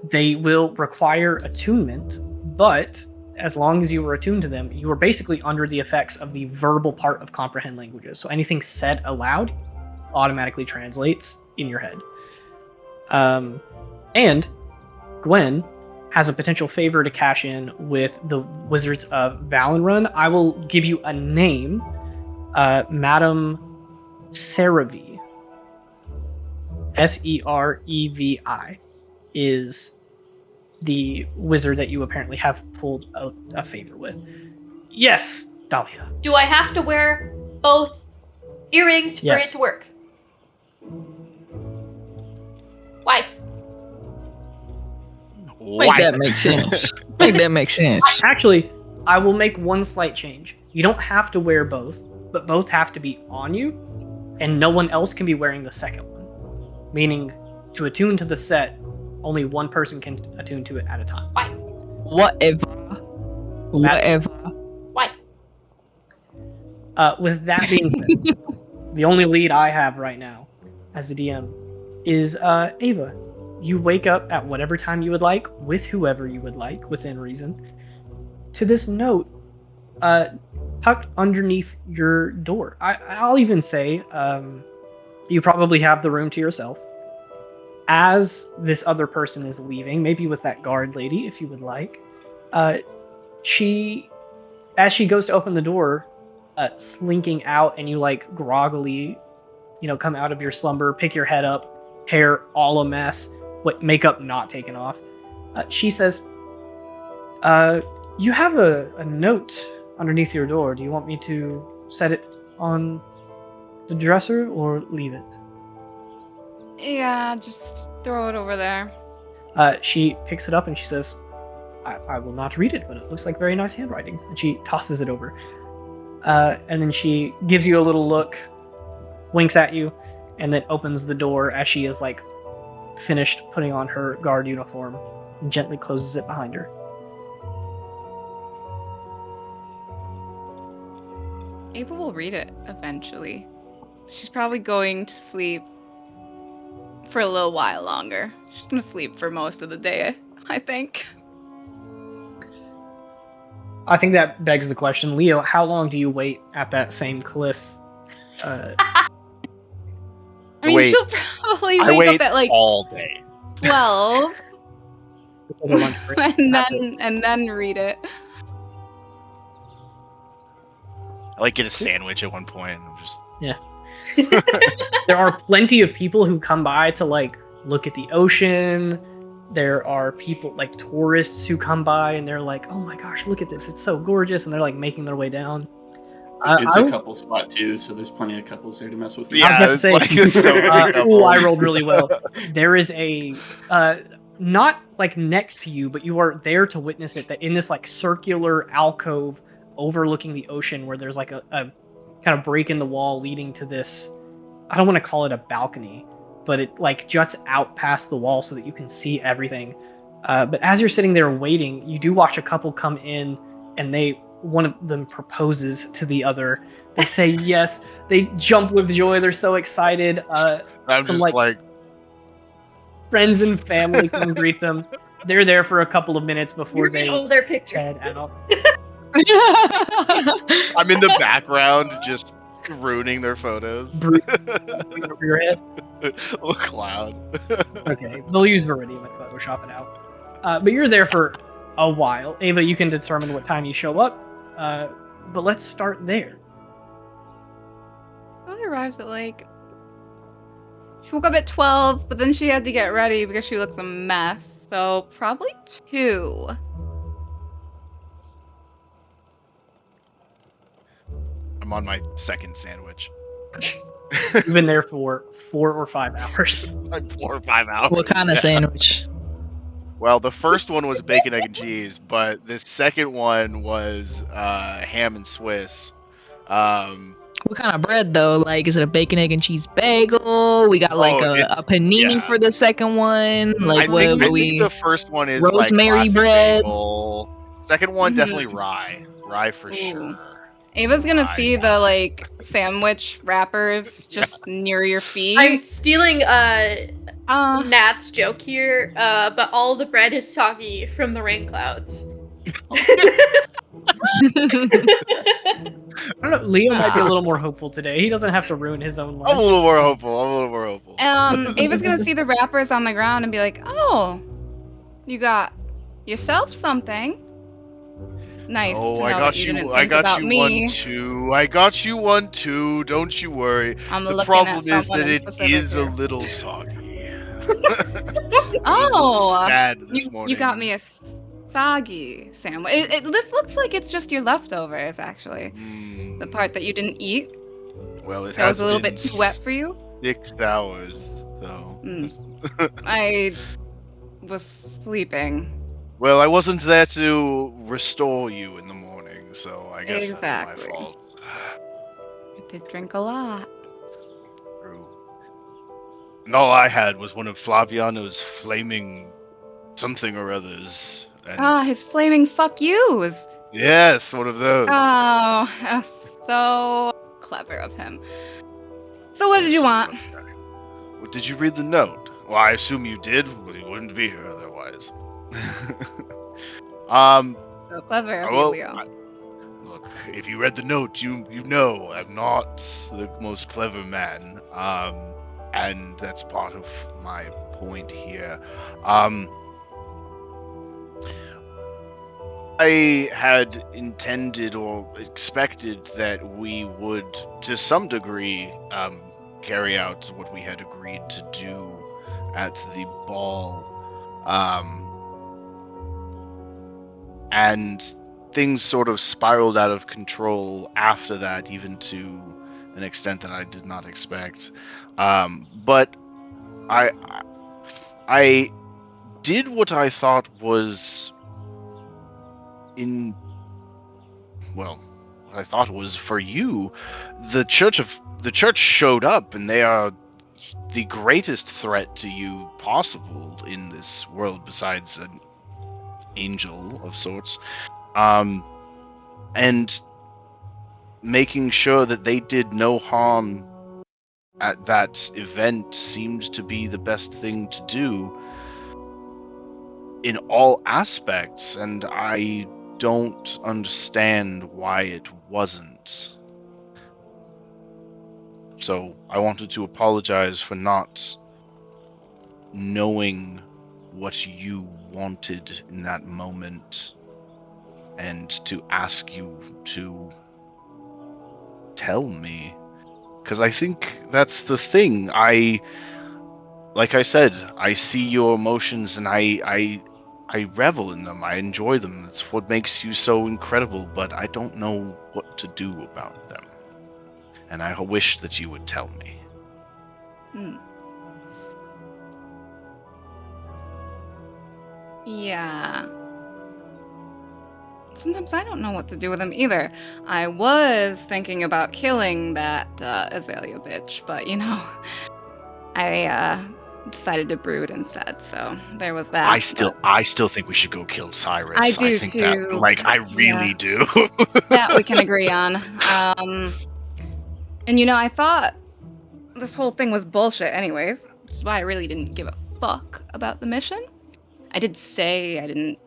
They will require attunement, but as long as you are attuned to them, you are basically under the effects of the verbal part of comprehend languages. So anything said aloud automatically translates in your head. And Gwen has a potential favor to cash in with the Wizards of Valenrun. I will give you a name. Madame Serevi. Serevi is the wizard that you apparently have pulled a favor with. Yes, Dahlia. Do I have to wear both earrings for Yes. it to work? Why? Make that make sense. Make that make sense. Actually, I will make one slight change. You don't have to wear both, but both have to be on you, and no one else can be wearing the second one. Meaning, to attune to the set, only one person can attune to it at a time. Why? Whatever. Whatever. Why? With that being said, the only lead I have right now as the DM is Ava. You wake up at whatever time you would like, with whoever you would like, within reason, to this note tucked underneath your door. I'll even say you probably have the room to yourself. As this other person is leaving, maybe with that guard lady, if you would like, as she goes to open the door, slinking out, and you like groggily, come out of your slumber, pick your head up, hair all a mess, makeup not taken off. She says, "You have a note underneath your door. Do you want me to set it on the dresser or leave it?" Yeah, just throw it over there. She picks it up and she says, I will not read it, but it looks like very nice handwriting. And she tosses it over. And then she gives you a little look, winks at you, and then opens the door as she is like finished putting on her guard uniform and gently closes it behind her. Ava will read it eventually. She's probably going to sleep for a little while longer. She's gonna sleep for most of the day, I think. I think that begs the question, Leo, how long do you wait at that same cliff? I mean, Wait. she'll probably I wake wait up at like all day. 12 Before lunch break? That's it. and then read it. I like get a sandwich at one point. I'm just There are plenty of people who come by to like look at the ocean. There are people like tourists who come by and they're like, "Oh my gosh, look at this! It's so gorgeous!" And they're like making their way down. It's a couple spot too, so there's plenty of couples there to mess with you. Yeah, I was about to it's say, so many ooh, I couples. rolled really well. There is a not like next to you, but you are there to witness it. That in this like circular alcove overlooking the ocean, where there's like a kind of break in the wall leading to this. I don't want to call it a balcony, but it like juts out past the wall so that you can see everything. But as you're sitting there waiting, you do watch a couple come in, and one of them proposes to the other. They say yes. They jump with joy. They're so excited. I'm some, just like Friends and family come greet them. They're there for a couple of minutes before You're they gonna hold their picture. head out. I'm in the background just ruining their photos. Over your head. Oh, cloud. Okay, they'll use Viridium and Photoshop it out. But you're there for a while. Ava, you can determine what time you show up. But let's start there. Probably arrives at like She woke up at 12, but then she had to get ready because she looks a mess. So probably 2. I'm on my second sandwich. You've been there for 4 or 5 hours. Like 4 or 5 hours. What kind of yeah. sandwich? Well, the first one was bacon, egg, and cheese, but the second one was ham and Swiss. What kind of bread though? Like, is it a bacon, egg, and cheese bagel? We got like a panini for the second one. Like, I what think the first one is rosemary like bread. Bagel. Second one definitely rye. Rye for sure. Ava's gonna see the like sandwich wrappers just near your feet. I'm stealing Nat's joke here, but all the bread is soggy from the rain clouds. I don't know. Leo might be a little more hopeful today. He doesn't have to ruin his own life. I'm a little more hopeful. Ava's gonna see the wrappers on the ground and be like, "Oh, you got yourself something. Nice. Oh, to know I that got you. you. Didn't I think got about you me. one too. I got you one too. Don't you worry. I'm The looking problem at is someone that in it specific is a here. little soggy. Oh, sad this you morning. got me a soggy sandwich. This looks like it's just your leftovers, actually. The part that you didn't eat. Well, it That was has a little been bit too wet for you. 6 hours, so. I was sleeping. Well, I wasn't there to restore you in the morning, so I guess Exactly. that's my fault. I did drink a lot. True. And all I had was one of Flaviano's flaming something or others. And His flaming fuck yous. yes, one of those. Oh, so clever of him. So what did you want? Well, did you read the note? Well, I assume you did. Well, you wouldn't be here otherwise. So clever of well, you, Leo. Look, if you read the note, you know I'm not the most clever man. And that's part of my point here. I had intended or expected that we would, to some degree, carry out what we had agreed to do at the ball. And things sort of spiraled out of control after that, even to an extent that I did not expect. But I did what I thought was what I thought was for you. The church showed up, and they are the greatest threat to you possible in this world, besides an angel of sorts. And making sure that they did no harm at that event seemed to be the best thing to do in all aspects, and I don't understand why it wasn't. So I wanted to apologize for not knowing what you wanted in that moment, and to ask you to tell me, because I think that's the thing. Like I said, I see your emotions and I revel in them. I enjoy them. That's what makes you so incredible, but I don't know what to do about them. And I wish that you would tell me. Yeah. Sometimes I don't know what to do with them either. I was thinking about killing that Azalea bitch, but I decided to brood instead, so there was that. I still think we should go kill Cyrus. I do think too. that, I really do. That we can agree on. And I thought this whole thing was bullshit anyways, which is why I really didn't give a fuck about the mission. I did say I didn't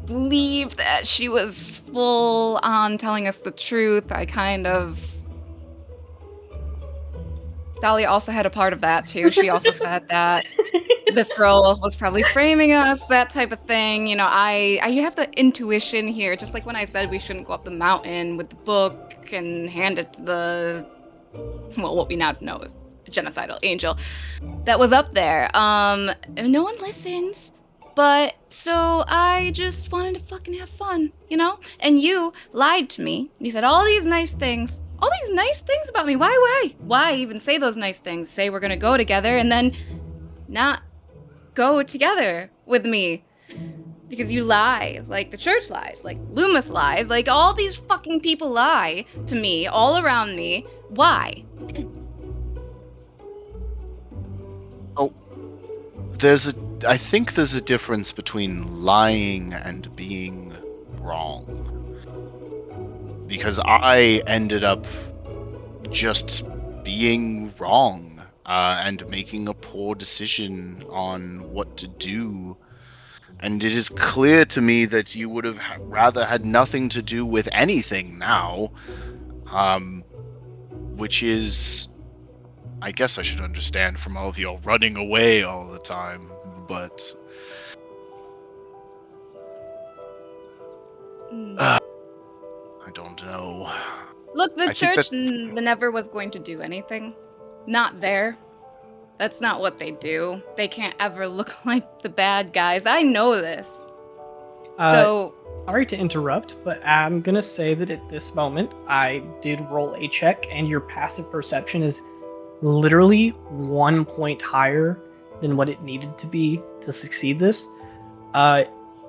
believe that she was full on telling us the truth. I kind of... Dahlia also had a part of that too. She also said that this girl was probably framing us, that type of thing. I have the intuition here, just like when I said we shouldn't go up the mountain with the book and hand it to what we now know is genocidal angel that was up there. And no one listens. But so I just wanted to fucking have fun, you know? And you lied to me. You said all these nice things about me. Why even say those nice things? Say we're gonna go together and then not go together with me. Because you lie, like the church lies, like Loomis lies, like all these fucking people lie to me, all around me. Why? I think there's a difference between lying and being wrong. Because I ended up just being wrong and making a poor decision on what to do. And it is clear to me that you would have rather had nothing to do with anything now. Which is, I guess I should understand from all of you all running away all the time. But I don't know. Look, the I think church never was going to do anything. Not there. That's not what they do. They can't ever look like the bad guys. I know this. So, sorry to interrupt, but I'm gonna say that at this moment, I did roll a check, and your passive perception is literally 1 point higher than what it needed to be to succeed this.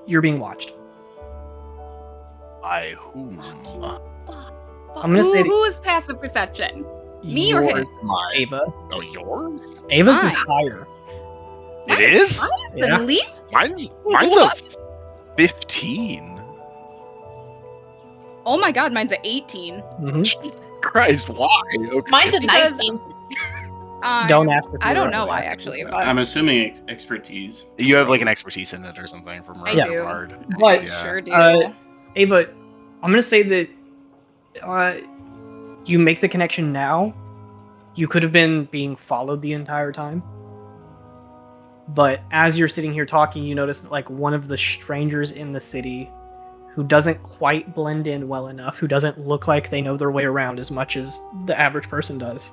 You're being watched. By whom? I'm gonna say who is passive perception? Me or him? yours, Ava. Oh, yours? Ava's is Mine. higher. It is? Yeah. Mine's a 15. Oh my god, mine's at 18. Mhm. Christ, why? Okay. Mine's a Because 19. Don't ask. If I you're don't right. know why, actually. But I'm assuming expertise. You have like an expertise in it or something from I Rogue do. Hard. But, I Yeah. sure do. Ava, I'm gonna say that you make the connection now. You could have been being followed the entire time. But as you're sitting here talking, you notice that like one of the strangers in the city who doesn't quite blend in well enough, who doesn't look like they know their way around as much as the average person does,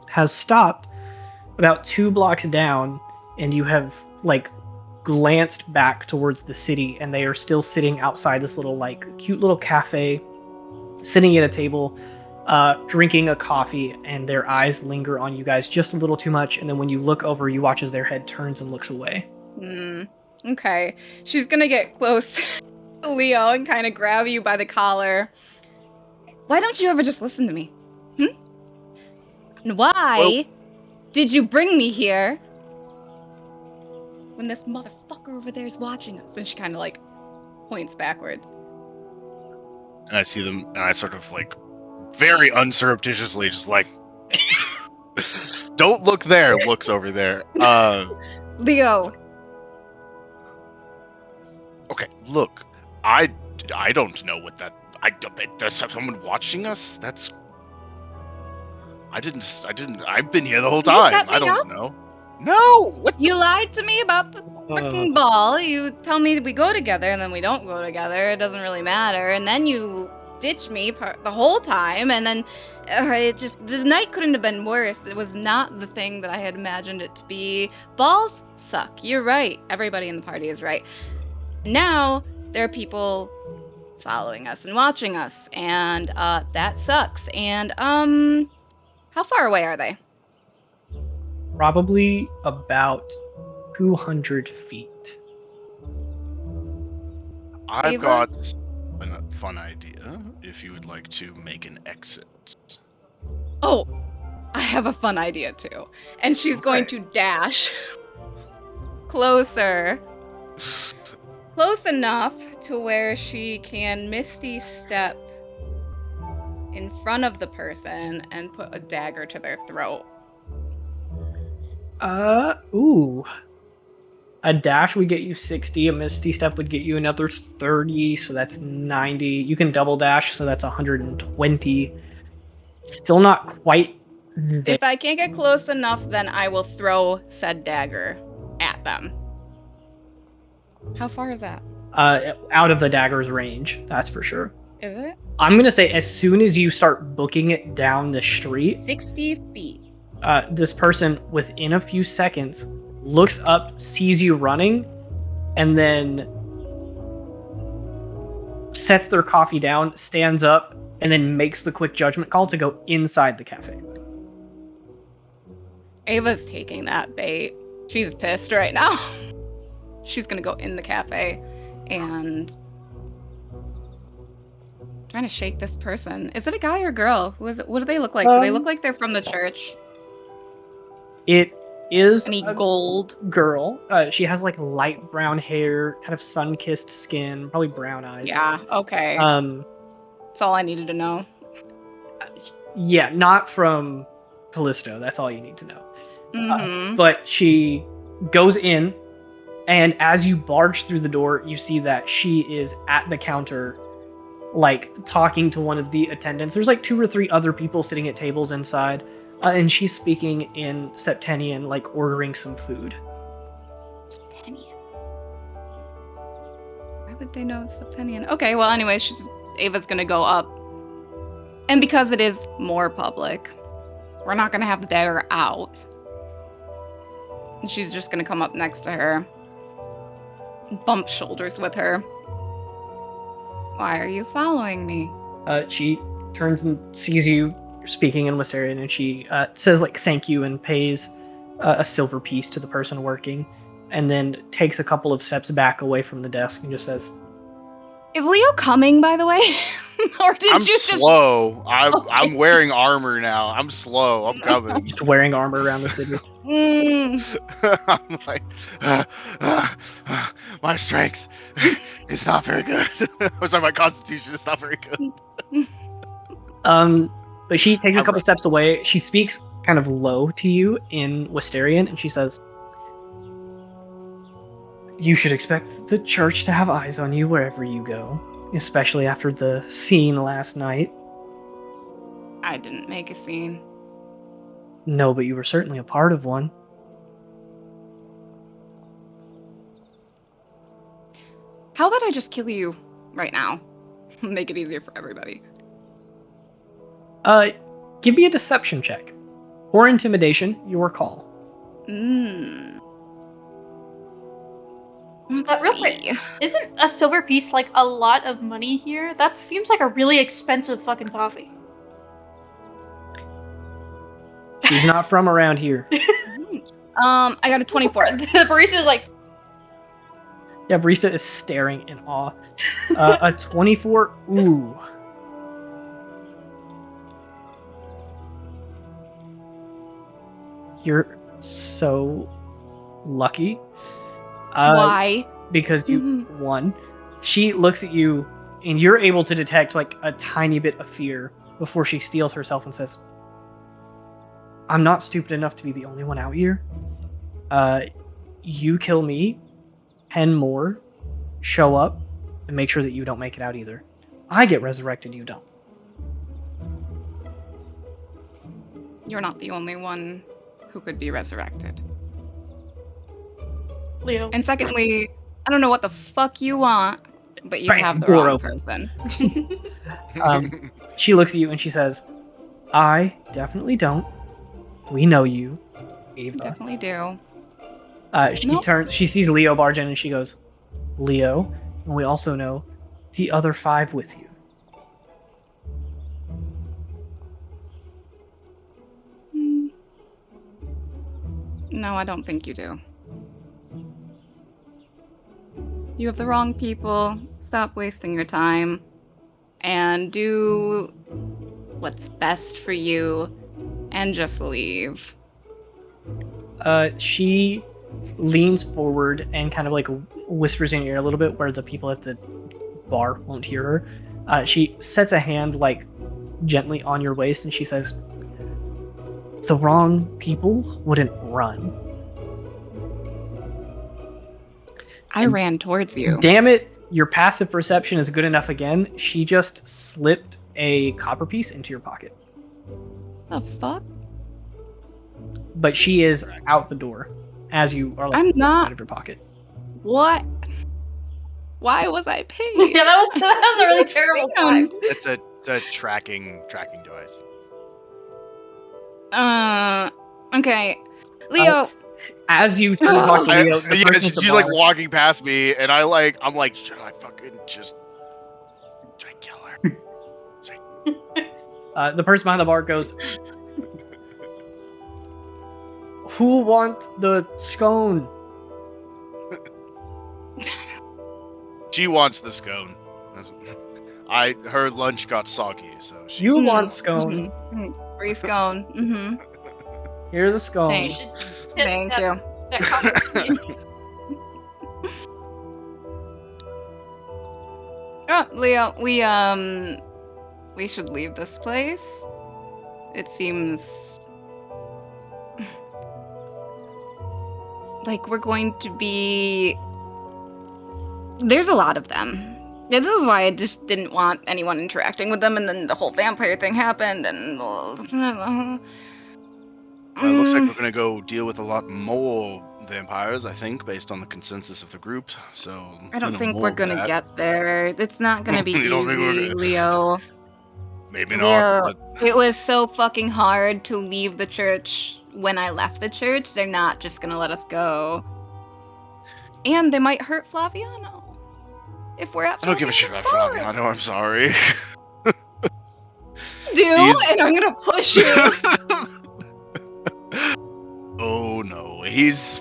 has stopped about 2 blocks down, and you have like glanced back towards the city, and they are still sitting outside this little like cute little cafe, sitting at a table, drinking a coffee, and their eyes linger on you guys just a little too much, and then when you look over, you watch as their head turns and looks away. Okay. She's gonna get close to Leo and kind of grab you by the collar. Why don't you ever just listen to me? And why did you bring me here when this motherfucker over there is watching us? And she kind of like points backwards. And I see them, and I sort of like very unsurreptitiously just like, don't look there, looks over there. Leo. Okay, look, I don't know what that. There's someone watching us. I've been here the whole You time. set me I don't up? know. No. What? You lied to me about the fucking ball. You tell me that we go together and then we don't go together. It doesn't really matter. And then you ditch me the whole time. And then the night couldn't have been worse. It was not the thing that I had imagined it to be. Balls suck. You're right. Everybody in the party is right. Now there are people following us and watching us. And that sucks. And how far away are they? Probably about 200 feet. I've Ava? got a fun idea. If you would like to make an exit. Oh, I have a fun idea too. And she's going to dash closer. Close enough to where she can Misty step in front of the person and put a dagger to their throat. Ooh. A dash would get you 60, a Misty Step would get you another 30, so that's 90. You can double dash, so that's 120. Still not quite there. If I can't get close enough, then I will throw said dagger at them. How far is that? Out of the dagger's range, that's for sure. Is it? I'm gonna say as soon as you start booking it down the street, 60 feet. this person within a few seconds looks up, sees you running, and then sets their coffee down, stands up, and then makes the quick judgment call to go inside the cafe. Ava's taking that bait. She's pissed right now. She's gonna go in the cafe and trying to shake this person. Is it a guy or a girl? Who is it? What do they look like? Do they look like they're from the church? It is Any a gold? girl. She has like light brown hair, kind of sun-kissed skin, probably brown eyes. Yeah, okay. That's all I needed to know. Yeah, not from Callisto. That's all you need to know. Mm-hmm. But she goes in, and as you barge through the door, you see that she is at the counter, like talking to one of the attendants. There's like 2 or 3 other people sitting at tables inside, and she's speaking in Septenian, like ordering some food. Septenian. Why would they know Septenian? Okay, well, anyway, Ava's gonna go up. And because it is more public, we're not gonna have the dagger out. And she's just gonna come up next to her, bump shoulders with her. Why are you following me? She turns and sees you speaking in Westarian, and she says like thank you and pays a silver piece to the person working, and then takes a couple of steps back away from the desk and just says, Is Leo coming, by the way? Or did I'm you just... slow. I'm wearing armor now. I'm slow. I'm coming. just wearing armor around the city. I'm like, my strength is not very good. I'm sorry, my constitution is not very good. But she takes a couple steps away. She speaks kind of low to you in Westarian, and she says, you should expect the church to have eyes on you wherever you go, especially after the scene last night. I didn't make a scene. No, but you were certainly a part of one. How about I just kill you right now? Make it easier for everybody. Give me a deception check. Or intimidation, your call. Real quick, isn't a silver piece like a lot of money here? That seems like a really expensive fucking coffee. She's not from around here. I got a 24. The barista's like, Yeah, barista is staring in awe. A 24, ooh. You're so lucky. Why? Because you won. She looks at you, and you're able to detect like a tiny bit of fear before she steels herself and says, I'm not stupid enough to be the only one out here. You kill me, 10 more show up, and make sure that you don't make it out either. I get resurrected, you don't. You're not the only one who could be resurrected. Leo. And secondly, I don't know what the fuck you want, but you Bang, have the door wrong open. person. She looks at you and she says, I definitely don't. We know you, Ava. Definitely do. She Nope. turns. She sees Leo barge in and she goes, Leo, and we also know the other 5 with you. No, I don't think you do. You have the wrong people. Stop wasting your time. And do what's best for you. And just leave. She leans forward and kind of like whispers in your ear a little bit where the people at the bar won't hear her. She sets a hand like gently on your waist and she says, the wrong people wouldn't run. I ran towards you. Damn it, your passive perception is good enough again. She just slipped a copper piece into your pocket. The fuck? But she is out the door as you are like I'm not. out of your pocket. What? Why was I paid? Yeah, that was a really terrible time. It's a tracking device. Okay, Leo. As you turn to talk to Leo, the Yeah, person at the she's like bar- walking past me, and I'm like, should I fucking just should I kill her? the person behind the bar goes, "Who wants the scone?" She wants the scone. Her lunch got soggy, so she. You want scone? Free scone. Mm-hmm. Here's a scone. You Thanks. should tip Thank that, you. that compliment. Oh, Leo, we should leave this place. It seems like we're going to be. There's a lot of them. Yeah, this is why I just didn't want anyone interacting with them, and then the whole vampire thing happened, and. Well, it looks like we're gonna go deal with a lot more vampires, I think, based on the consensus of the group. So I don't think we're gonna get there. It's not gonna be You don't think we're easy, gonna- Leo. Maybe Leo, not. But it was so fucking hard to leave the church when I left the church. They're not just gonna let us go. And they might hurt Flaviano. If we're at I don't give a shit about Flaviano's bar. Flaviano. I'm sorry. And I'm gonna push you. Oh no, he's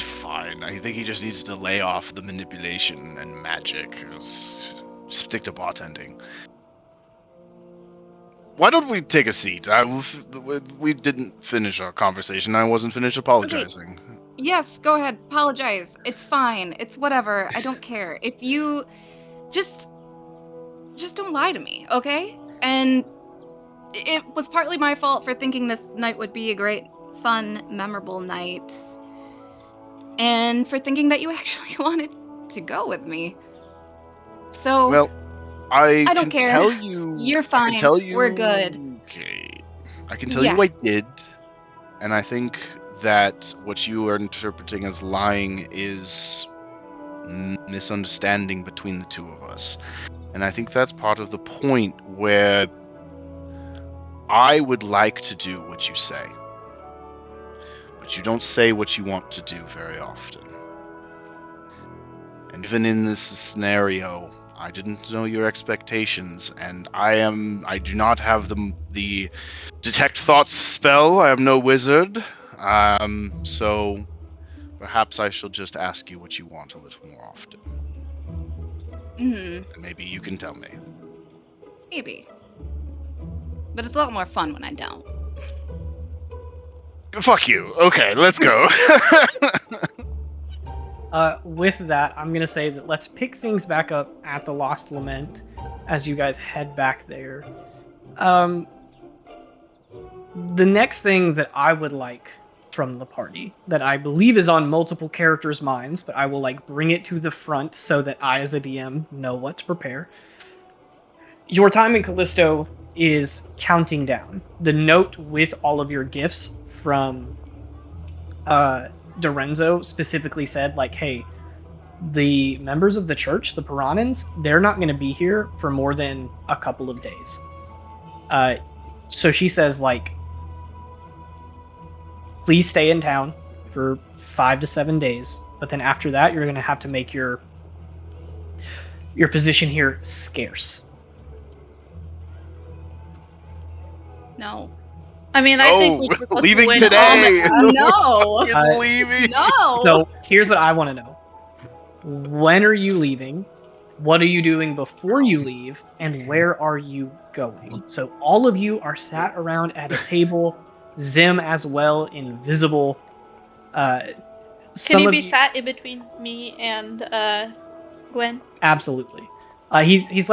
fine. I think he just needs to lay off the manipulation and magic. Stick to bartending. Why don't we take a seat? We didn't finish our conversation. I wasn't finished apologizing. Yes, go ahead. Apologize. It's fine. It's whatever. I don't care. If you just don't lie to me, okay? And it was partly my fault for thinking this night would be a great, fun, memorable night. And for thinking that you actually wanted to go with me. So, Well, I don't can care. tell you. You're I can fine. tell you, We're good. Okay. I can tell Yeah. you I did. And I think that what you are interpreting as lying is misunderstanding between the two of us. And I think that's part of the point where I would like to do what you say. But you don't say what you want to do very often. And even in this scenario, I didn't know your expectations, and I do not have the detect thoughts spell. I am no wizard. So perhaps I shall just ask you what you want a little more often. And Maybe you can tell me. maybe. But it's a lot more fun when I don't. Fuck you. Okay, let's go. With that, I'm gonna say that let's pick things back up at the Lost Lament as you guys head back there. The next thing that I would like from the party, that I believe is on multiple characters' minds, but I will bring it to the front so that I, as a DM, know what to prepare. Your time in Callisto is counting down. The note with all of your gifts from Dorenzo specifically said, hey, the members of the church, the Piranhans, they're not going to be here for more than a couple of days. So she says, please stay in town for 5 to 7 days, but then after that, you're going to have to make your position here scarce. No. I mean, I think we should leaving win today. No. You're leaving. No. So here's what I want to know. When are you leaving? What are you doing before you leave? And where are you going? So all of you are sat around at a table. Zim as well, invisible. Can you be sat in between me and Gwen? Absolutely. He's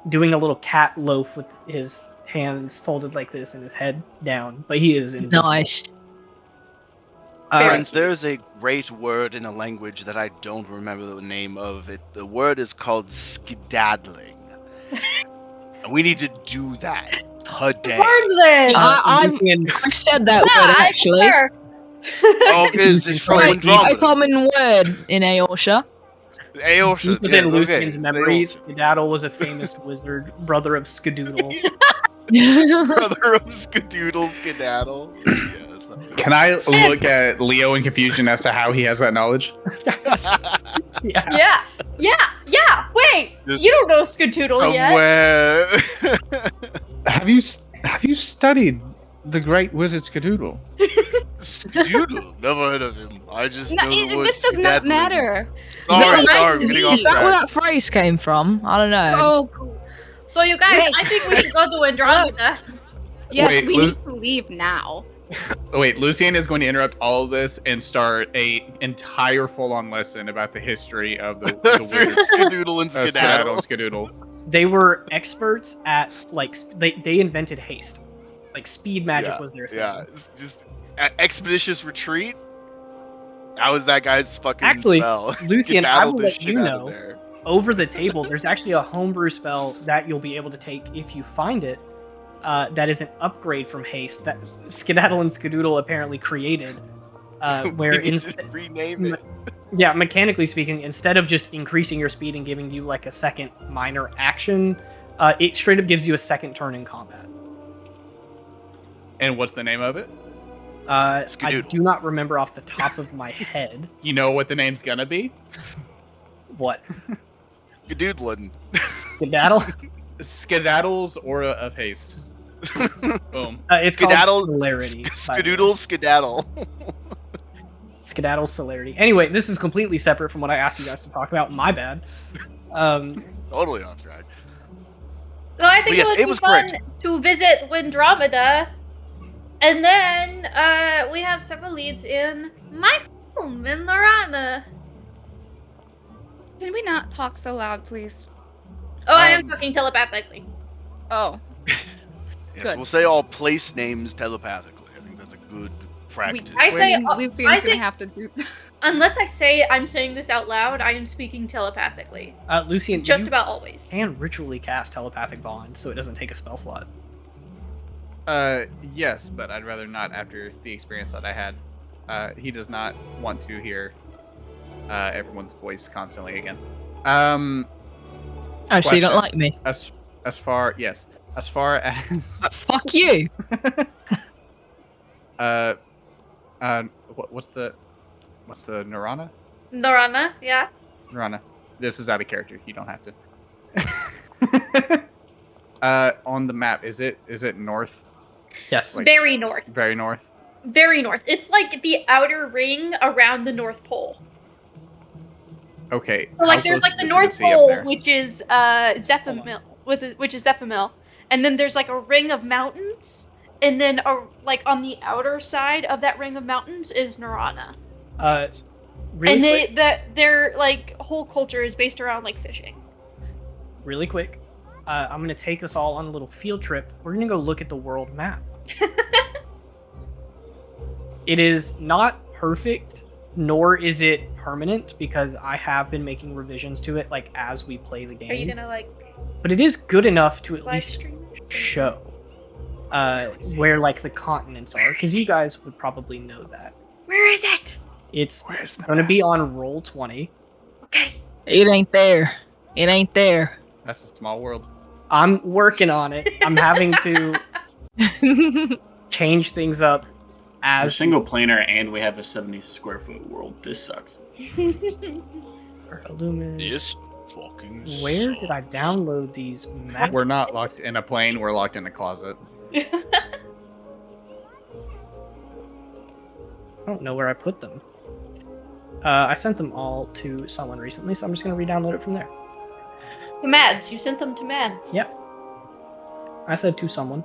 doing a little cat loaf with his hands folded like this and his head down, but he is invisible. Nice. Friends, there's a great word in a language that I don't remember the name of. It. The word is called skedaddling. And we need to do that today. I've said that word actually. Oh, it's from A Andromeda. common word in Aorsha. Aorsha. Within Yes, Lucian's okay. memories, Skedaddle was a famous wizard, brother of Skadoodle. Brother of Skadoodle, Skedaddle. Yes. Can I look at Leo in confusion as to how he has that knowledge? Yeah. Yeah. Wait, Just you don't know Skadoodle yet. Somewhere. Have you studied the great wizard Skadoodle? Skadoodle? Never heard of him. I just No, know the word this does not skedaddling. matter. Sorry, Is that- sorry, I'm is getting off that where track. that phrase came from? I don't know. Oh, cool. So you guys, Wait. I think we should go to Andromeda. Yes, Wait, we Lu- need to leave now. Oh, wait, Lucian is going to interrupt all of this and start a entire full-on lesson about the history of the wizard Skadoodle and Skedaddle and Skedaddle. Skadoodle. They were experts at they invented haste. Like speed magic Yeah, was their thing. Yeah, it's just expeditious retreat. That was that guy's fucking Actually, spell. Lucian, I Skedaddled will the let shit you out of know. there. Over the table, there's actually a homebrew spell that you'll be able to take if you find it. That is an upgrade from haste that Skedaddle and Skadoodle apparently created. Where We need in, to rename it. yeah, mechanically speaking, instead of just increasing your speed and giving you like a second minor action, it straight up gives you a second turn in combat. And what's the name of it? I Skadoodle. do not remember off the top of my head You know what the name's gonna be? what. Skadoodlin. Skedaddle? Skedaddle's Aura of Haste. Boom. It's called Skedaddle. Celerity. by the way. Skadoodle, Skedaddle. Skedaddle Celerity. Anyway, this is completely separate from what I asked you guys to talk about. My bad. Totally off track. So I think But yes, it would it be was fun correct. to visit Windromeda, and then we have several leads in my home in Lorana. Can we not talk so loud, please? Oh, I am Um, talking telepathically. Oh, Yes, Good. we'll say all place names telepathically. I think that's a good practice. I say- Lucian's I say- gonna have to do. Unless I say I'm saying this out loud, I am speaking telepathically. Lucian, Just you about always. can ritually cast telepathic bond, so it doesn't take a spell slot. Yes, but I'd rather not after the experience that I had. He does not want to hear everyone's voice constantly again. Oh, so you don't question. like me? As far as Fuck you. what's the Nirana? Lorana, yeah. Nirana. This is out of character. You don't have to. On the map, is it north? Yes. Like- Very north. Very north. Very north. It's like the outer ring around the North Pole. Okay. So, like how there's close like is the it to North sea up Pole, there? which is Zephimil, which is Zephimil, and then there's like a ring of mountains, and then like on the outer side of that ring of mountains is Nirana. Really And quick, their like whole culture is based around like fishing. really quick. I'm gonna take us all on a little field trip. We're gonna go look at the world map. It is not perfect, nor is it permanent, because I have been making revisions to it like as we play the game. Are you gonna like But it is good enough to at live least stream it? show where like the continents are, because you guys would probably know that. Where is it? It's Where's the going to map? be on roll 20. Okay. It ain't there. It ain't there. That's a small world. I'm working on it. I'm having to change things up We're as single planar and we have a 70 square foot world. This sucks. Illuminous. This fucking. Where did I download these maps? We're not locked in a plane. We're locked in a closet. I don't know where I put them. I sent them all to someone recently, so I'm just going to re-download it from there. To Mads. You sent them to Mads. Yep. I said to someone.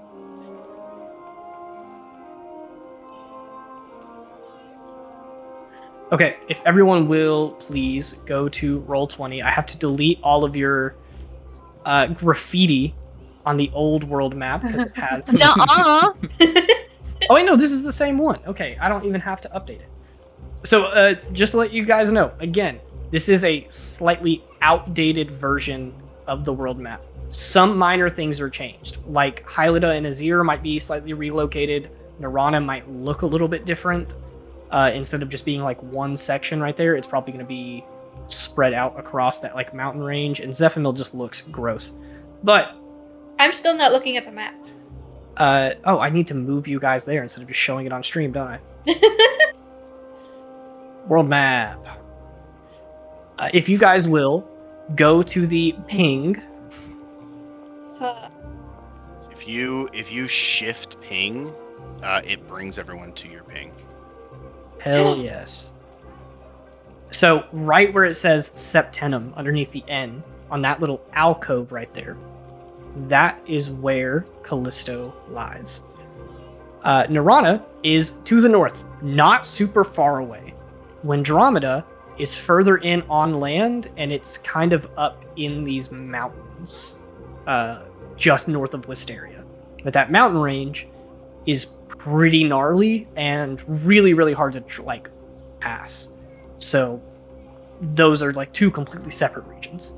Okay, if everyone will please go to Roll20. I have to delete all of your graffiti on the old world map because it has. Nuh-uh. Oh wait, no, this is the same one. Okay, I don't even have to update it. So, just to let you guys know, again, this is a slightly outdated version of the world map. Some minor things are changed, like Hylida and Azir might be slightly relocated. Nirana might look a little bit different. Instead of just being like one section right there, it's probably going to be spread out across that like mountain range. And Zephimil just looks gross. But I'm still not looking at the map. Oh, I need to move you guys there instead of just showing it on stream, don't I? World map. If you guys will, go to the ping. If you shift ping, it brings everyone to your ping. Hell yes. So right where it says Septenum underneath the N, on that little alcove right there, that is where Callisto lies. Nirvana is to the north, not super far away. Windromeda is further in on land, and it's kind of up in these mountains, just north of Wisteria. But that mountain range is pretty gnarly and really, really hard to pass. So those are like two completely separate regions.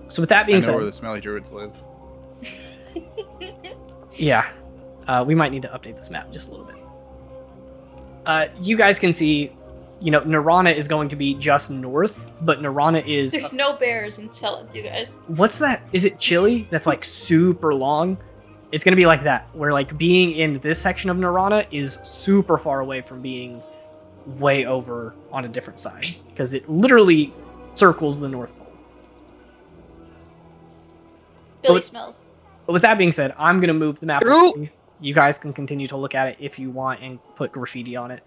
So with that being I know said, where the smelly druids live. yeah, we might need to update this map just a little bit. You guys can see, Nirvana is going to be just north, but Nirvana is... There's no bears in Chillin, you guys. What's that? Is it Chile? That's like super long. It's going to be like that, where like being in this section of Nirvana is super far away from being way over on a different side, because it literally circles the North Pole. Billy smells. But with that being said, I'm going to move the map. True. You guys can continue to look at it if you want and put graffiti on it.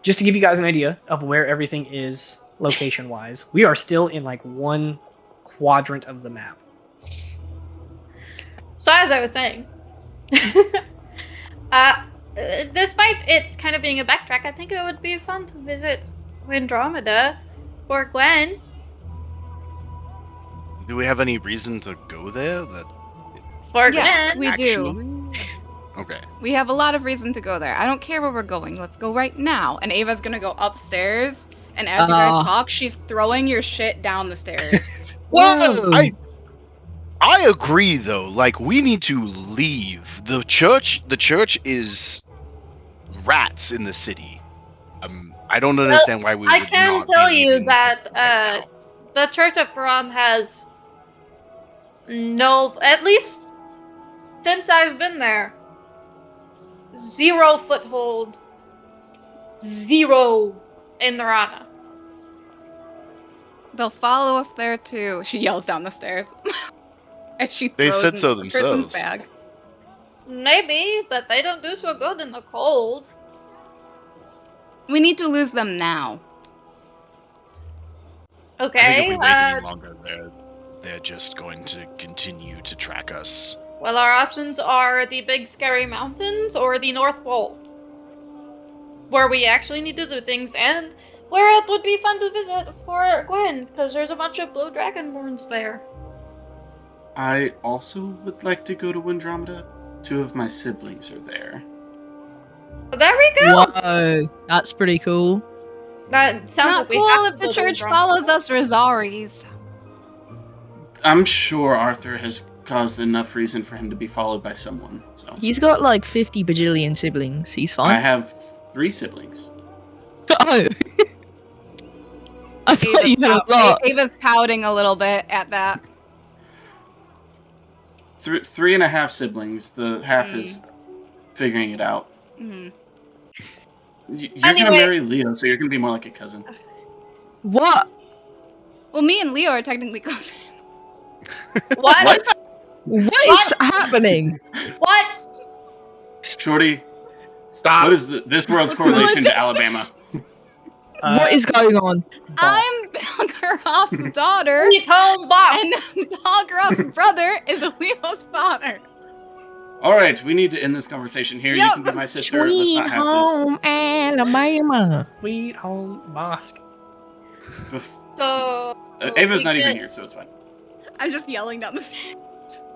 Just to give you guys an idea of where everything is location-wise, we are still in like one quadrant of the map. So as I was saying, despite it kind of being a backtrack, I think it would be fun to visit Windromeda for Gwen. Do we have any reason to go there? For Yes, Gwen. we do. Okay. We have a lot of reason to go there. I don't care where we're going. Let's go right now. And Ava's gonna go upstairs. And as you guys talk, she's throwing your shit down the stairs. Whoa! I agree though. Like, we need to leave. The church is rats in the city. I don't understand why we would I can not tell be you leaving that right now. the Church of Peron has no, at least since I've been there, 0 foothold, 0 in Nirvana. They'll follow us there too. She yells down the stairs. As she They throws said in so the person's themselves. Bag. Maybe, but they don't do so good in the cold. We need to lose them now. I think Okay. if we wait any longer, they're just going to continue to track us. Well, our options are the big scary mountains or the North Pole, where we actually need to do things, and where it would be fun to visit for Gwen, because there's a bunch of blue dragonborns there. I also would like to go to Windromeda. 2 of my siblings are there. There we go. Whoa, that's pretty cool. That sounds Not like we cool have if to the go to church Windromeda. follows us Rosaries. I'm sure Arthur has caused enough reason for him to be followed by someone. So He's got like 50 bajillion siblings. He's I fine. have 3 siblings. Oh. I thought you had a lot. Ava's pouting a little bit at that. 3.5 siblings. The half is figuring it out. Mhm. You're Anyway. gonna marry Leo, so you're gonna be more like a cousin. What? Well, me and Leo are technically cousins. What? What is happening? What? Shorty, Stop. what is this world's correlation to Alabama? What is going on? I'm Balgaroth's daughter, Sweet home boss. and Balgaroth's brother is Leo's father. All right, we need to end this conversation here. You Yep. can be my sister. Let's not have Alabama. Sweet home Bosque. this. So Ava's we not even get- here, so it's fine. I'm just yelling down the stairs.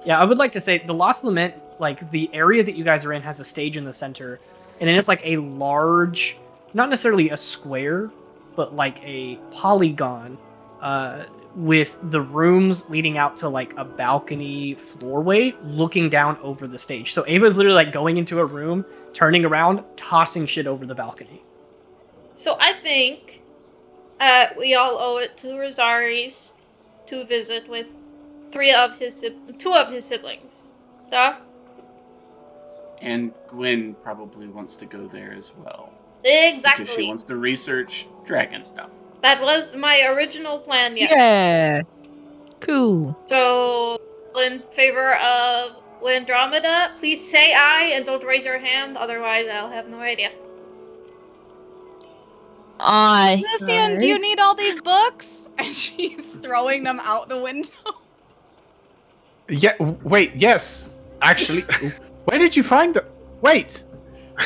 Yeah, I would like to say the Lost Lament, like the area that you guys are in, has a stage in the center, and then it's like a large, not necessarily a square, but like a polygon, with the rooms leading out to like a balcony floorway looking down over the stage. So Ava's literally like going into a room, turning around, tossing shit over the balcony. So I think we all owe it to Rosaries to visit with two of his siblings. Duh. And Gwen probably wants to go there as well. Exactly. Because she wants to research dragon stuff. That was my original plan, yes. Yeah. Cool. So, in favor of Andromeda, please say aye and don't raise your hand, otherwise I'll have no idea. I. Lucian, do you need all these books? And she's throwing them out the window. Yeah. Wait. Yes. Actually, where did you find them? Wait.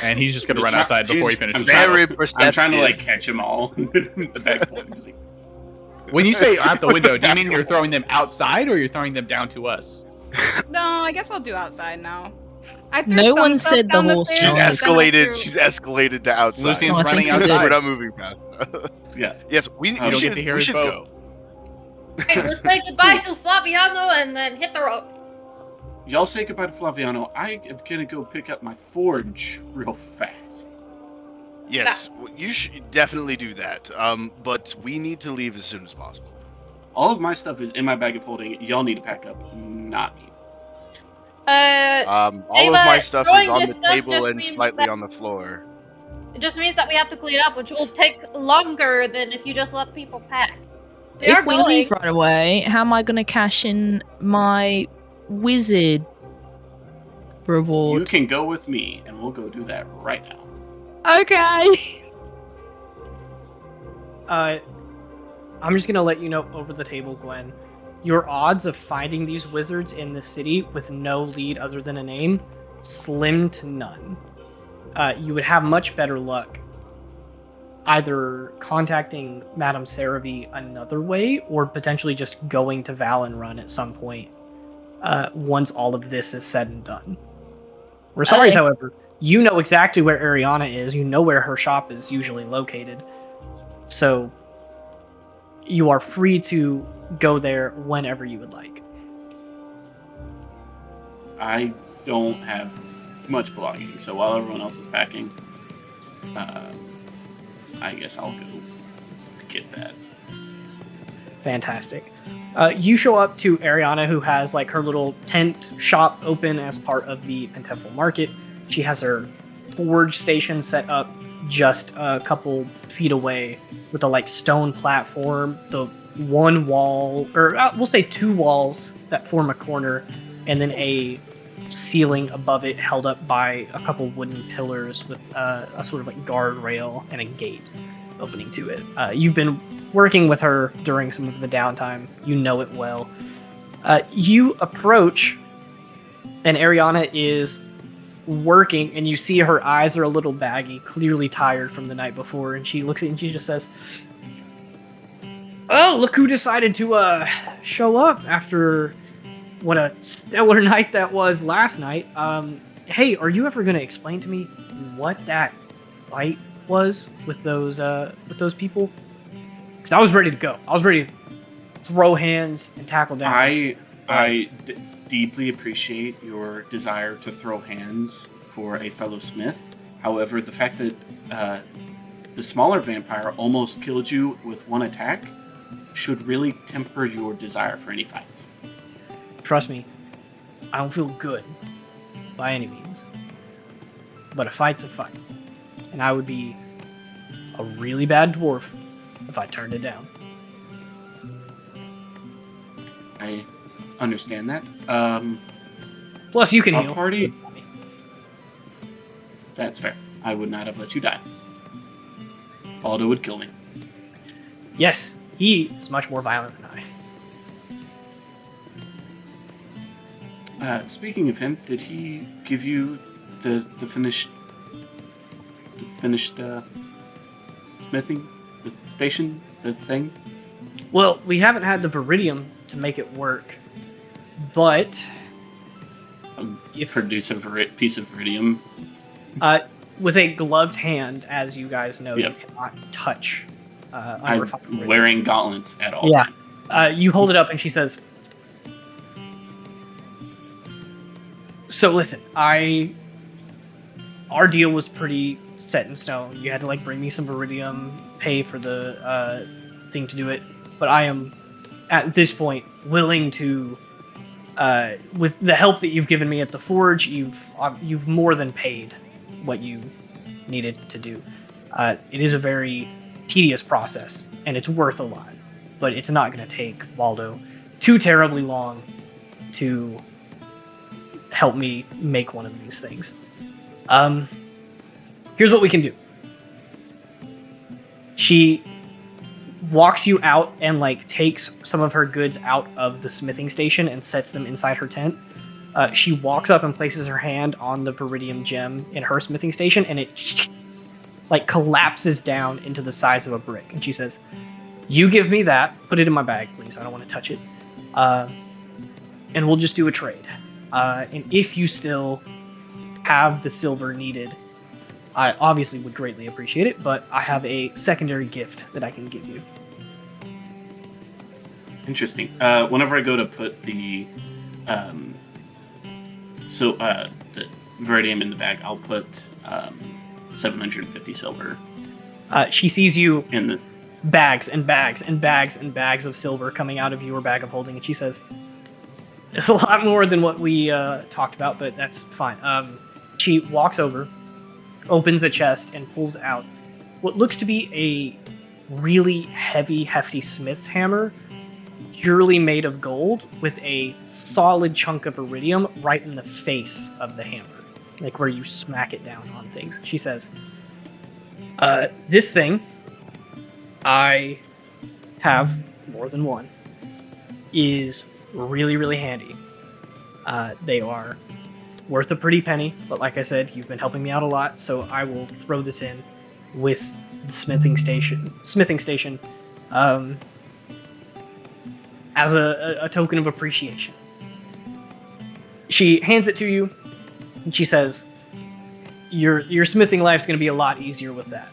And he's just gonna run outside before he finishes. I'm trying to like catch them all. The back point. He's like, When you say out the window, do you mean you're throwing them outside or you're throwing them down to us? No, I guess I'll do outside now. I threw No some one stuff said the down whole stairs, She's story. and then I escalated. threw- She's escalated to outside. Lucian's I running think we did. outside. We're not moving past. yeah. Yes, we don't should, get to hear we his should vote. go. Alright, let's say goodbye to Flaviano and then hit the road. Y'all say goodbye to Flaviano. I am gonna go pick up my forge real fast. Yes, you should definitely do that. But we need to leave as soon as possible. All of my stuff is in my bag of holding. Y'all need to pack up, not me. All of Ava, my stuff is throwing on this the stuff table just and means slightly that- on the floor. It just means that we have to clean up, which will take longer than if you just let people pack. We are If we going. leave right away, how am I going to cash in my wizard You reward? can go with me, and we'll go do that right now. Okay. I'm just gonna let you know over the table, Gwen. Your odds of finding these wizards in the city with no lead other than a name, slim to none. You would have much better luck either contacting Madame Cerebi another way or potentially just going to Valenrun at some point once all of this is said and done. Rosari's, Okay. however, you know exactly where Ariana is. You know where her shop is usually located. So you are free to go there whenever you would like. I don't have much belongings, so while everyone else is packing, I guess I'll go get that. Fantastic. You show up to Ariana, who has like her little tent shop open as part of the Pentemple Market. She has her forge station set up just a couple feet away with a like stone platform, the one wall, or we'll say two walls that form a corner, and then a ceiling above it held up by a couple wooden pillars with a sort of like guardrail and a gate opening to it. You've been working with her during some of the downtime. You know it well. You approach, and Ariana is working, and you see her eyes are a little baggy, clearly tired from the night before, and she looks at you and she just says, "Oh, look who decided to show up after what a stellar night that was last night. Hey, are you ever going to explain to me what that fight was with those people? Because I was ready to go. I was ready to throw hands and tackle down." I deeply appreciate your desire to throw hands for a fellow smith. However, the fact that the smaller vampire almost killed you with one attack should really temper your desire for any fights. Trust me, I don't feel good by any means. But a fight's a fight. And I would be a really bad dwarf if I turned it down. I understand that. Plus, you can Our heal. party. That's fair. I would not have let you die. Aldo would kill me. Yes, he is much more violent than I. Speaking of him, did he give you the finished smithing, the station, the thing? Well, we haven't had the Viridium to make it work. But You produce a piece of iridium. with a gloved hand, as you guys know, Yep. you cannot touch I'm unrefined iridium. wearing gauntlets at all Yeah. times. You hold it up and she says, "So listen, our deal was pretty set in stone. You had to like bring me some Viridium, pay for the thing to do it, but I am at this point willing to with the help that you've given me at the forge, you've more than paid what you needed to do. It is a very tedious process, and it's worth a lot, but it's not going to take Waldo too terribly long to help me make one of these things. Here's what we can do. She walks you out and like takes some of her goods out of the smithing station and sets them inside her tent. She walks up and places her hand on the Viridium gem in her smithing station, and it like collapses down into the size of a brick. And she says, "You give me that. Put it in my bag, please. I don't want to touch it. And we'll just do a trade. And if you still have the silver needed, I obviously would greatly appreciate it, but I have a secondary gift that I can give you." Interesting. Whenever I go to put the Viridium in the bag, I'll put 750 silver She sees you in this. bags and bags and bags and bags of silver coming out of your bag of holding, and she says, "It's a lot more than what we talked about, but that's fine." She walks over, opens a chest, and pulls out what looks to be a really heavy, hefty smith's hammer, purely made of gold, with a solid chunk of iridium right in the face of the hammer, like where you smack it down on things. She says, "This thing, I have more than one, is really, really handy. They are worth a pretty penny, but like I said, you've been helping me out a lot, so I will throw this in with the smithing station as a token of appreciation." She hands it to you, and she says, your smithing life's going to be a lot easier with that."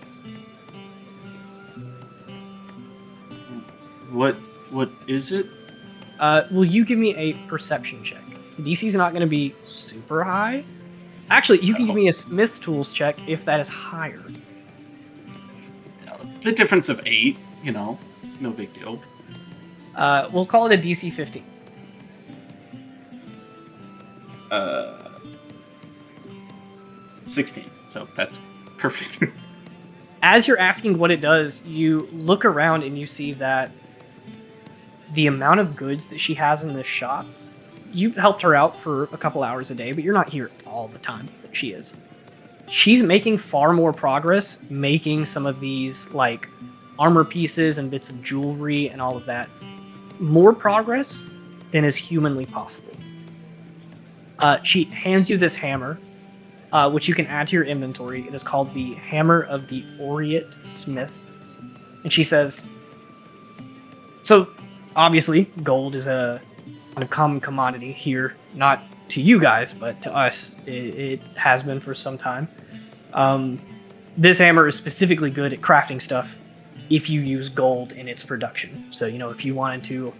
What is it? Will you give me a perception check? The DC is not going to be super high. Actually, you can give me a Smith's Tools check if that is higher. The difference of 8, no big deal. We'll call it a DC 15. 16, so that's perfect. As you're asking what it does, you look around and you see that the amount of goods that she has in this shop, you've helped her out for a couple hours a day, but you're not here all the time that she is. She's making far more progress making some of these like armor pieces and bits of jewelry and all of that. More progress than is humanly possible. She hands you this hammer, which you can add to your inventory. It is called the Hammer of the Aureate Smith. And she says, "So, obviously, gold is a kind of common commodity here. Not to you guys, but to us, it has been for some time. This hammer is specifically good at crafting stuff if you use gold in its production. So, if you wanted to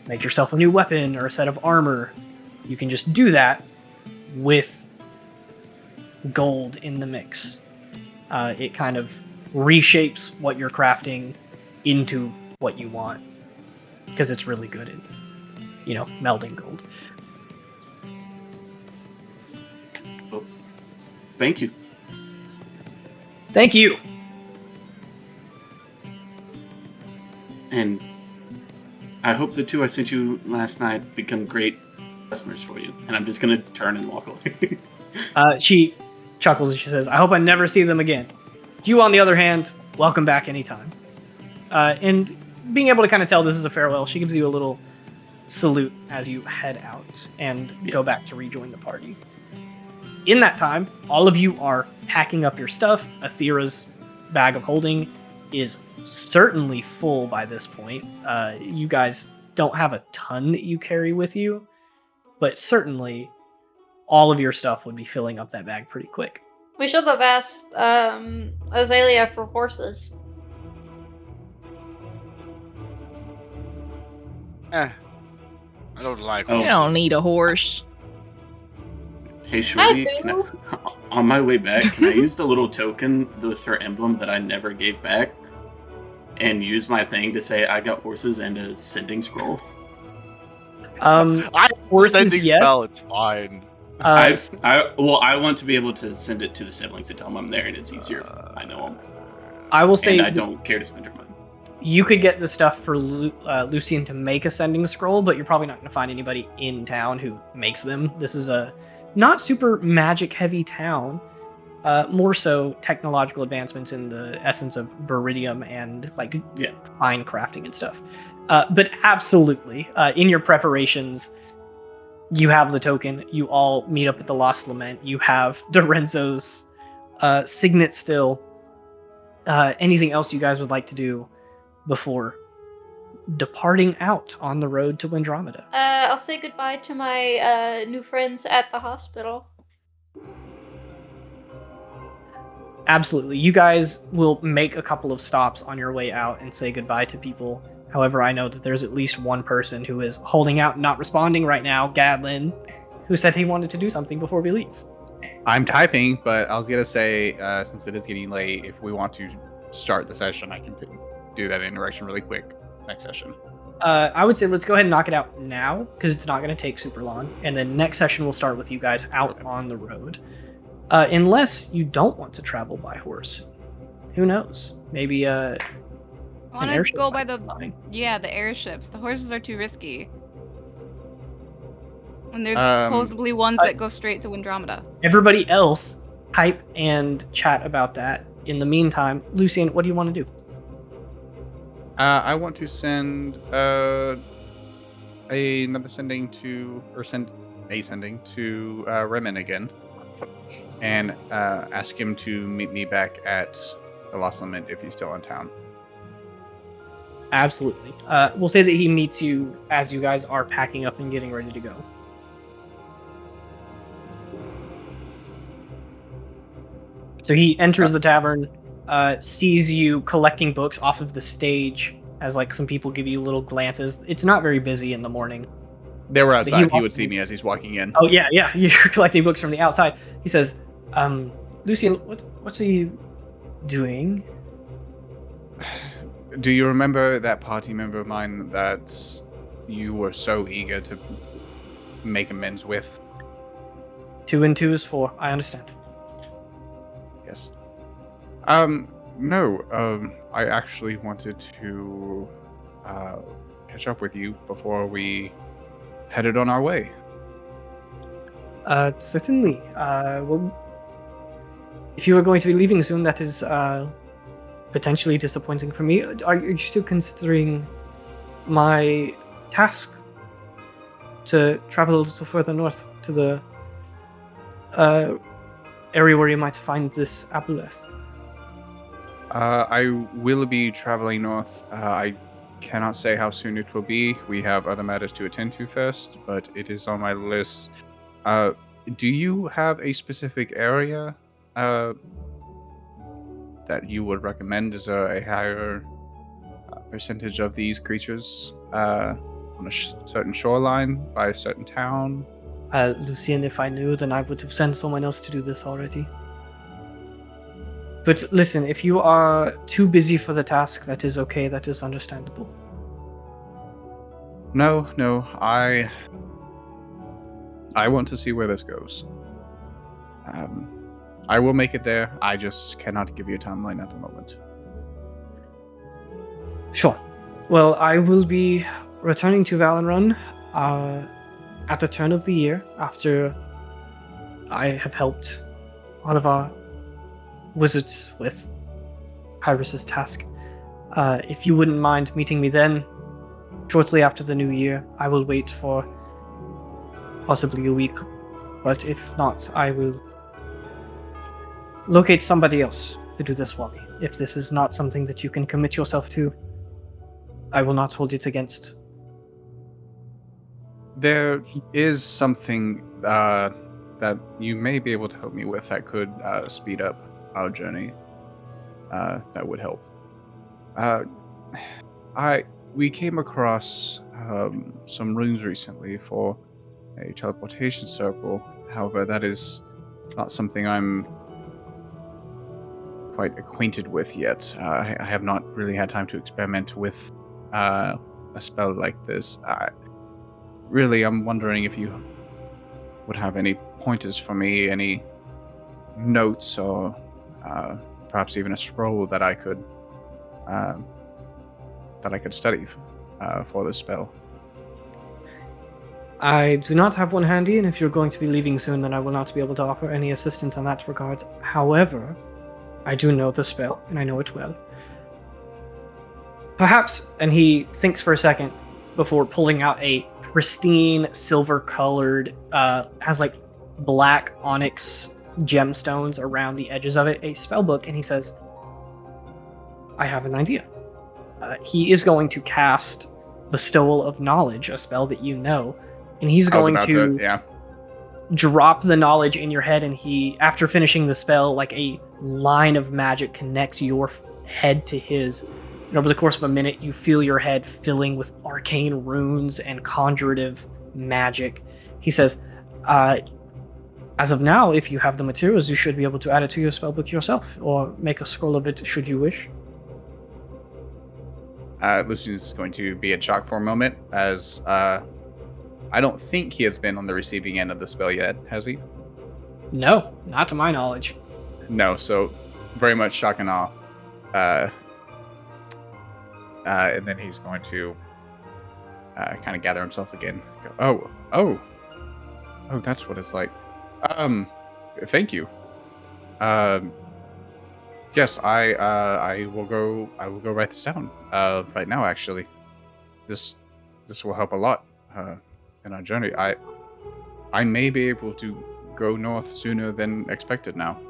make yourself a new weapon or a set of armor, you can just do that with gold in the mix. It kind of reshapes what you're crafting into what you want, because it's really good at, melding gold." Well, thank you. Thank you. And I hope the 2 I sent you last night become great customers for you. And I'm just going to turn and walk away. She chuckles and she says, "I hope I never see them again. You, on the other hand, welcome back anytime." And being able to kind of tell this is a farewell, she gives you a little salute as you head out and go back to rejoin the party. In that time, all of you are packing up your stuff. Athira's bag of holding is certainly full by this point. You guys don't have a ton that you carry with you, but certainly all of your stuff would be filling up that bag pretty quick. We should have asked Azalea for horses. I don't like Oh. You don't need a horse. Hey, Shorty, do. on my way back, can I use the little token with her emblem that I never gave back and use my thing to say I got horses and a sending scroll? I Horses, sending yes. spell. It's fine. I want to be able to send it to the siblings and tell them I'm there, and it's easier if I know them. I will say And I don't care to spend your money. you could get the stuff for Lucian to make a sending scroll, but you're probably not going to find anybody in town who makes them. This is a not super magic heavy town. More so technological advancements in the essence of Viridium and fine crafting and stuff. But absolutely, in your preparations, you have the token. You all meet up at the Lost Lament. You have Dorenzo's signet still. Anything else you guys would like to do before departing out on the road to Windromeda? I'll say goodbye to my new friends at the hospital. Absolutely. You guys will make a couple of stops on your way out and say goodbye to people. However, I know that there's at least one person who is holding out and not responding right now, Gadlin, who said he wanted to do something before we leave. I'm typing, but I was going to say, since it is getting late, if we want to start the session, I can do that interaction really quick next session. I would say let's go ahead and knock it out now, because it's not going to take super long. And then next session, we'll start with you guys out on the road. Unless you don't want to travel by horse. Who knows? Maybe I want to go by the fine. the airships. The horses are too risky. And there's supposedly ones that go straight to Windromeda. Everybody else, type and chat about that. In the meantime, Lucian, what do you want to do? I want to send another sending to, or send a sending to Remen again, and ask him to meet me back at the Lost Lament if he's still in town. Absolutely. We'll say that he meets you as you guys are packing up and getting ready to go. So he enters the tavern, sees you collecting books off of the stage as like some people give you little glances. It's not very busy in the morning. They were outside. He would see me as he's walking in. Oh yeah. You're collecting books from the outside. He says, Lucian, what's he doing? Do you remember that party member of mine that you were so eager to make amends with? 2 and 2 is 4. I understand. Yes. No. I actually wanted to catch up with you before we headed on our way. Certainly. Well, if you are going to be leaving soon, that is potentially disappointing for me. Are you still considering my task to travel a little further north to the area where you might find this aboleth? I will be traveling north. I cannot say how soon it will be. We have other matters to attend to first, but it is on my list. Do you have a specific area that you would recommend? Is there a higher percentage of these creatures on a certain shoreline by a certain town? Lucian, if I knew, then I would have sent someone else to do this already. But listen, if you are too busy for the task, that is okay. That is understandable. No, I want to see where this goes. I will make it there. I just cannot give you a timeline at the moment. Sure. Well, I will be returning to Valenrun at the turn of the year after I have helped one of our wizards with Kyrus's task. If you wouldn't mind meeting me then, shortly after the new year, I will wait for possibly a week. But if not, I will locate somebody else to do this for me. If this is not something that you can commit yourself to, I will not hold it against. There is something that you may be able to help me with that could speed up our journey. That would help. We came across some runes recently for a teleportation circle. However, that is not something I'm quite acquainted with yet. I have not really had time to experiment with a spell like this. really, I'm wondering if you would have any pointers for me, any notes, or perhaps even a scroll that I could study for this spell. I do not have one handy, and if you're going to be leaving soon, then I will not be able to offer any assistance on that regard. However, I do know the spell, and I know it well. Perhaps, and he thinks for a second before pulling out a pristine silver-colored, has like black onyx gemstones around the edges of it, a spell book, and he says, I have an idea. He is going to cast Bestowal of Knowledge, a spell that you know, and he's going to drop the knowledge in your head, and he, after finishing the spell, like a line of magic connects your head to his, and over the course of a minute, you feel your head filling with arcane runes and conjurative magic. He says, as of now, if you have the materials, you should be able to add it to your spellbook yourself, or make a scroll of it should you wish. Lucian's going to be in shock for a moment, as I don't think he has been on the receiving end of the spell yet, has he? No, not to my knowledge. No, so very much shock and awe. And then he's going to kind of gather himself again. Go, oh, that's what it's like. Thank you. Yes, I will go write this down right now. Actually, this will help a lot in our journey. I may be able to go north sooner than expected now.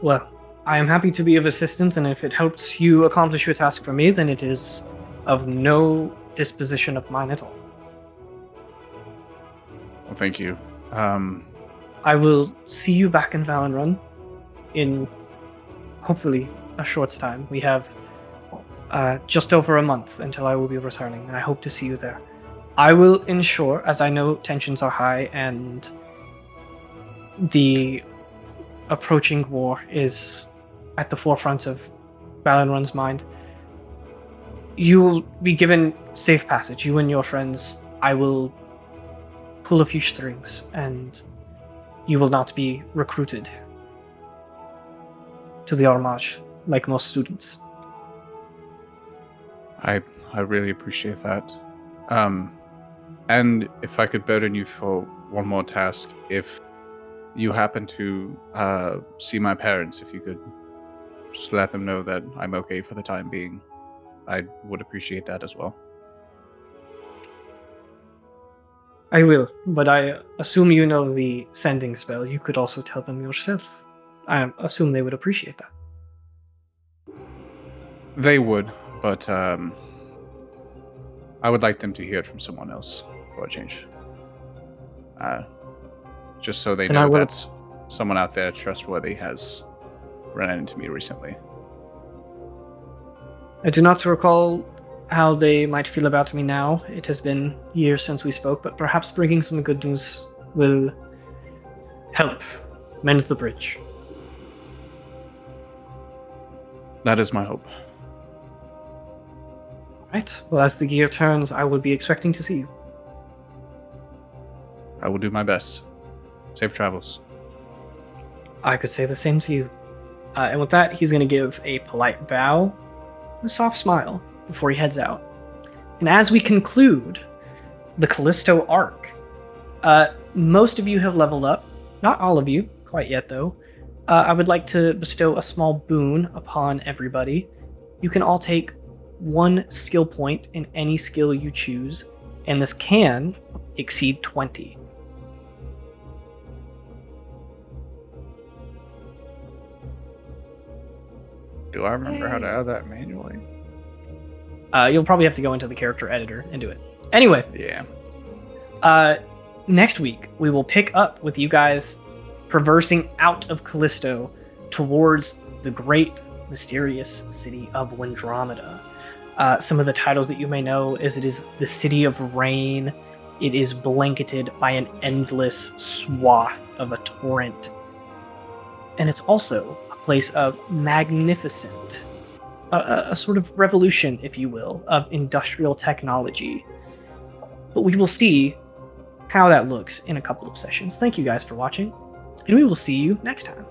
Well, I am happy to be of assistance, and if it helps you accomplish your task for me, then it is of no disposition of mine at all. Well, thank you. I will see you back in Valenrun in hopefully a short time. We have just over a month until I will be returning, and I hope to see you there. I will ensure, as I know tensions are high and the approaching war is at the forefront of Valenrun's mind, you will be given safe passage, you and your friends. I will pull a few strings, and you will not be recruited to the Armage like most students. I really appreciate that. And if I could burden you for one more task, if you happen to see my parents, if you could just let them know that I'm okay for the time being, I would appreciate that as well. I will, but I assume you know the sending spell. You could also tell them yourself. I assume they would appreciate that. They would, but I would like them to hear it from someone else for a change. Just so they know that someone out there trustworthy has run into me recently. I do not recall how they might feel about me now. It has been years since we spoke, but perhaps bringing some good news will help mend the bridge. That is my hope. Right. Well, as the year turns, I will be expecting to see you. I will do my best. Safe travels. I could say the same to you. And with that, he's going to give a polite bow, a soft smile, before he heads out. And as we conclude the Callisto arc, most of you have leveled up. Not all of you, quite yet though. I would like to bestow a small boon upon everybody. You can all take 1 skill point in any skill you choose, and this can exceed 20. Do I remember how to add that manually? You'll probably have to go into the character editor and do it. Anyway. Yeah. Next week, we will pick up with you guys traversing out of Callisto towards the great, mysterious city of Windromeda. Some of the titles that you may know is it is the City of Rain. It is blanketed by an endless swath of a torrent. And it's also a place of magnificent, a sort of revolution, if you will, of industrial technology. but we will see how that looks in a couple of sessions. Thank you guys for watching, and we will see you next time.